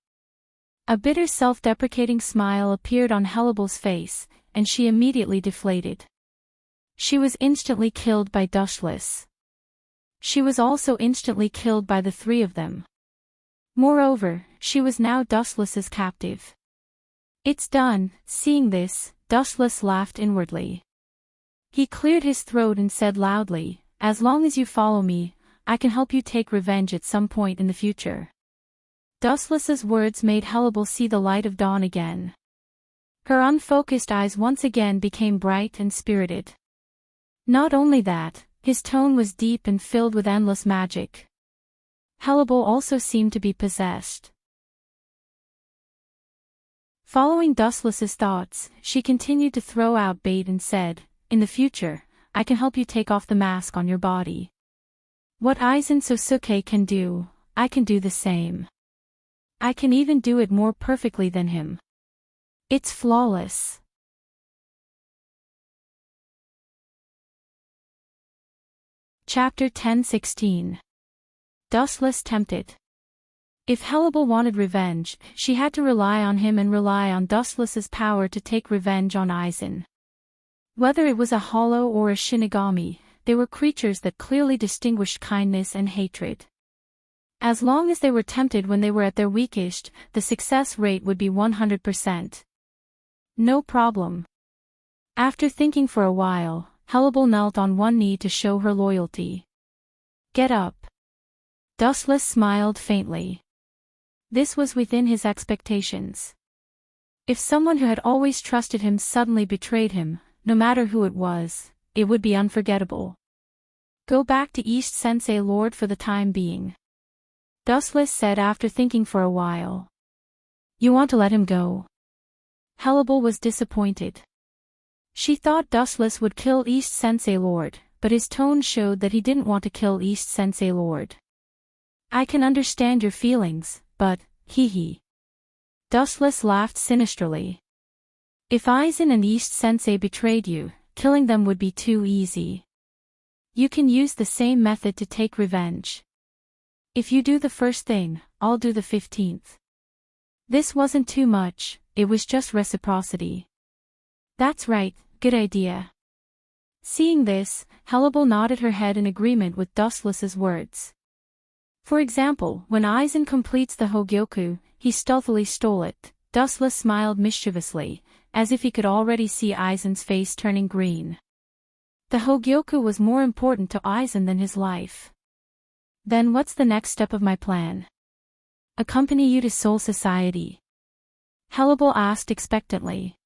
A bitter self-deprecating smile appeared on Hannibal's face, and she immediately deflated. She was instantly killed by Dustless. She was also instantly killed by the three of them. Moreover, she was now Dustless's captive. It's done. Seeing this, Dustless laughed inwardly. He cleared his throat and said loudly, as long as you follow me, I can help you take revenge at some point in the future. Dustless's words made Hannibal see the light of dawn again. Her unfocused eyes once again became bright and spirited. Not only that, his tone was deep and filled with endless magic. Hannibal also seemed to be possessed. Following Dustless's thoughts, she continued to throw out bait and said, in the future, I can help you take off the mask on your body. What Aizen Sosuke can do, I can do the same. I can even do it more perfectly than him. It's flawless. Chapter 10:16. Dustless Tempted. If Hellable wanted revenge, she had to rely on him and rely on Dustless's power to take revenge on Aizen. Whether it was a hollow or a Shinigami, they were creatures that clearly distinguished kindness and hatred. As long as they were tempted when they were at their weakest, the success rate would be 100%. No problem. After thinking for a while, Hellable knelt on one knee to show her loyalty. Get up. Dustless smiled faintly. This was within his expectations. If someone who had always trusted him suddenly betrayed him, no matter who it was, it would be unforgettable. Go back to East Sensei Lord for the time being. Dustless said after thinking for a while. You want to let him go? Hellable was disappointed. She thought Dustless would kill East Sensei Lord, but his tone showed that he didn't want to kill East Sensei Lord. I can understand your feelings, but, hee. Dustless laughed sinisterly. If Aizen and East Sensei betrayed you, killing them would be too easy. You can use the same method to take revenge. If you do the first thing, I'll do the 15th. This wasn't too much, it was just reciprocity. That's right, good idea. Seeing this, Hellable nodded her head in agreement with Dustless's words. For example, when Aizen completes the Hogyoku, he stealthily stole it. Dustless smiled mischievously, as if he could already see Aizen's face turning green. The Hogyoku was more important to Aizen than his life. Then what's the next step of my plan? Accompany you to Soul Society? Hellable asked expectantly.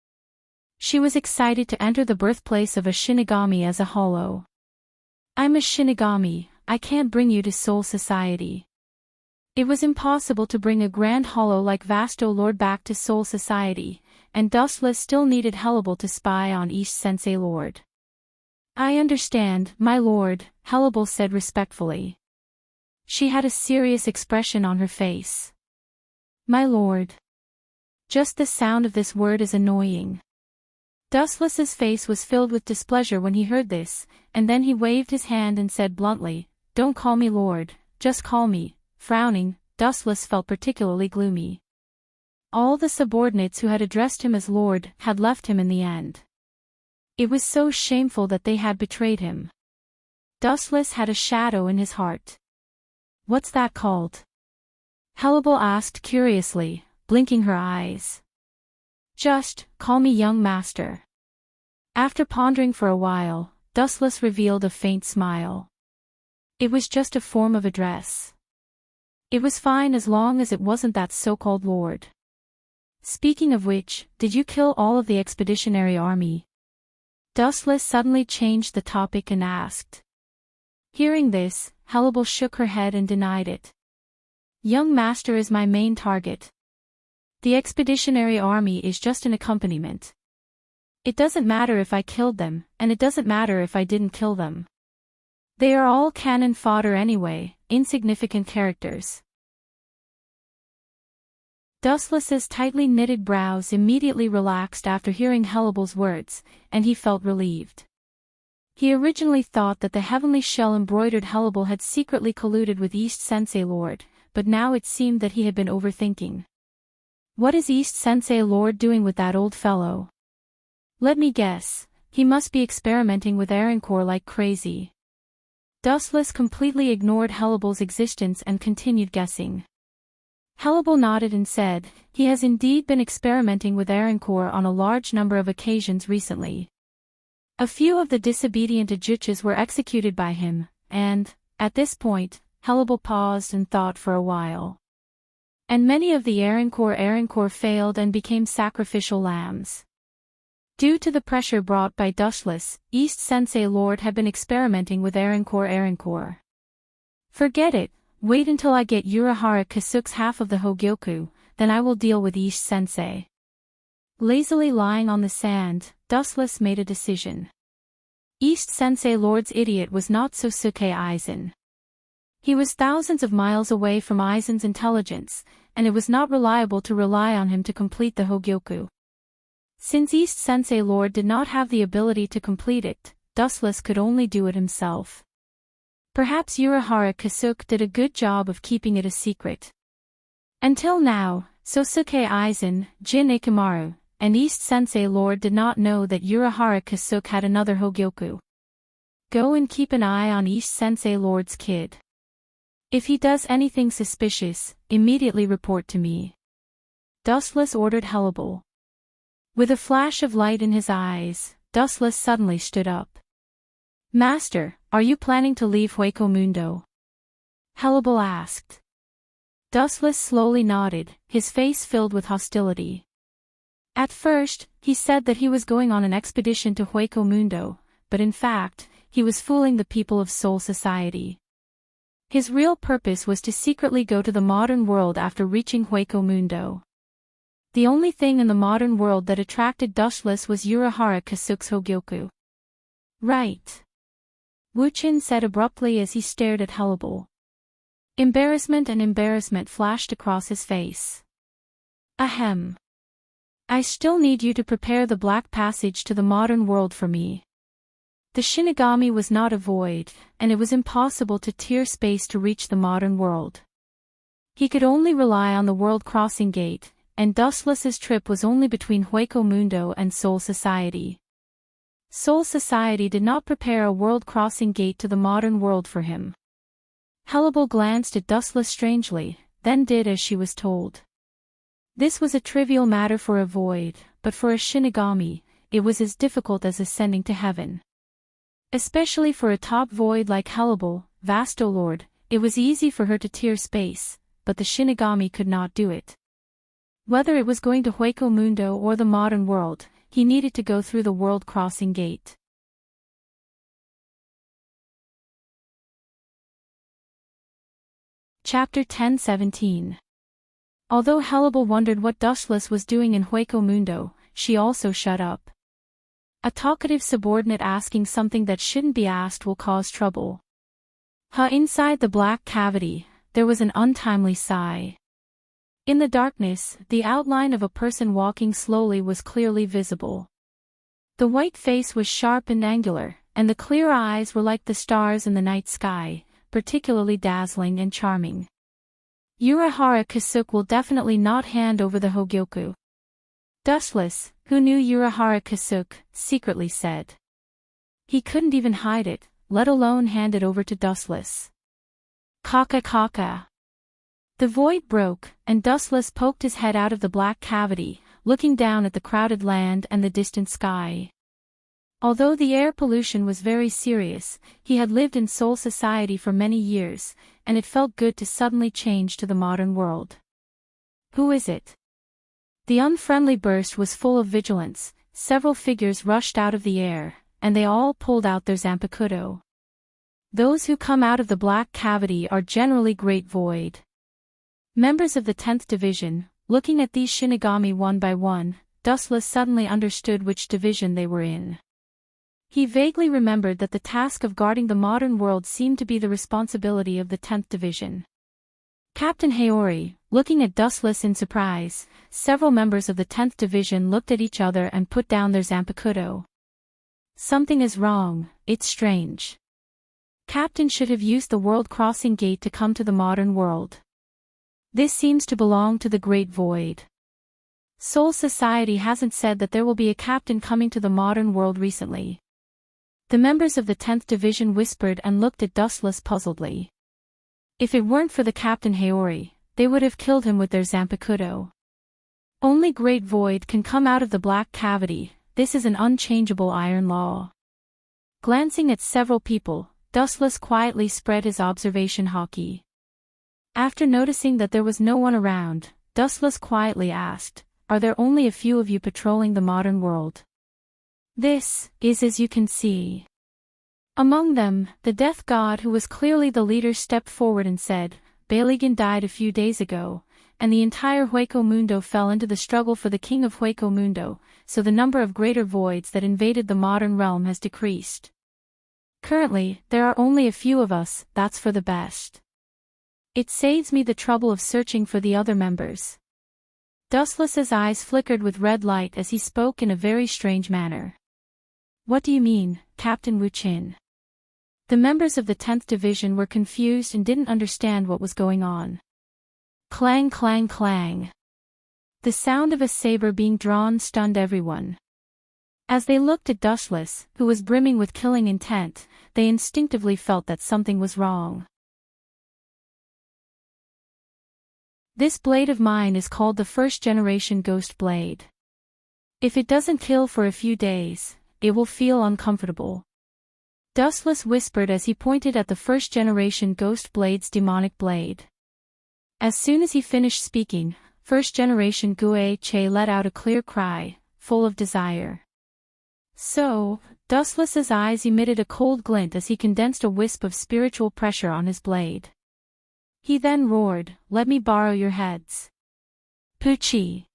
She was excited to enter the birthplace of a Shinigami as a hollow. I'm a Shinigami, I can't bring you to Soul Society. It was impossible to bring a grand hollow like Vasto Lord back to Soul Society, and Dustless still needed Hellable to spy on East Sensei Lord. I understand, my lord, Hellable said respectfully. She had a serious expression on her face. My lord. Just the sound of this word is annoying. Dustless's face was filled with displeasure when he heard this, and then he waved his hand and said bluntly, Don't call me lord, just call me. Frowning, Dustless felt particularly gloomy. All the subordinates who had addressed him as lord had left him in the end. It was so shameful that they had betrayed him. Dustless had a shadow in his heart. What's that called? Hellable asked curiously, blinking her eyes. Just, call me young master. After pondering for a while, Dustless revealed a faint smile. It was just a form of address. It was fine as long as it wasn't that so-called lord. Speaking of which, did you kill all of the expeditionary army? Dustless suddenly changed the topic and asked. Hearing this, Hellable shook her head and denied it. Young master is my main target. The expeditionary army is just an accompaniment. It doesn't matter if I killed them, and it doesn't matter if I didn't kill them. They are all cannon fodder anyway, insignificant characters. Dustless's tightly knitted brows immediately relaxed after hearing Hellable's words, and he felt relieved. He originally thought that the heavenly shell-embroidered Hellable had secretly colluded with East Sensei Lord, but now it seemed that he had been overthinking. What is East Sensei Lord doing with that old fellow? Let me guess, he must be experimenting with Aaroncore like crazy. Dustless completely ignored Hellable's existence and continued guessing. Hellable nodded and said, he has indeed been experimenting with Aaroncore on a large number of occasions recently. A few of the disobedient Ajuchas were executed by him, and, at this point, Hellable paused and thought for a while. And many of the Aaroncore failed and became sacrificial lambs. Due to the pressure brought by Dustless, East Sensei Lord had been experimenting with Aaroncore. Forget it, wait until I get Urahara Kasuke's half of the Hogyoku, then I will deal with East Sensei. Lazily lying on the sand, Dustless made a decision. East Sensei Lord's idiot was not Sosuke Aizen. He was thousands of miles away from Aizen's intelligence, and it was not reliable to rely on him to complete the Hogyoku. Since East Sensei Lord did not have the ability to complete it, Dustless could only do it himself. Perhaps Urahara Kasuke did a good job of keeping it a secret. Until now, Sosuke Aizen, Jin Ikimaru, and East Sensei Lord did not know that Urahara Kasuke had another Hogyoku. Go and keep an eye on East Sensei Lord's kid. If he does anything suspicious, immediately report to me. Dustless ordered Hellable. With a flash of light in his eyes, Dustless suddenly stood up. Master, are you planning to leave Hueco Mundo? Hellable asked. Dustless slowly nodded, his face filled with hostility. At first, he said that he was going on an expedition to Hueco Mundo, but in fact, he was fooling the people of Soul Society. His real purpose was to secretly go to the modern world after reaching Hueco Mundo. The only thing in the modern world that attracted Dustless was Urahara Kasuke's Hogyoku. Right. Wuchin said abruptly as he stared at Hellable. Embarrassment flashed across his face. Ahem. I still need you to prepare the Black Passage to the modern world for me. The Shinigami was not a void, and it was impossible to tear space to reach the modern world. He could only rely on the World Crossing Gate, and Dustless's trip was only between Hueco Mundo and Soul Society. Soul Society did not prepare a World Crossing Gate to the modern world for him. Hellable glanced at Dustless strangely, then did as she was told. This was a trivial matter for a void, but for a Shinigami, it was as difficult as ascending to heaven. Especially for a top void like Hellable, Vastolord, it was easy for her to tear space, but the Shinigami could not do it. Whether it was going to Hueco Mundo or the modern world, he needed to go through the World Crossing Gate. Chapter 10:17. Although Hellable wondered what Dustless was doing in Hueco Mundo, she also shut up. A talkative subordinate asking something that shouldn't be asked will cause trouble. Inside the black cavity, there was an untimely sigh. In the darkness, the outline of a person walking slowly was clearly visible. The white face was sharp and angular, and the clear eyes were like the stars in the night sky, particularly dazzling and charming. Urahara Kasuke will definitely not hand over the Hogyoku. Dustless, who knew Urahara Kasuke, secretly said. He couldn't even hide it, let alone hand it over to Dustless. Kaka. The void broke, and Dustless poked his head out of the black cavity, looking down at the crowded land and the distant sky. Although the air pollution was very serious, he had lived in Soul Society for many years, and it felt good to suddenly change to the modern world. Who is it? The unfriendly burst was full of vigilance, several figures rushed out of the air, and they all pulled out their Zanpakuto. Those who come out of the black cavity are generally great void. Members of the 10th Division, looking at these Shinigami one by one, Dustless suddenly understood which division they were in. He vaguely remembered that the task of guarding the modern world seemed to be the responsibility of the 10th Division. Captain Haori, looking at Dustless in surprise, several members of the 10th Division looked at each other and put down their Zanpakuto. Something is wrong, it's strange. Captain should have used the World Crossing Gate to come to the modern world. This seems to belong to the Great Void. Soul Society hasn't said that there will be a captain coming to the modern world recently. The members of the 10th Division whispered and looked at Dustless puzzledly. If it weren't for the Captain Haori, they would have killed him with their Zanpakuto. Only Great Void can come out of the black cavity, this is an unchangeable iron law. Glancing at several people, Dustless quietly spread his observation hockey. After noticing that there was no one around, Dustless quietly asked, "Are there only a few of you patrolling the modern world?" "This is as you can see." Among them, the death god who was clearly the leader stepped forward and said, "Baligan died a few days ago, and the entire Hueco Mundo fell into the struggle for the king of Hueco Mundo, so the number of greater voids that invaded the modern realm has decreased. Currently, there are only a few of us, that's for the best. It saves me the trouble of searching for the other members. Dustless's eyes flickered with red light as he spoke in a very strange manner. What do you mean, Captain Wu Qin? The members of the 10th Division were confused and didn't understand what was going on. Clang clang clang. The sound of a saber being drawn stunned everyone. As they looked at Dustless, who was brimming with killing intent, they instinctively felt that something was wrong. This blade of mine is called the first-generation Ghost Blade. If it doesn't kill for a few days, it will feel uncomfortable. Dustless whispered as he pointed at the first-generation Ghost Blade's demonic blade. As soon as he finished speaking, first-generation Gue Che let out a clear cry, full of desire. So, Dustless's eyes emitted a cold glint as he condensed a wisp of spiritual pressure on his blade. He then roared, "Let me borrow your heads." Poochie.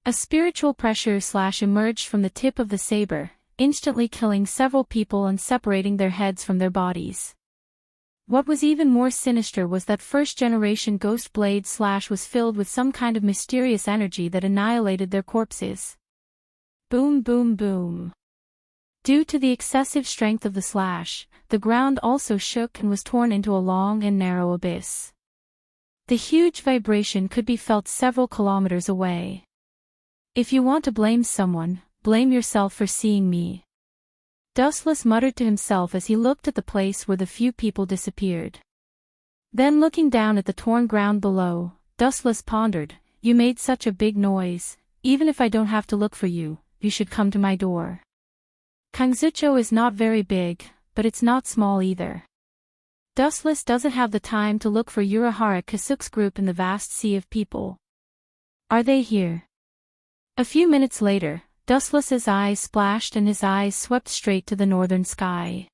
A spiritual pressure slash emerged from the tip of the saber, instantly killing several people and separating their heads from their bodies. What was even more sinister was that first-generation Ghost Blade slash was filled with some kind of mysterious energy that annihilated their corpses. Boom boom boom. Due to the excessive strength of the slash, the ground also shook and was torn into a long and narrow abyss. The huge vibration could be felt several kilometers away. If you want to blame someone, blame yourself for seeing me. Dustless muttered to himself as he looked at the place where the few people disappeared. Then looking down at the torn ground below, Dustless pondered, "You made such a big noise, even if I don't have to look for you, you should come to my door." Kangzucho is not very big, but it's not small either. Dustless doesn't have the time to look for Urahara Kasuk's group in the vast sea of people. Are they here? A few minutes later, Dustless's eyes splashed and his eyes swept straight to the northern sky.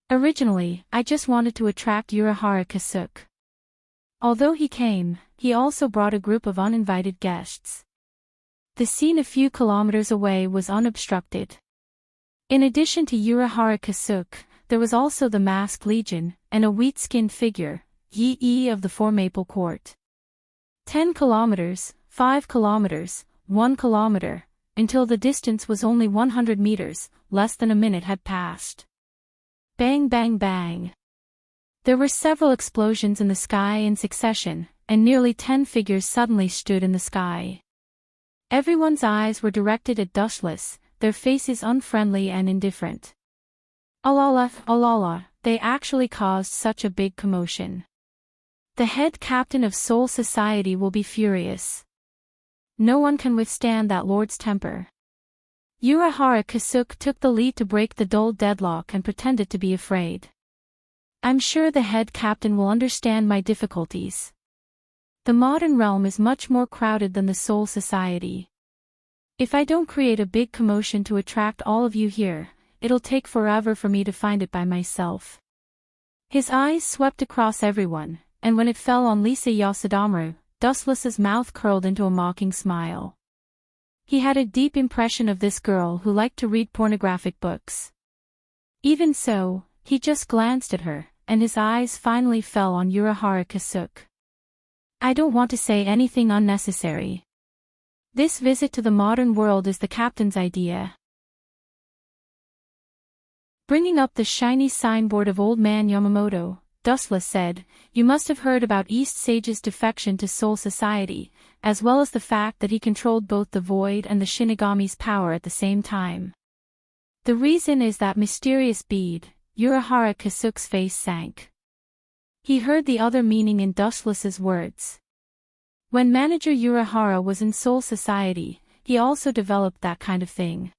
Originally, I just wanted to attract Urahara Kasuk. Although he came, he also brought a group of uninvited guests. The scene a few kilometers away was unobstructed. In addition to Urahara Kasuk, there was also the Masked Legion, and a wheat-skinned figure, Yi of the Four Maple Court. 10 kilometers, 5 kilometers, 1 kilometer, until the distance was only 100 meters, less than a minute had passed. Bang bang bang. There were several explosions in the sky in succession, and nearly 10 figures suddenly stood in the sky. Everyone's eyes were directed at Dustless, their faces unfriendly and indifferent. Alala, they actually caused such a big commotion. The head captain of Soul Society will be furious. No one can withstand that lord's temper. Urahara Kasuk took the lead to break the dull deadlock and pretended to be afraid. I'm sure the head captain will understand my difficulties. The modern realm is much more crowded than the Soul Society. If I don't create a big commotion to attract all of you here, it'll take forever for me to find it by myself. His eyes swept across everyone, and when it fell on Lisa Yasudamu, Dustless's mouth curled into a mocking smile. He had a deep impression of this girl who liked to read pornographic books. Even so, he just glanced at her, and his eyes finally fell on Urahara Kasuk. I don't want to say anything unnecessary. This visit to the modern world is the captain's idea. Bringing up the shiny signboard of Old Man Yamamoto, Dustless said, "You must have heard about East Sage's defection to Soul Society, as well as the fact that he controlled both the Void and the Shinigami's power at the same time. The reason is that mysterious bead." Urahara Kasuk's face sank. He heard the other meaning in Dustless's words. When Manager Urahara was in Soul Society, he also developed that kind of thing.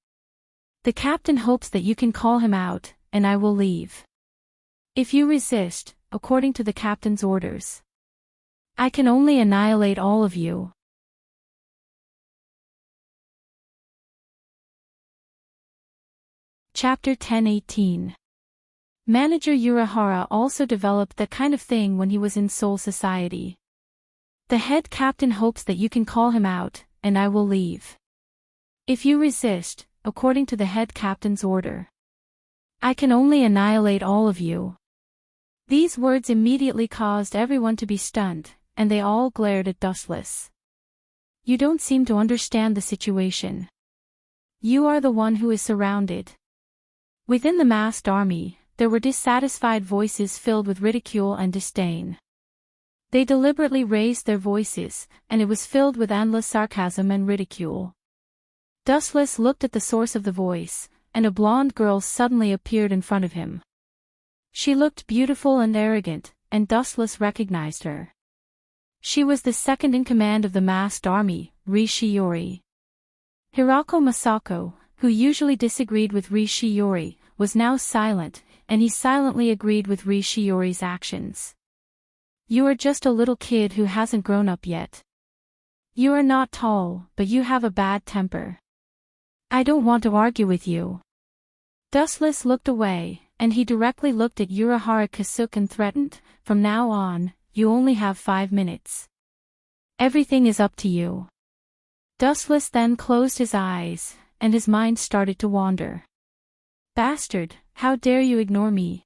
The captain hopes that you can call him out, and I will leave. If you resist, according to the captain's orders, I can only annihilate all of you. Chapter 10:18. Manager Urahara also developed that kind of thing when he was in Soul Society. The head captain hopes that you can call him out, and I will leave. If you resist, according to the head captain's order, I can only annihilate all of you. These words immediately caused everyone to be stunned, and they all glared at Dustless. You don't seem to understand the situation. You are the one who is surrounded. Within the masked army, there were dissatisfied voices filled with ridicule and disdain. They deliberately raised their voices, and it was filled with endless sarcasm and ridicule. Dustless looked at the source of the voice, and a blonde girl suddenly appeared in front of him. She looked beautiful and arrogant, and Dustless recognized her. She was the second in command of the masked army, Rishiyori. Hirako Masako, who usually disagreed with Rishiyori, was now silent, and he silently agreed with Rishiyori's actions. You are just a little kid who hasn't grown up yet. You are not tall, but you have a bad temper. I don't want to argue with you. Dustless looked away, and he directly looked at Urahara Kasuke and threatened, from now on, you only have 5 minutes. Everything is up to you. Dustless then closed his eyes, and his mind started to wander. Bastard, how dare you ignore me?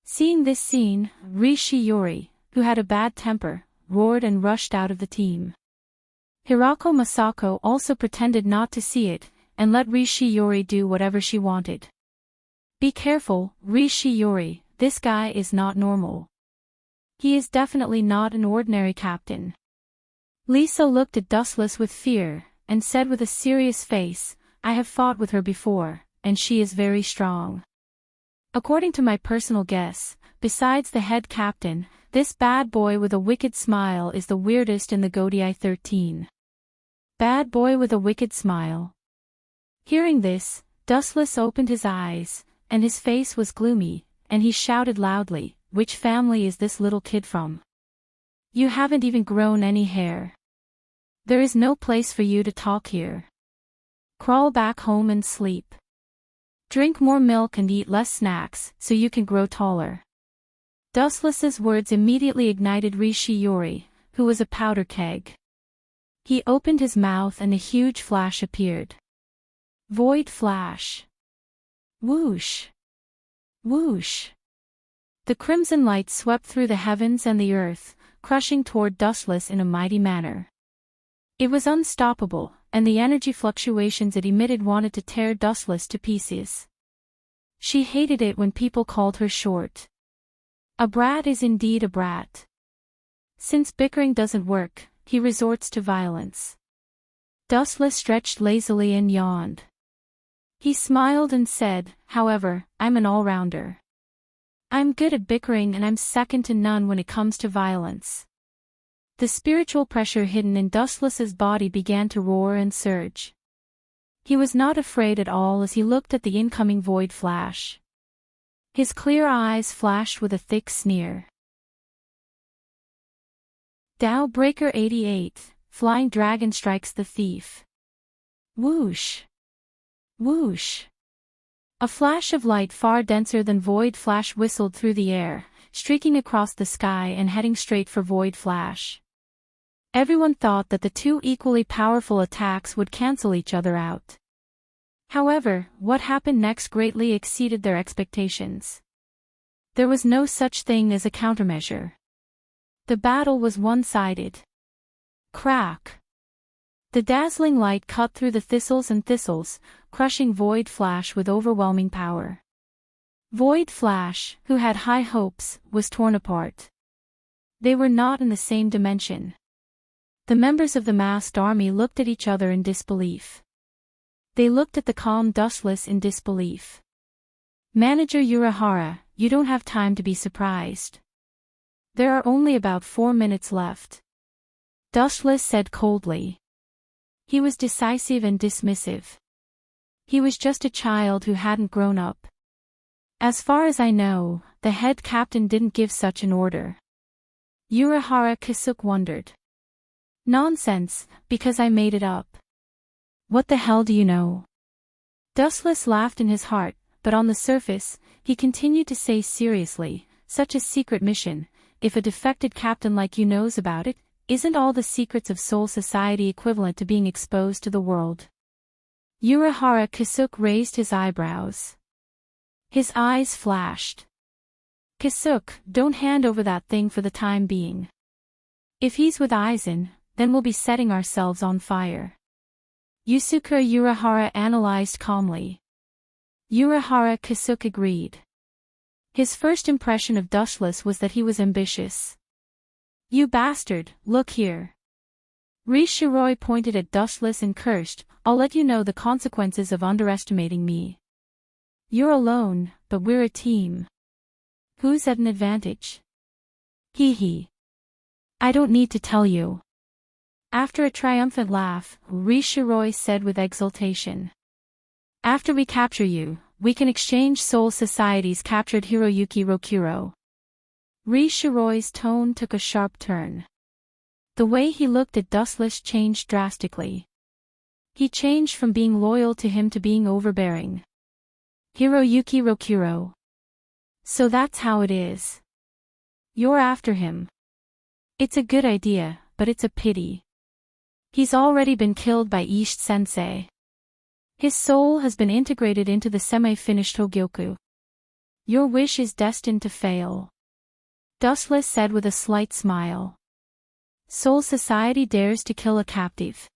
Seeing this scene, Rishiyori, who had a bad temper, roared and rushed out of the team. Hirako Masako also pretended not to see it, and let Rishiyori do whatever she wanted. Be careful, Rishiyori, this guy is not normal. He is definitely not an ordinary captain. Lisa looked at Dustless with fear, and said with a serious face, I have fought with her before, and she is very strong. According to my personal guess, besides the head captain, this bad boy with a wicked smile is the weirdest in the Godii 13. Bad boy with a wicked smile. Hearing this, Dustless opened his eyes, and his face was gloomy, and he shouted loudly, which family is this little kid from? You haven't even grown any hair. There is no place for you to talk here. Crawl back home and sleep. Drink more milk and eat less snacks, so you can grow taller. Dustless's words immediately ignited Rishiyori, who was a powder keg. He opened his mouth and a huge flash appeared. Void flash. Whoosh. Whoosh. The crimson light swept through the heavens and the earth, crushing toward Dustless in a mighty manner. It was unstoppable, and the energy fluctuations it emitted wanted to tear Dustless to pieces. She hated it when people called her short. A brat is indeed a brat. Since bickering doesn't work, he resorts to violence. Dustless stretched lazily and yawned. He smiled and said, however, I'm an all-rounder. I'm good at bickering and I'm second to none when it comes to violence. The spiritual pressure hidden in Dustless's body began to roar and surge. He was not afraid at all as he looked at the incoming void flash. His clear eyes flashed with a thick sneer. Tao Breaker 88, Flying Dragon Strikes the Thief. Whoosh. Whoosh. A flash of light far denser than Void Flash whistled through the air, streaking across the sky and heading straight for Void Flash. Everyone thought that the two equally powerful attacks would cancel each other out. However, what happened next greatly exceeded their expectations. There was no such thing as a countermeasure. The battle was one-sided. Crack! The dazzling light cut through the thistles and thistles, crushing Void Flash with overwhelming power. Void Flash, who had high hopes, was torn apart. They were not in the same dimension. The members of the masked army looked at each other in disbelief. They looked at the calm Dustless in disbelief. Manager Urahara, you don't have time to be surprised. There are only about 4 minutes left. Dustless said coldly. He was decisive and dismissive. He was just a child who hadn't grown up. As far as I know, the head captain didn't give such an order. Urahara Kasuke wondered. Nonsense, because I made it up. What the hell do you know? Dustless laughed in his heart, but on the surface, he continued to say seriously, such a secret mission, if a defected captain like you knows about it, isn't all the secrets of Soul Society equivalent to being exposed to the world? Urahara Kasuke raised his eyebrows. His eyes flashed. Kasuk, don't hand over that thing for the time being. If he's with Aizen, then we'll be setting ourselves on fire. Yusuke Urahara analyzed calmly. Urahara Kasuk agreed. His first impression of Dustless was that he was ambitious. You bastard, look here. Rishiroi pointed at Dustless and cursed, I'll let you know the consequences of underestimating me. You're alone, but we're a team. Who's at an advantage? Hee hee. I don't need to tell you. After a triumphant laugh, Rishiroi said with exultation. After we capture you, we can exchange Soul Society's captured Hiroyuki Rokuro. Rishiroi's tone took a sharp turn. The way he looked at Dustless changed drastically. He changed from being loyal to him to being overbearing. Hiroyuki Rokuro. So that's how it is. You're after him. It's a good idea, but it's a pity. He's already been killed by Ishi-sensei. His soul has been integrated into the semi-finished Hogyoku. Your wish is destined to fail. Dustless said with a slight smile. Soul Society dares to kill a captive.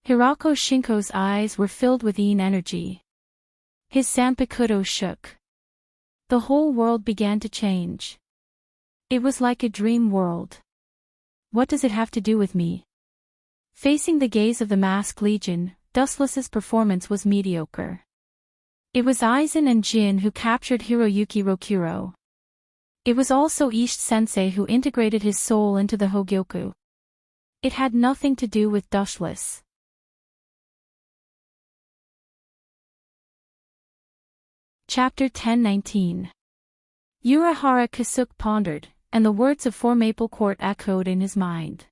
Hirako Shinko's eyes were filled with energy. His Sanpakuto shook. The whole world began to change. It was like a dream world. What does it have to do with me? Facing the gaze of the Masked Legion, Dustless's performance was mediocre. It was Aizen and Jin who captured Hiroyuki Rokuro. It was also Ishi-sensei who integrated his soul into the Hogyoku. It had nothing to do with Dustless. Chapter 10-19. Urahara Kasuk pondered, and the words of Four Maple Court echoed in his mind.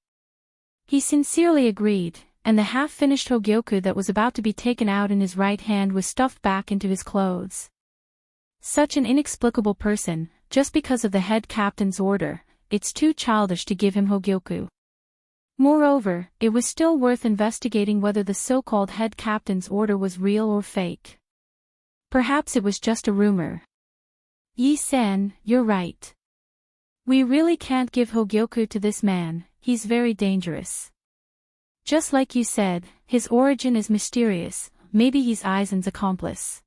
He sincerely agreed, and the half-finished Hogyoku that was about to be taken out in his right hand was stuffed back into his clothes. Such an inexplicable person, just because of the head captain's order, it's too childish to give him Hogyoku. Moreover, it was still worth investigating whether the so-called head captain's order was real or fake. Perhaps it was just a rumor. Yi-san, you're right. We really can't give Hogyoku to this man, he's very dangerous. Just like you said, his origin is mysterious, maybe he's Aizen's accomplice.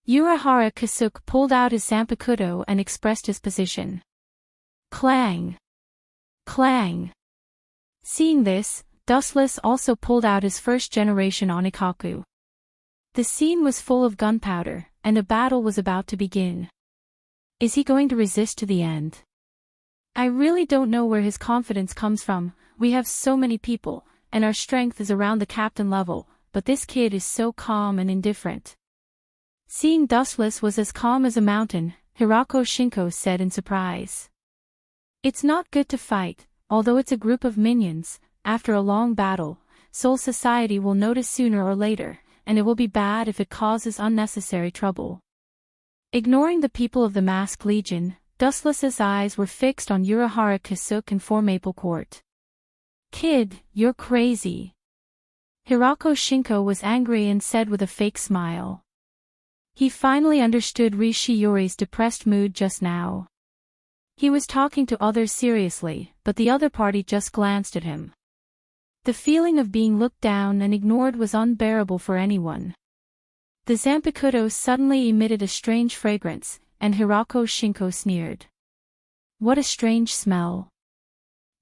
Urahara Kasuk pulled out his Sanpakuto and expressed his position. Clang! Clang! Seeing this, Dustless also pulled out his first-generation Onikaku. The scene was full of gunpowder, and a battle was about to begin. Is he going to resist to the end? I really don't know where his confidence comes from. We have so many people, and our strength is around the captain level, but this kid is so calm and indifferent. Seeing Dustless was as calm as a mountain, Hirako Shinko said in surprise. It's not good to fight, although it's a group of minions. After a long battle, Soul Society will notice sooner or later, and it will be bad if it causes unnecessary trouble. Ignoring the people of the Masked Legion, Dustless's eyes were fixed on Urahara Kasuk and Four Maple Court. Kid, you're crazy. Hirako Shinko was angry and said with a fake smile. He finally understood Rishiyori's depressed mood just now. He was talking to others seriously, but the other party just glanced at him. The feeling of being looked down and ignored was unbearable for anyone. The Zanpakuto suddenly emitted a strange fragrance, and Hirako Shinko sneered. What a strange smell.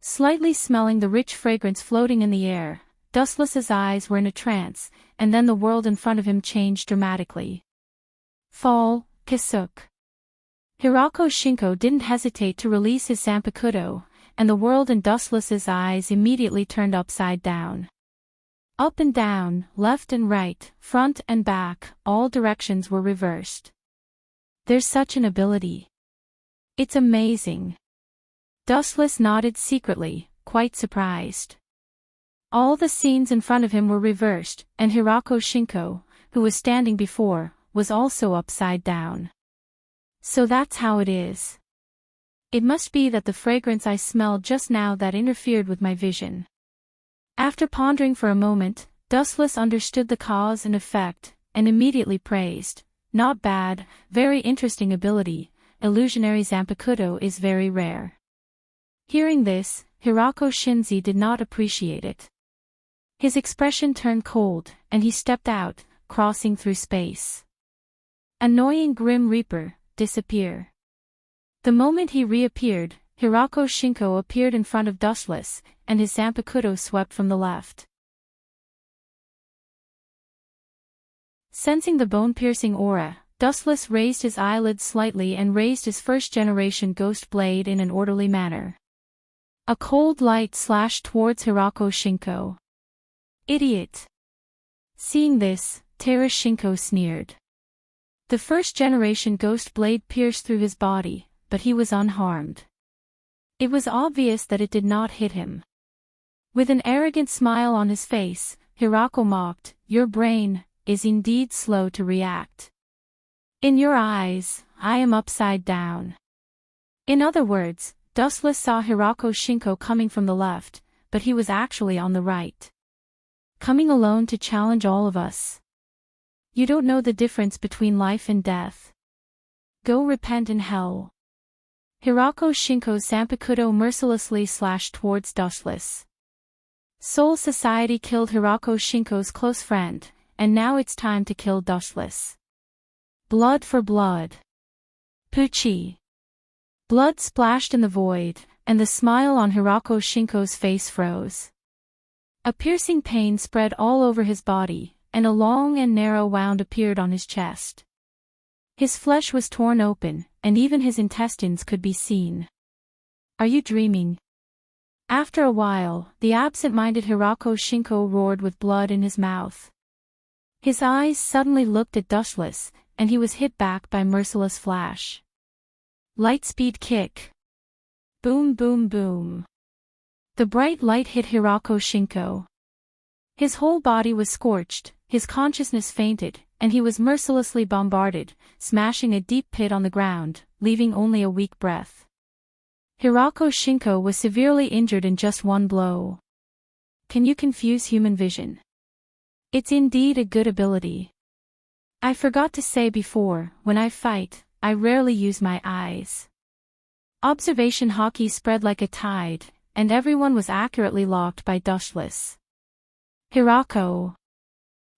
Slightly smelling the rich fragrance floating in the air, Dustless's eyes were in a trance, and then the world in front of him changed dramatically. Fall, Kasuk. Hirako Shinko didn't hesitate to release his Zanpakuto, and the world in Dustless's eyes immediately turned upside down. Up and down, left and right, front and back, all directions were reversed. There's such an ability. It's amazing. Dustless nodded secretly, quite surprised. All the scenes in front of him were reversed, and Hirako Shinko, who was standing before, was also upside down. So that's how it is. It must be that the fragrance I smelled just now that interfered with my vision. After pondering for a moment, Dustless understood the cause and effect, and immediately praised. Not bad, very interesting ability. Illusionary Zanpakuto is very rare. Hearing this, Hirako Shinzi did not appreciate it. His expression turned cold, and he stepped out, crossing through space. Annoying Grim Reaper, disappear. The moment he reappeared, Hirako Shinko appeared in front of Dustless, and his Zanpakuto swept from the left. Sensing the bone-piercing aura, Dustless raised his eyelids slightly and raised his first-generation ghost blade in an orderly manner. A cold light slashed towards Hirako Shinko. Idiot! Seeing this, Terra Shinko sneered. The first-generation ghost blade pierced through his body, but he was unharmed. It was obvious that it did not hit him. With an arrogant smile on his face, Hirako mocked, "Your brain is indeed slow to react. In your eyes, I am upside down." In other words, Dustless saw Hirako Shinko coming from the left, but he was actually on the right. Coming alone to challenge all of us. You don't know the difference between life and death. Go repent in hell. Hirako Shinko's Zanpakuto mercilessly slashed towards Dustless. Soul Society killed Hirako Shinko's close friend, and now it's time to kill Dustless. Blood for blood. Pucci. Blood splashed in the void, and the smile on Hirako Shinko's face froze. A piercing pain spread all over his body, and a long and narrow wound appeared on his chest. His flesh was torn open, and even his intestines could be seen. Are you dreaming? After a while, the absent-minded Hirako Shinko roared with blood in his mouth. His eyes suddenly looked at Dustless, and he was hit back by merciless flash. Lightspeed kick. Boom boom boom. The bright light hit Hirako Shinko. His whole body was scorched, his consciousness fainted, and he was mercilessly bombarded, smashing a deep pit on the ground, leaving only a weak breath. Hirako Shinko was severely injured in just one blow. Can you confuse human vision? It's indeed a good ability. I forgot to say before, when I fight, I rarely use my eyes. Observation hockey spread like a tide, and everyone was accurately locked by Dustless. Hirako!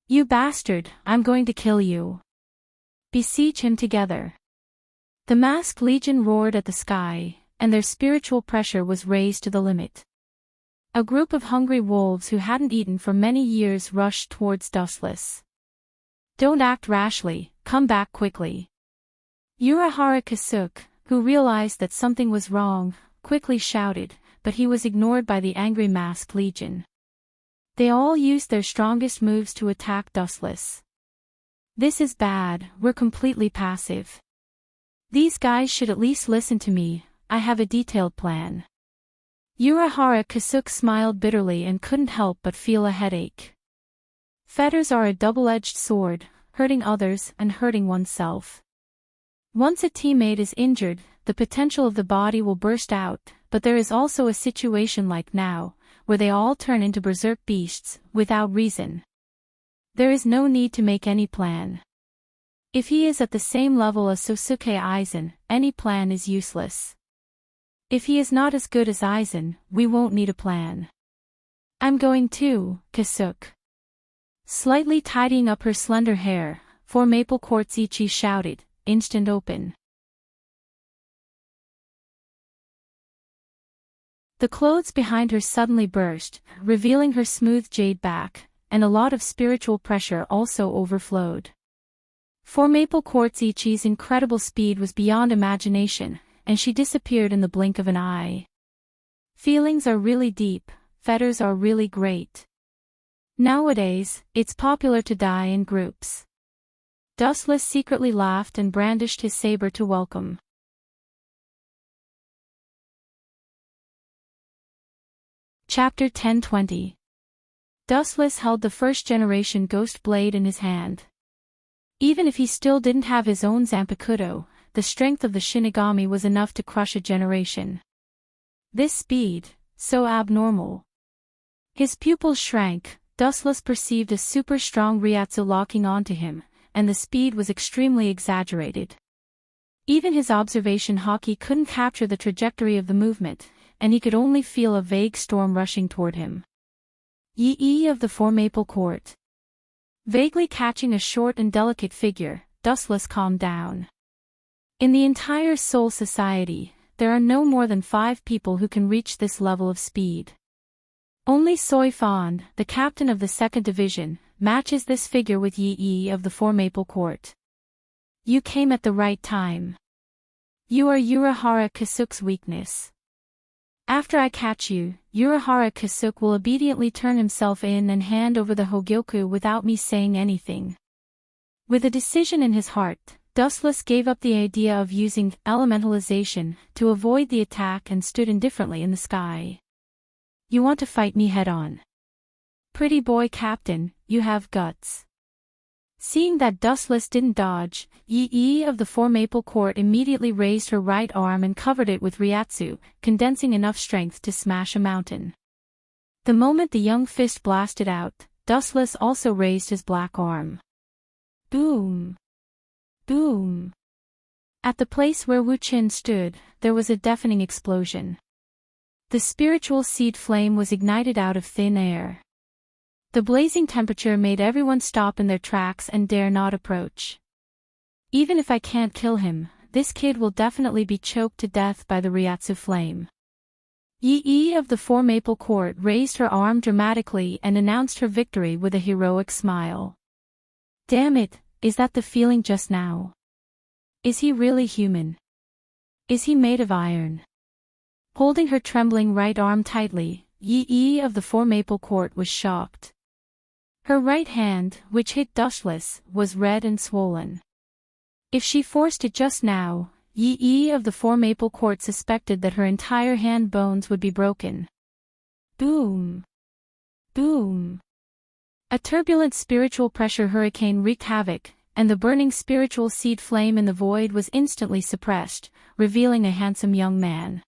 You bastard, I'm going to kill you. Besiege him together. The masked legion roared at the sky, and their spiritual pressure was raised to the limit. A group of hungry wolves who hadn't eaten for many years rushed towards Dustless. Don't act rashly, come back quickly. Urahara Kasuke, who realized that something was wrong, quickly shouted, but he was ignored by the angry masked legion. They all used their strongest moves to attack Dustless. This is bad, we're completely passive. These guys should at least listen to me, I have a detailed plan. Urahara Kasuke smiled bitterly and couldn't help but feel a headache. Fetters are a double-edged sword, hurting others and hurting oneself. Once a teammate is injured, the potential of the body will burst out, but there is also a situation like now, where they all turn into berserk beasts, without reason. There is no need to make any plan. If he is at the same level as Sosuke Aizen, any plan is useless. If he is not as good as Aizen, we won't need a plan. I'm going too, Kasuke. Slightly tidying up her slender hair, for Maple Quartz Ichi shouted, instant open. The clothes behind her suddenly burst, revealing her smooth jade back, and a lot of spiritual pressure also overflowed. For Maple Quartz Ichi's incredible speed was beyond imagination, and she disappeared in the blink of an eye. Feelings are really deep, fetters are really great. Nowadays, it's popular to die in groups. Dustless secretly laughed and brandished his saber to welcome. Chapter 1020. Dustless held the first-generation ghost blade in his hand. Even if he still didn't have his own Zanpakuto, the strength of the Shinigami was enough to crush a generation. This speed, so abnormal. His pupils shrank, Dustless perceived a super-strong Ryatsu locking onto him, and the speed was extremely exaggerated. Even his observation hockey couldn't capture the trajectory of the movement, and he could only feel a vague storm rushing toward him. Yee of the Four Maple Court. Vaguely catching a short and delicate figure, Dustless calmed down. In the entire Soul Society, there are no more than 5 people who can reach this level of speed. Only Soi Fon, the captain of the 2nd Division, matches this figure with Yee of the Four Maple Court. You came at the right time. You are Urahara Kasuk's weakness. After I catch you, Urahara Kasuk will obediently turn himself in and hand over the Hogyoku without me saying anything. With a decision in his heart, Dustless gave up the idea of using elementalization to avoid the attack and stood indifferently in the sky. You want to fight me head-on? Pretty boy Captain, you have guts. Seeing that Dustless didn't dodge, Yee of the Four Maple Court immediately raised her right arm and covered it with Ryatsu, condensing enough strength to smash a mountain. The moment the young fist blasted out, Dustless also raised his black arm. Boom! Boom! At the place where Wu Qin stood, there was a deafening explosion. The spiritual seed flame was ignited out of thin air. The blazing temperature made everyone stop in their tracks and dare not approach. Even if I can't kill him, this kid will definitely be choked to death by the Ryatsu flame. Yee of the Four Maple Court raised her arm dramatically and announced her victory with a heroic smile. Damn it, is that the feeling just now? Is he really human? Is he made of iron? Holding her trembling right arm tightly, Yee of the Four Maple Court was shocked. Her right hand, which hit Dustless, was red and swollen. If she forced it just now, Yee of the Four Maple Court suspected that her entire hand bones would be broken. Boom! Boom! A turbulent spiritual pressure hurricane wreaked havoc, and the burning spiritual seed flame in the void was instantly suppressed, revealing a handsome young man.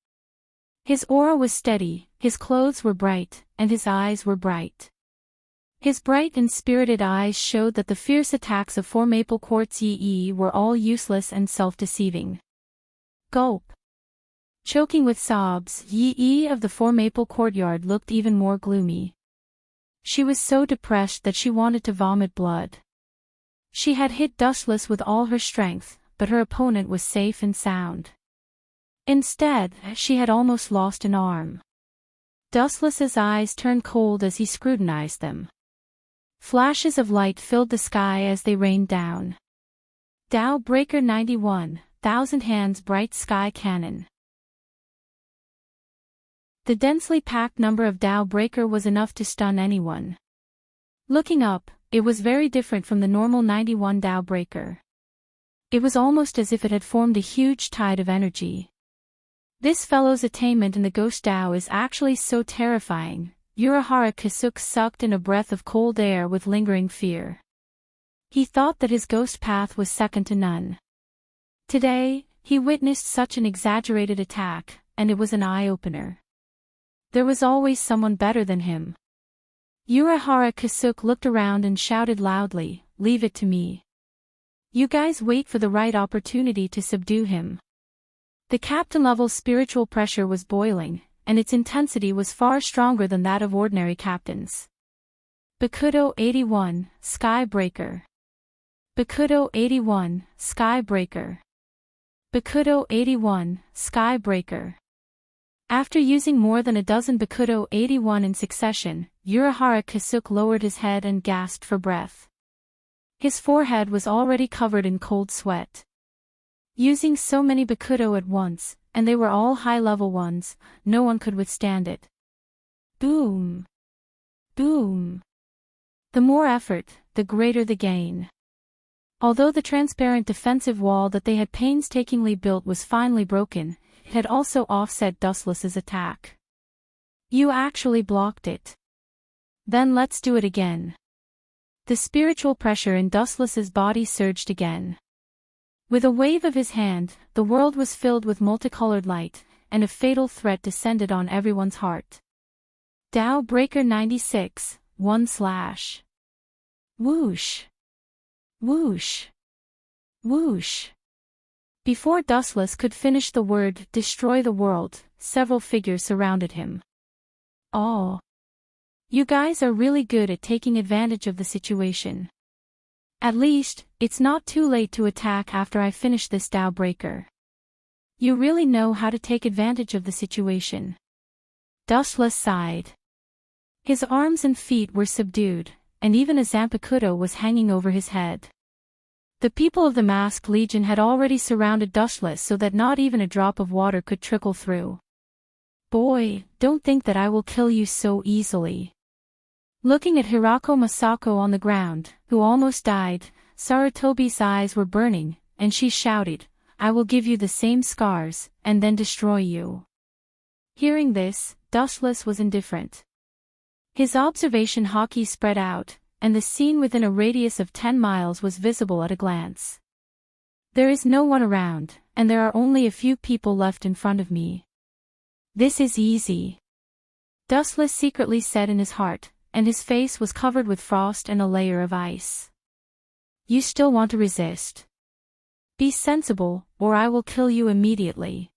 His aura was steady, his clothes were bright, and his eyes were bright. His bright and spirited eyes showed that the fierce attacks of Four Maple Court's Yee were all useless and self-deceiving. Gulp. Choking with sobs, Yee of the Four Maple Courtyard looked even more gloomy. She was so depressed that she wanted to vomit blood. She had hit Dustless with all her strength, but her opponent was safe and sound. Instead, she had almost lost an arm. Dustless's eyes turned cold as he scrutinized them. Flashes of light filled the sky as they rained down. Tao Breaker 91, Thousand Hands Bright Sky Cannon. The densely packed number of Tao Breaker was enough to stun anyone. Looking up, it was very different from the normal 91 Tao Breaker. It was almost as if it had formed a huge tide of energy. This fellow's attainment in the Ghost Tao is actually so terrifying. Urahara Kasuk sucked in a breath of cold air with lingering fear. He thought that his ghost path was second to none. Today, he witnessed such an exaggerated attack, and it was an eye-opener. There was always someone better than him. Urahara Kasuk looked around and shouted loudly, "Leave it to me. You guys wait for the right opportunity to subdue him." The captain-level spiritual pressure was boiling, and its intensity was far stronger than that of ordinary captains. Bakudo 81, Skybreaker. Bakudo 81, Skybreaker. Bakudo 81, Skybreaker. After using more than a dozen Bakudo 81 in succession, Urahara Kasuk lowered his head and gasped for breath. His forehead was already covered in cold sweat. Using so many Bakudo at once, and they were all high-level ones, no one could withstand it. Boom! Boom! The more effort, the greater the gain. Although the transparent defensive wall that they had painstakingly built was finally broken, it had also offset Dustless's attack. You actually blocked it. Then let's do it again. The spiritual pressure in Dustless's body surged again. With a wave of his hand, the world was filled with multicolored light, and a fatal threat descended on everyone's heart. Tao Breaker 96, 1/. Whoosh! Whoosh! Whoosh! Before Dustless could finish the word destroy the world, several figures surrounded him. Oh! You guys are really good at taking advantage of the situation. At least, it's not too late to attack after I finish this Tao breaker. You really know how to take advantage of the situation. Dustless sighed. His arms and feet were subdued, and even a Zanpakuto was hanging over his head. The people of the Masked Legion had already surrounded Dustless so that not even a drop of water could trickle through. Boy, don't think that I will kill you so easily. Looking at Hirako Masako on the ground, who almost died, Sarutobi's eyes were burning, and she shouted, I will give you the same scars, and then destroy you. Hearing this, Dustless was indifferent. His observation hockey spread out, and the scene within a radius of 10 miles was visible at a glance. There is no one around, and there are only a few people left in front of me. This is easy. Dustless secretly said in his heart, and his face was covered with frost and a layer of ice. You still want to resist? Be sensible, or I will kill you immediately.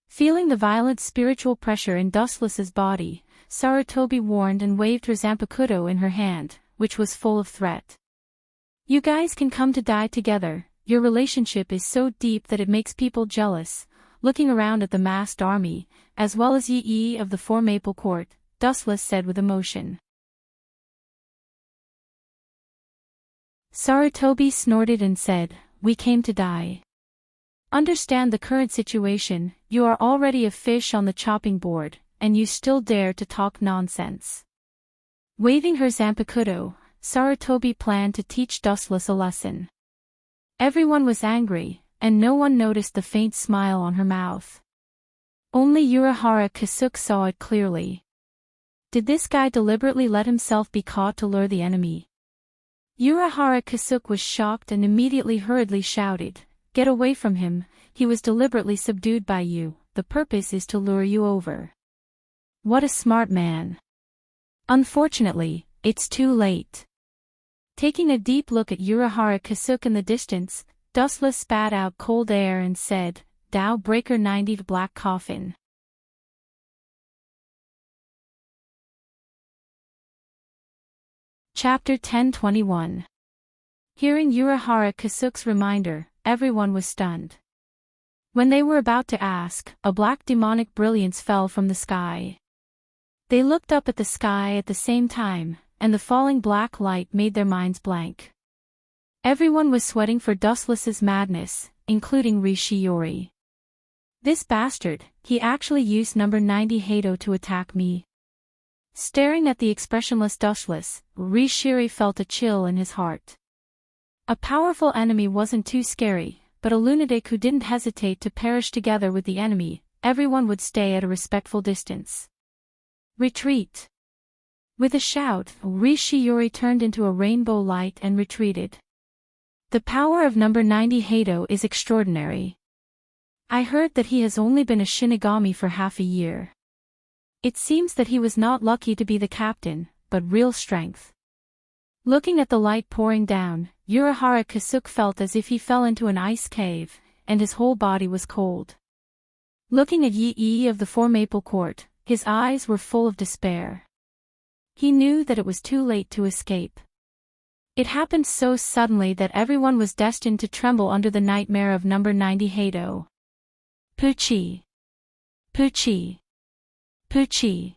Feeling the violent spiritual pressure in Dustless's body, Sarutobi warned and waved her Zanpakuto in her hand, which was full of threat. You guys can come to die together, your relationship is so deep that it makes people jealous. Looking around at the masked army, as well as Yi of the Four Maple Court, Dustless said with emotion. Sarutobi snorted and said, We came to die. Understand the current situation, you are already a fish on the chopping board, and you still dare to talk nonsense. Waving her Zanpakuto, Sarutobi planned to teach Dustless a lesson. Everyone was angry, and no one noticed the faint smile on her mouth. Only Urahara Kasuke saw it clearly. Did this guy deliberately let himself be caught to lure the enemy? Urahara Kasuke was shocked and immediately hurriedly shouted, Get away from him, he was deliberately subdued by you, the purpose is to lure you over. What a smart man. Unfortunately, it's too late. Taking a deep look at Urahara Kasuke in the distance, Dustless spat out cold air and said, Tao Breaker 90 Black Coffin. Chapter 1021. Hearing Urahara Kasuke's reminder, everyone was stunned. When they were about to ask, a black demonic brilliance fell from the sky. They looked up at the sky at the same time, and the falling black light made their minds blank. Everyone was sweating for Dustless's madness, including Rishiori. This bastard, he actually used number 90 Hado to attack me. Staring at the expressionless Dustless, Rishiori felt a chill in his heart. A powerful enemy wasn't too scary, but a lunatic who didn't hesitate to perish together with the enemy, everyone would stay at a respectful distance. Retreat! With a shout, Rishiori turned into a rainbow light and retreated. The power of number 90 Hado is extraordinary. I heard that he has only been a Shinigami for half a year. It seems that he was not lucky to be the captain, but real strength. Looking at the light pouring down, Urahara Kasuke felt as if he fell into an ice cave, and his whole body was cold. Looking at Yi of the Four Maple Court, his eyes were full of despair. He knew that it was too late to escape. It happened so suddenly that everyone was destined to tremble under the nightmare of number 90 Hado. Pucci! Pucci! Pucci!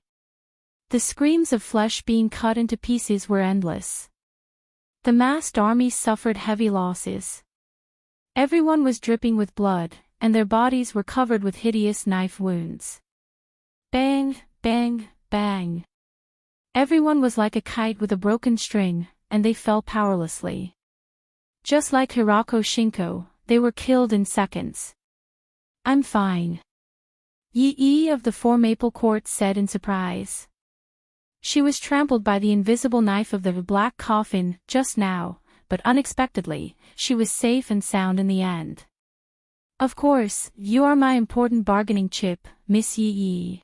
The screams of flesh being cut into pieces were endless. The masked army suffered heavy losses. Everyone was dripping with blood, and their bodies were covered with hideous knife wounds. Bang, bang, bang. Everyone was like a kite with a broken string, and they fell powerlessly. Just like Hirako Shinko, they were killed in seconds. I'm fine. Yi of the Four Maple Court said in surprise. She was trampled by the invisible knife of the black coffin just now, but unexpectedly, she was safe and sound in the end. Of course, you are my important bargaining chip, Miss Yi.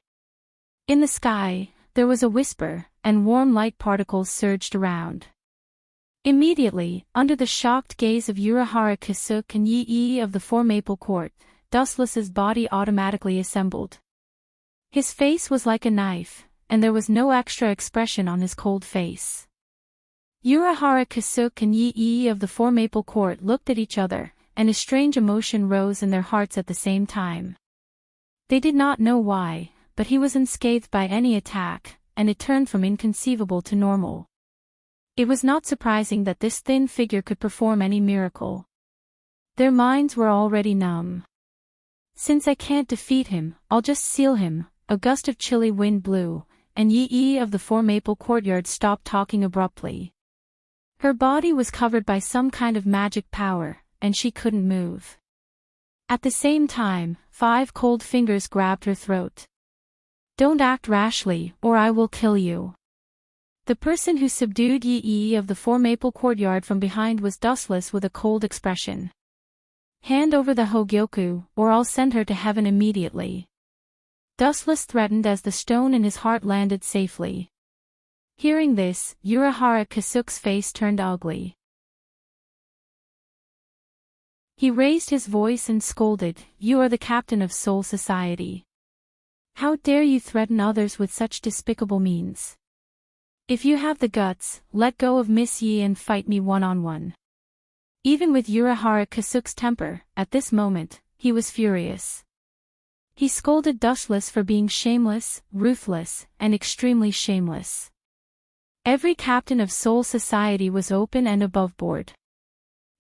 In the sky, there was a whisper, and warm light particles surged around. Immediately, under the shocked gaze of Urahara Kasuke and Yi of the Four Maple Court, Dustless's body automatically assembled. His face was like a knife, and there was no extra expression on his cold face. Urahara Kasuke and Yi of the Four Maple Court looked at each other, and a strange emotion rose in their hearts at the same time. They did not know why, but he was unscathed by any attack, and it turned from inconceivable to normal. It was not surprising that this thin figure could perform any miracle. Their minds were already numb. Since I can't defeat him, I'll just seal him. A gust of chilly wind blew, and Yi of the Four Maple Courtyard stopped talking abruptly. Her body was covered by some kind of magic power, and she couldn't move. At the same time, 5 cold fingers grabbed her throat. Don't act rashly, or I will kill you. The person who subdued Yi of the Four Maple Courtyard from behind was Dustless with a cold expression. Hand over the Hogyoku, or I'll send her to heaven immediately. Dustless threatened as the stone in his heart landed safely. Hearing this, Urahara Kasuke's face turned ugly. He raised his voice and scolded, "You are the captain of Soul Society. How dare you threaten others with such despicable means? If you have the guts, let go of Miss Yi and fight me one-on-one." Even with Urahara Kasuke's temper, at this moment, he was furious. He scolded Dustless for being shameless, ruthless, and extremely shameless. Every captain of Soul Society was open and aboveboard.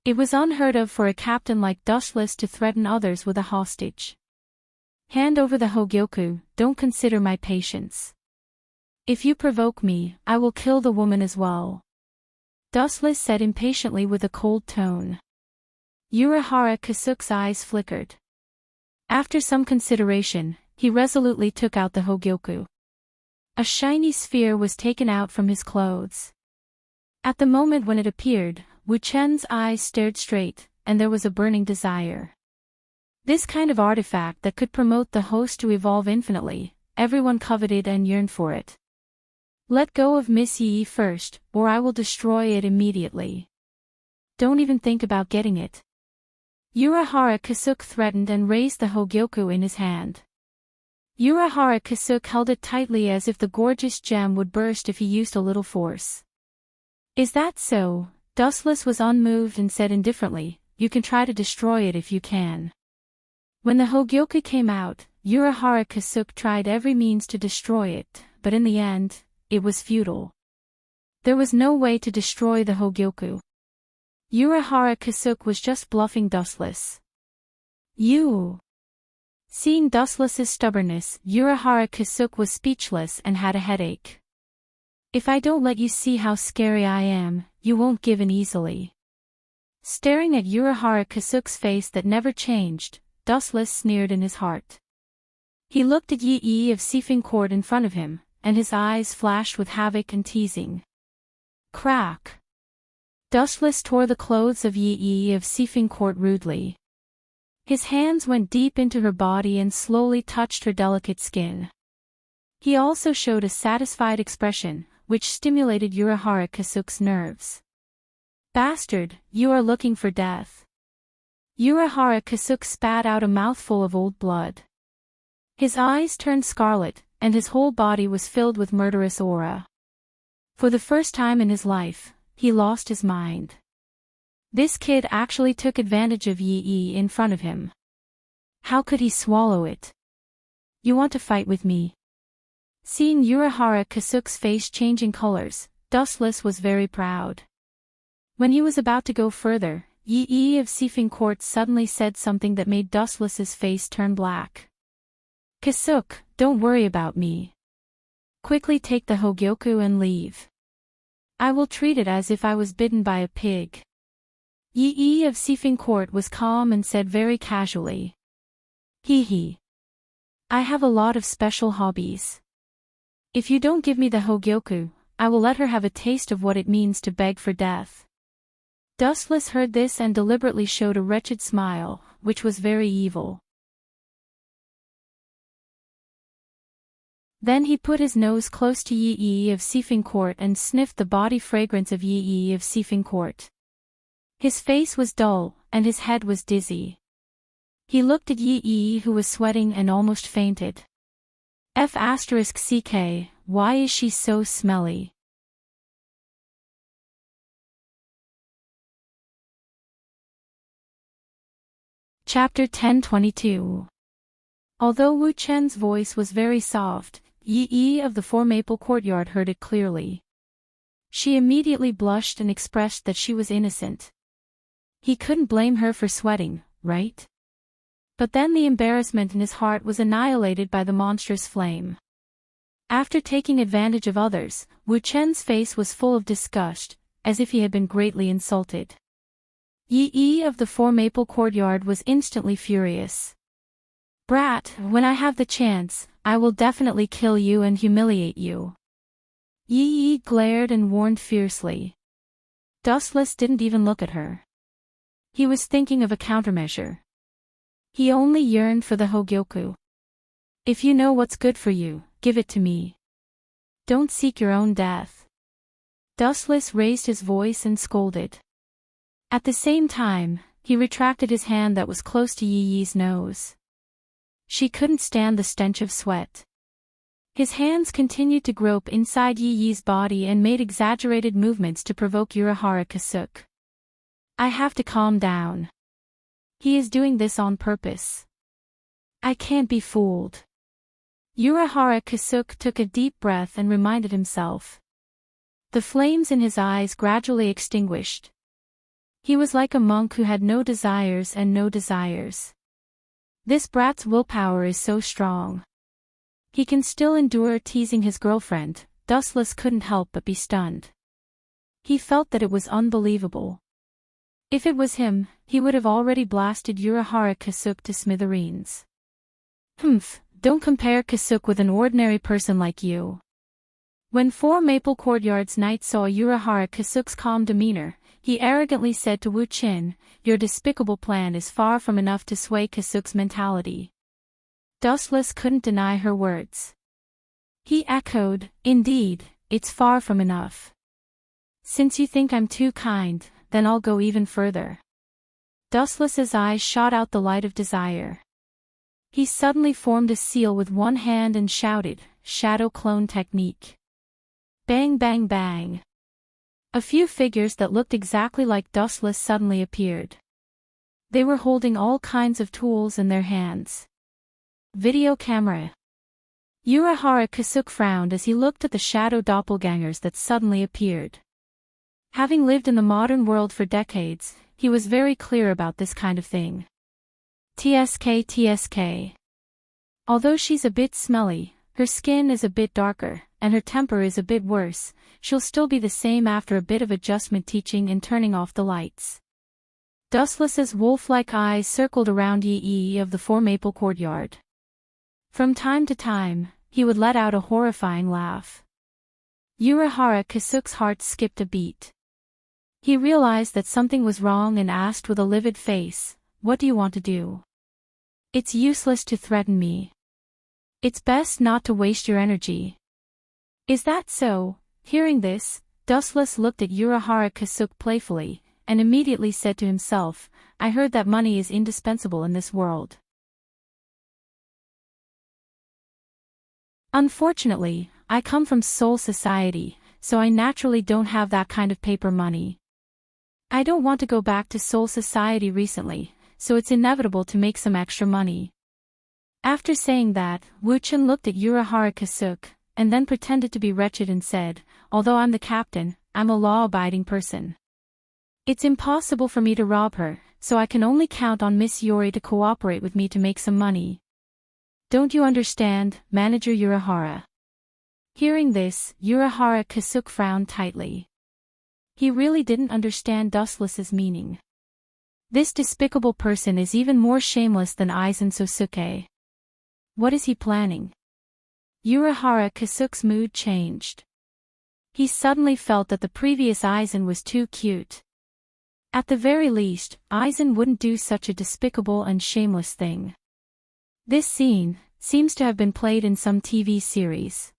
It was unheard of for a captain like Dustless to threaten others with a hostage. Hand over the Hogyoku, don't consider my patience. If you provoke me, I will kill the woman as well. Dustless said impatiently with a cold tone. Urahara Kasuke's eyes flickered. After some consideration, he resolutely took out the Hogyoku. A shiny sphere was taken out from his clothes. At the moment when it appeared, Wu Chen's eyes stared straight, and there was a burning desire. This kind of artifact that could promote the host to evolve infinitely, everyone coveted and yearned for it. Let go of Miss Yi first, or I will destroy it immediately. Don't even think about getting it. Urahara Kasuke threatened and raised the Hogyoku in his hand. Urahara Kasuke held it tightly as if the gorgeous gem would burst if he used a little force. Is that so? Dustless was unmoved and said indifferently, you can try to destroy it if you can. When the Hogyoku came out, Urahara Kasuke tried every means to destroy it, but in the end, it was futile. There was no way to destroy the Hogyoku. Urahara Kasuke was just bluffing Dustless. You! Seeing Dustless's stubbornness, Urahara Kasuke was speechless and had a headache. If I don't let you see how scary I am, you won't give in easily. Staring at Urahara Kasuke's face that never changed, Dustless sneered in his heart. He looked at Yi of Sifing Court in front of him, and his eyes flashed with havoc and teasing. Crack! Dustless tore the clothes of Yi of Sifing Court rudely. His hands went deep into her body and slowly touched her delicate skin. He also showed a satisfied expression, which stimulated Urahara Kasuke's nerves. Bastard, you are looking for death. Urahara Kasuke spat out a mouthful of old blood. His eyes turned scarlet, and his whole body was filled with murderous aura. For the first time in his life, he lost his mind. This kid actually took advantage of Yi in front of him. How could he swallow it? You want to fight with me? Seeing Urahara Kasuke's face changing colors, Dustless was very proud. When he was about to go further, Yi of Sifing Court suddenly said something that made Dustless's face turn black. Kasuke, don't worry about me. Quickly take the Hogyoku and leave. I will treat it as if I was bitten by a pig. Yi of Sifing Court was calm and said very casually. Hee. I have a lot of special hobbies. If you don't give me the Hogyoku, I will let her have a taste of what it means to beg for death. Dustless heard this and deliberately showed a wretched smile, which was very evil. Then he put his nose close to Yi of Sifing Court and sniffed the body fragrance of Yi of Sifing Court. His face was dull, and his head was dizzy. He looked at Yi, who was sweating and almost fainted. F***ck, why is she so smelly? Chapter 1022. Although Wu Chen's voice was very soft, Yi of the Four Maple Courtyard heard it clearly. She immediately blushed and expressed that she was innocent. He couldn't blame her for sweating, right? But then the embarrassment in his heart was annihilated by the monstrous flame. After taking advantage of others, Wu Chen's face was full of disgust, as if he had been greatly insulted. Yi of the Four Maple Courtyard was instantly furious. Brat, when I have the chance, I will definitely kill you and humiliate you. Yi glared and warned fiercely. Dustless didn't even look at her. He was thinking of a countermeasure. He only yearned for the Hogyoku. If you know what's good for you, give it to me. Don't seek your own death. Dustless raised his voice and scolded. At the same time, he retracted his hand that was close to Yi's nose. She couldn't stand the stench of sweat. His hands continued to grope inside Yi's body and made exaggerated movements to provoke Urahara Kasuk. I have to calm down. He is doing this on purpose. I can't be fooled. Urahara Kasuk took a deep breath and reminded himself. The flames in his eyes gradually extinguished. He was like a monk who had no desires and no desires. This brat's willpower is so strong. He can still endure teasing his girlfriend. Dustless couldn't help but be stunned. He felt that it was unbelievable. If it was him, he would have already blasted Urahara Kasuk to smithereens. Don't compare Kasuk with an ordinary person like you. When Four Maple Courtyard's knight saw Urahara Kasuk's calm demeanor, he arrogantly said to Wu Qin, your despicable plan is far from enough to sway Kasuk's mentality. Dustless couldn't deny her words. He echoed, indeed, it's far from enough. Since you think I'm too kind, then I'll go even further. Dustless's eyes shot out the light of desire. He suddenly formed a seal with one hand and shouted, shadow clone technique. Bang bang bang. A few figures that looked exactly like Dustless suddenly appeared. They were holding all kinds of tools in their hands. Video camera. Urahara Kasuk frowned as he looked at the shadow doppelgangers that suddenly appeared. Having lived in the modern world for decades, he was very clear about this kind of thing. TSK. Although she's a bit smelly, her skin is a bit darker, and her temper is a bit worse, she'll still be the same after a bit of adjustment teaching and turning off the lights. Dustless's wolf-like eyes circled around Yi of the Four Maple Courtyard. From time to time, he would let out a horrifying laugh. Urahara Kasuk's heart skipped a beat. He realized that something was wrong and asked with a livid face, what do you want to do? It's useless to threaten me. It's best not to waste your energy. Is that so? Hearing this, Dustless looked at Urahara Kasuk playfully, and immediately said to himself, I heard that money is indispensable in this world. Unfortunately, I come from Soul Society, so I naturally don't have that kind of paper money. I don't want to go back to Soul Society recently, so it's inevitable to make some extra money. After saying that, Wu Qin looked at Urahara Kasuk, and then pretended to be wretched and said, although I'm the captain, I'm a law-abiding person. It's impossible for me to rob her, so I can only count on Miss Yori to cooperate with me to make some money. Don't you understand, Manager Urahara? Hearing this, Urahara Kasuk frowned tightly. He really didn't understand Dustless's meaning. This despicable person is even more shameless than Aizen Sosuke. What is he planning? Urahara Kasuk's mood changed. He suddenly felt that the previous Aizen was too cute. At the very least, Aizen wouldn't do such a despicable and shameless thing. This scene, seems to have been played in some TV series.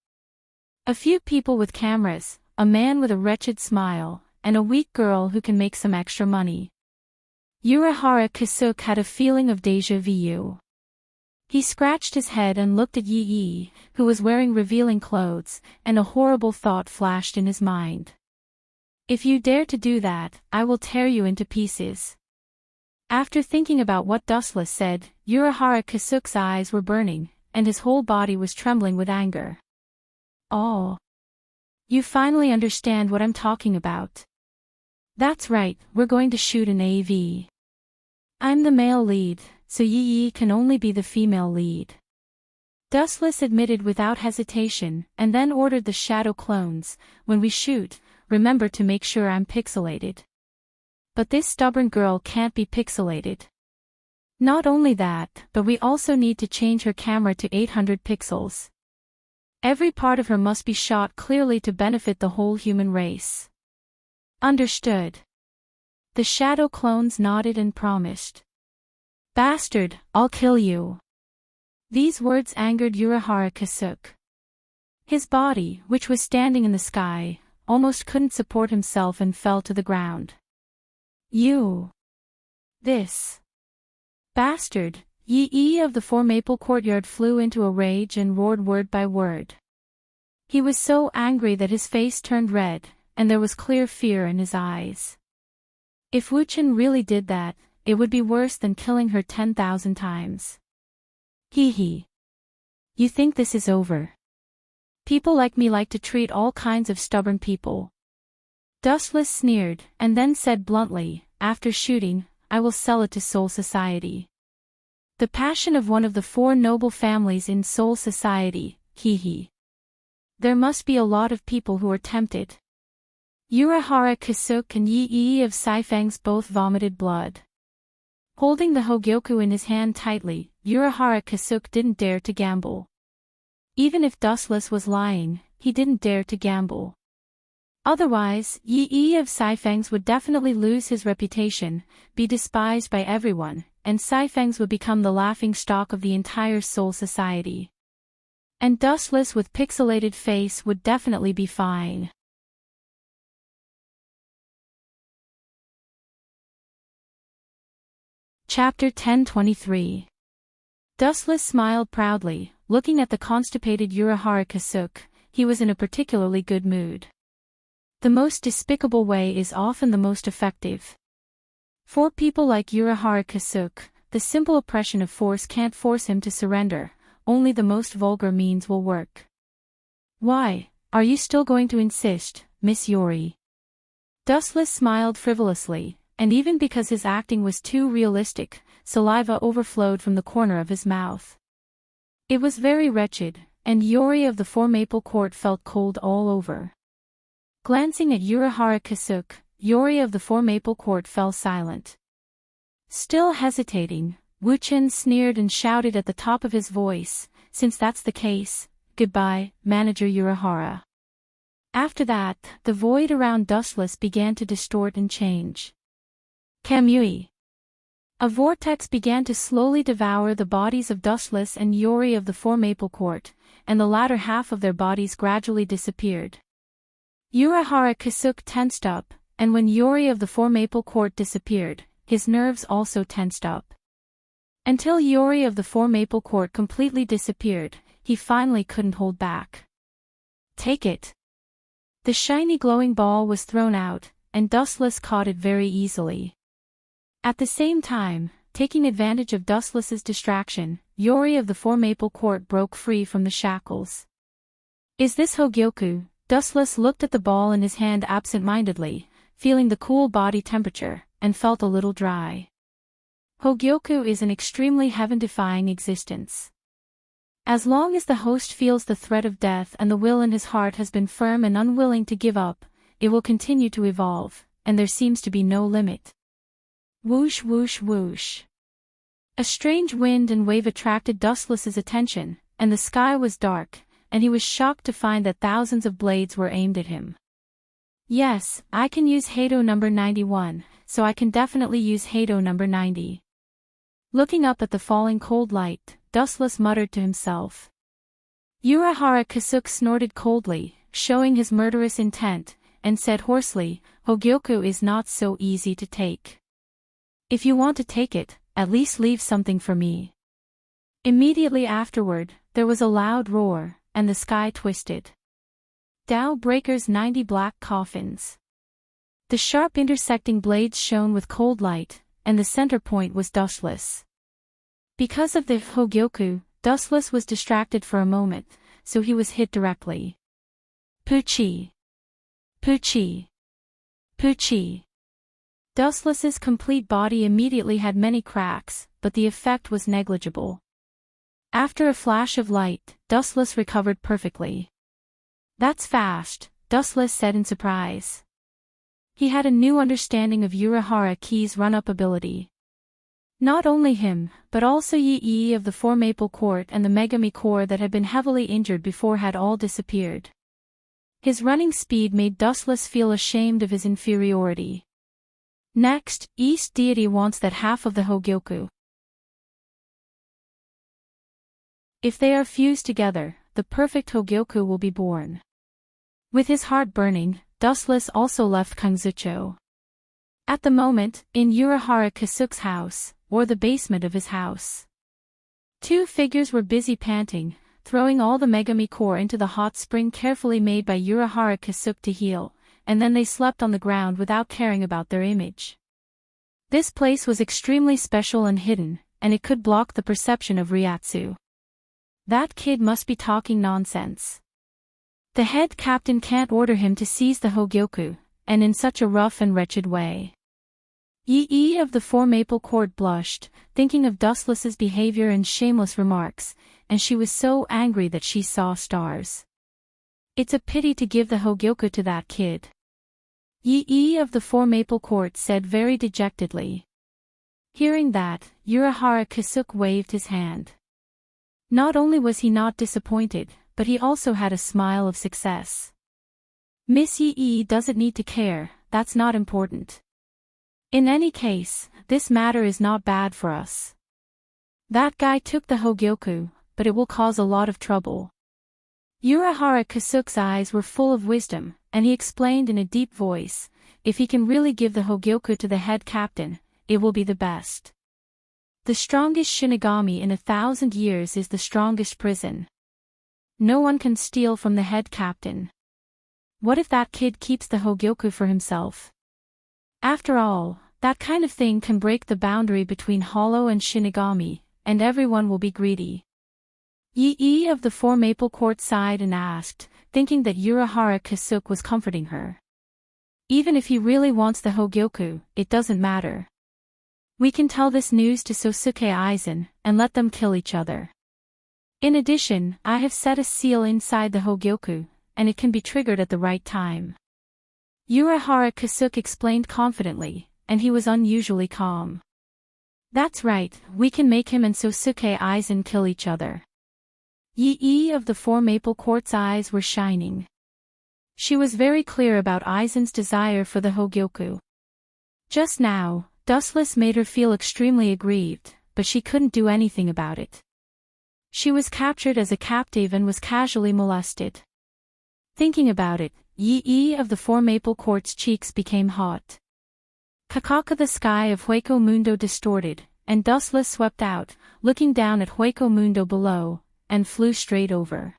A few people with cameras, a man with a wretched smile, and a weak girl who can make some extra money. Urahara Kasuke had a feeling of déjà vu. He scratched his head and looked at Yi, who was wearing revealing clothes, and a horrible thought flashed in his mind. If you dare to do that, I will tear you into pieces. After thinking about what Dustless said, Urahara Kasuke's eyes were burning, and his whole body was trembling with anger. Oh. You finally understand what I'm talking about. That's right, we're going to shoot an AV. I'm the male lead, so Yi can only be the female lead. Dustless admitted without hesitation, and then ordered the shadow clones, when we shoot, remember to make sure I'm pixelated. But this stubborn girl can't be pixelated. Not only that, but we also need to change her camera to 800 pixels. Every part of her must be shot clearly to benefit the whole human race. Understood. The shadow clones nodded and promised. Bastard, I'll kill you. These words angered Urahara Kasuke. His body, which was standing in the sky, almost couldn't support himself and fell to the ground. You. This. Bastard. Yi of the Four Maple Courtyard flew into a rage and roared word by word. He was so angry that his face turned red, and there was clear fear in his eyes. If Wuchen really did that, it would be worse than killing her 10,000 times. Hee. You think this is over? People like me like to treat all kinds of stubborn people. Dustless sneered, and then said bluntly, after shooting, I will sell it to Soul Society. The passion of one of the four noble families in Soul Society, hee. There must be a lot of people who are tempted. Urahara Kasuke and Yi of Saifang's both vomited blood. Holding the Hogyoku in his hand tightly, Urahara Kasuke didn't dare to gamble. Even if Dustless was lying, he didn't dare to gamble. Otherwise, Yi of Saifang's would definitely lose his reputation, be despised by everyone, and Saifang's would become the laughingstock of the entire Soul Society. And Dustless with pixelated face would definitely be fine. Chapter 1023. Dustless smiled proudly, looking at the constipated Urahara Kasuke. He was in a particularly good mood. The most despicable way is often the most effective. For people like Urahara Kasuke, the simple oppression of force can't force him to surrender, only the most vulgar means will work. Why, are you still going to insist, Miss Yori? Dustless smiled frivolously, and even because his acting was too realistic, saliva overflowed from the corner of his mouth. It was very wretched, and Yori of the Four Maple Court felt cold all over. Glancing at Urahara Kasuke, Yori of the Four Maple Court fell silent. Still hesitating, Wuchen sneered and shouted at the top of his voice, since that's the case, goodbye, Manager Urahara. After that, the void around Dustless began to distort and change. Kamui. A vortex began to slowly devour the bodies of Dustless and Yori of the Four Maple Court, and the latter half of their bodies gradually disappeared. Urahara Kasuke tensed up, and when Yori of the Four Maple Court disappeared, his nerves also tensed up. Until Yori of the Four Maple Court completely disappeared, he finally couldn't hold back. Take it. The shiny glowing ball was thrown out, and Dustless caught it very easily. At the same time, taking advantage of Dustless's distraction, Yori of the Four Maple Court broke free from the shackles. Is this Hogyoku? Dustless looked at the ball in his hand absent-mindedly, feeling the cool body temperature, and felt a little dry. Hogyoku is an extremely heaven-defying existence. As long as the host feels the threat of death and the will in his heart has been firm and unwilling to give up, it will continue to evolve, and there seems to be no limit. Whoosh whoosh whoosh. A strange wind and wave attracted Dustless's attention, and the sky was dark, and he was shocked to find that thousands of blades were aimed at him. Yes, I can use Hado number 91, so I can definitely use Hado number 90. Looking up at the falling cold light, Dustless muttered to himself. Urahara Kasuke snorted coldly, showing his murderous intent, and said hoarsely, Hogyoku is not so easy to take. If you want to take it, at least leave something for me. Immediately afterward, there was a loud roar, and the sky twisted. Dow Breaker's 90 black coffins. The sharp intersecting blades shone with cold light, and the center point was Dustless. Because of the Hogyoku, Dustless was distracted for a moment, so he was hit directly. Poochie. Poochie. Poochie. Dustless's complete body immediately had many cracks, but the effect was negligible. After a flash of light, Dustless recovered perfectly. That's fast, Dustless said in surprise. He had a new understanding of Urahara Key's run-up ability. Not only him, but also Yi of the Four Maple Court and the Megami Corps that had been heavily injured before had all disappeared. His running speed made Dustless feel ashamed of his inferiority. Next, East Deity wants that half of the Hogyoku. If they are fused together, the perfect Hogyoku will be born. With his heart burning, Dustless also left Kangzucho. At the moment, in Urahara Kasuke's house, or the basement of his house. Two figures were busy panting, throwing all the Megami Core into the hot spring carefully made by Urahara Kasuke to heal, and then they slept on the ground without caring about their image. This place was extremely special and hidden, and it could block the perception of Ryatsu. That kid must be talking nonsense. The head captain can't order him to seize the Hogyoku, and in such a rough and wretched way. Yi of the Four Maple Court blushed, thinking of Dustless's behavior and shameless remarks, and she was so angry that she saw stars. It's a pity to give the Hogyoku to that kid. Yi of the Four Maple Court said very dejectedly. Hearing that, Urahara Kasuke waved his hand. Not only was he not disappointed, but he also had a smile of success. Miss Yi doesn't need to care, that's not important. In any case, this matter is not bad for us. That guy took the Hogyoku, but it will cause a lot of trouble. Urahara Kasuke's eyes were full of wisdom, and he explained in a deep voice, if he can really give the Hogyoku to the head captain, it will be the best. The strongest Shinigami in 1,000 years is the strongest prison. No one can steal from the head captain. What if that kid keeps the Hogyoku for himself? After all, that kind of thing can break the boundary between Hollow and Shinigami, and everyone will be greedy. Yi of the Four Maple Court sighed and asked, thinking that Urahara Kasuke was comforting her. Even if he really wants the Hogyoku, it doesn't matter. We can tell this news to Sosuke Aizen, and let them kill each other. In addition, I have set a seal inside the Hogyoku, and it can be triggered at the right time. Urahara Kasuke explained confidently, and he was unusually calm. That's right, we can make him and Sosuke Aizen kill each other. Yi of the Four Maple Court's eyes were shining. She was very clear about Aizen's desire for the Hogyoku. Just now, Dustless made her feel extremely aggrieved, but she couldn't do anything about it. She was captured as a captive and was casually molested. Thinking about it, Yi of the Four Maple Court's cheeks became hot. Kakaka the sky of Hueco Mundo distorted, and Dustless swept out, looking down at Hueco Mundo below, and flew straight over.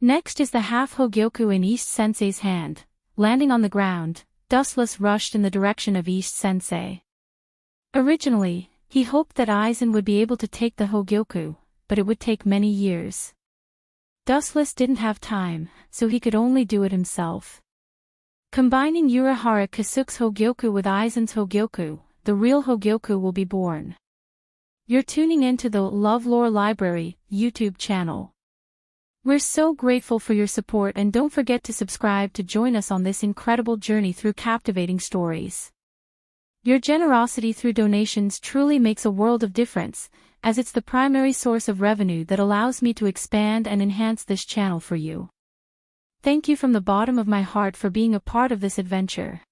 Next is the half Hogyoku in East Sensei's hand. Landing on the ground, Dustless rushed in the direction of East Sensei. Originally, he hoped that Aizen would be able to take the Hogyoku, but it would take many years. Dustless didn't have time, so he could only do it himself. Combining Urahara Kasuke's Hogyoku with Aizen's Hogyoku, the real Hogyoku will be born. You're tuning into the LoveLore Library YouTube channel. We're so grateful for your support, and don't forget to subscribe to join us on this incredible journey through captivating stories. Your generosity through donations truly makes a world of difference, as it's the primary source of revenue that allows me to expand and enhance this channel for you. Thank you from the bottom of my heart for being a part of this adventure.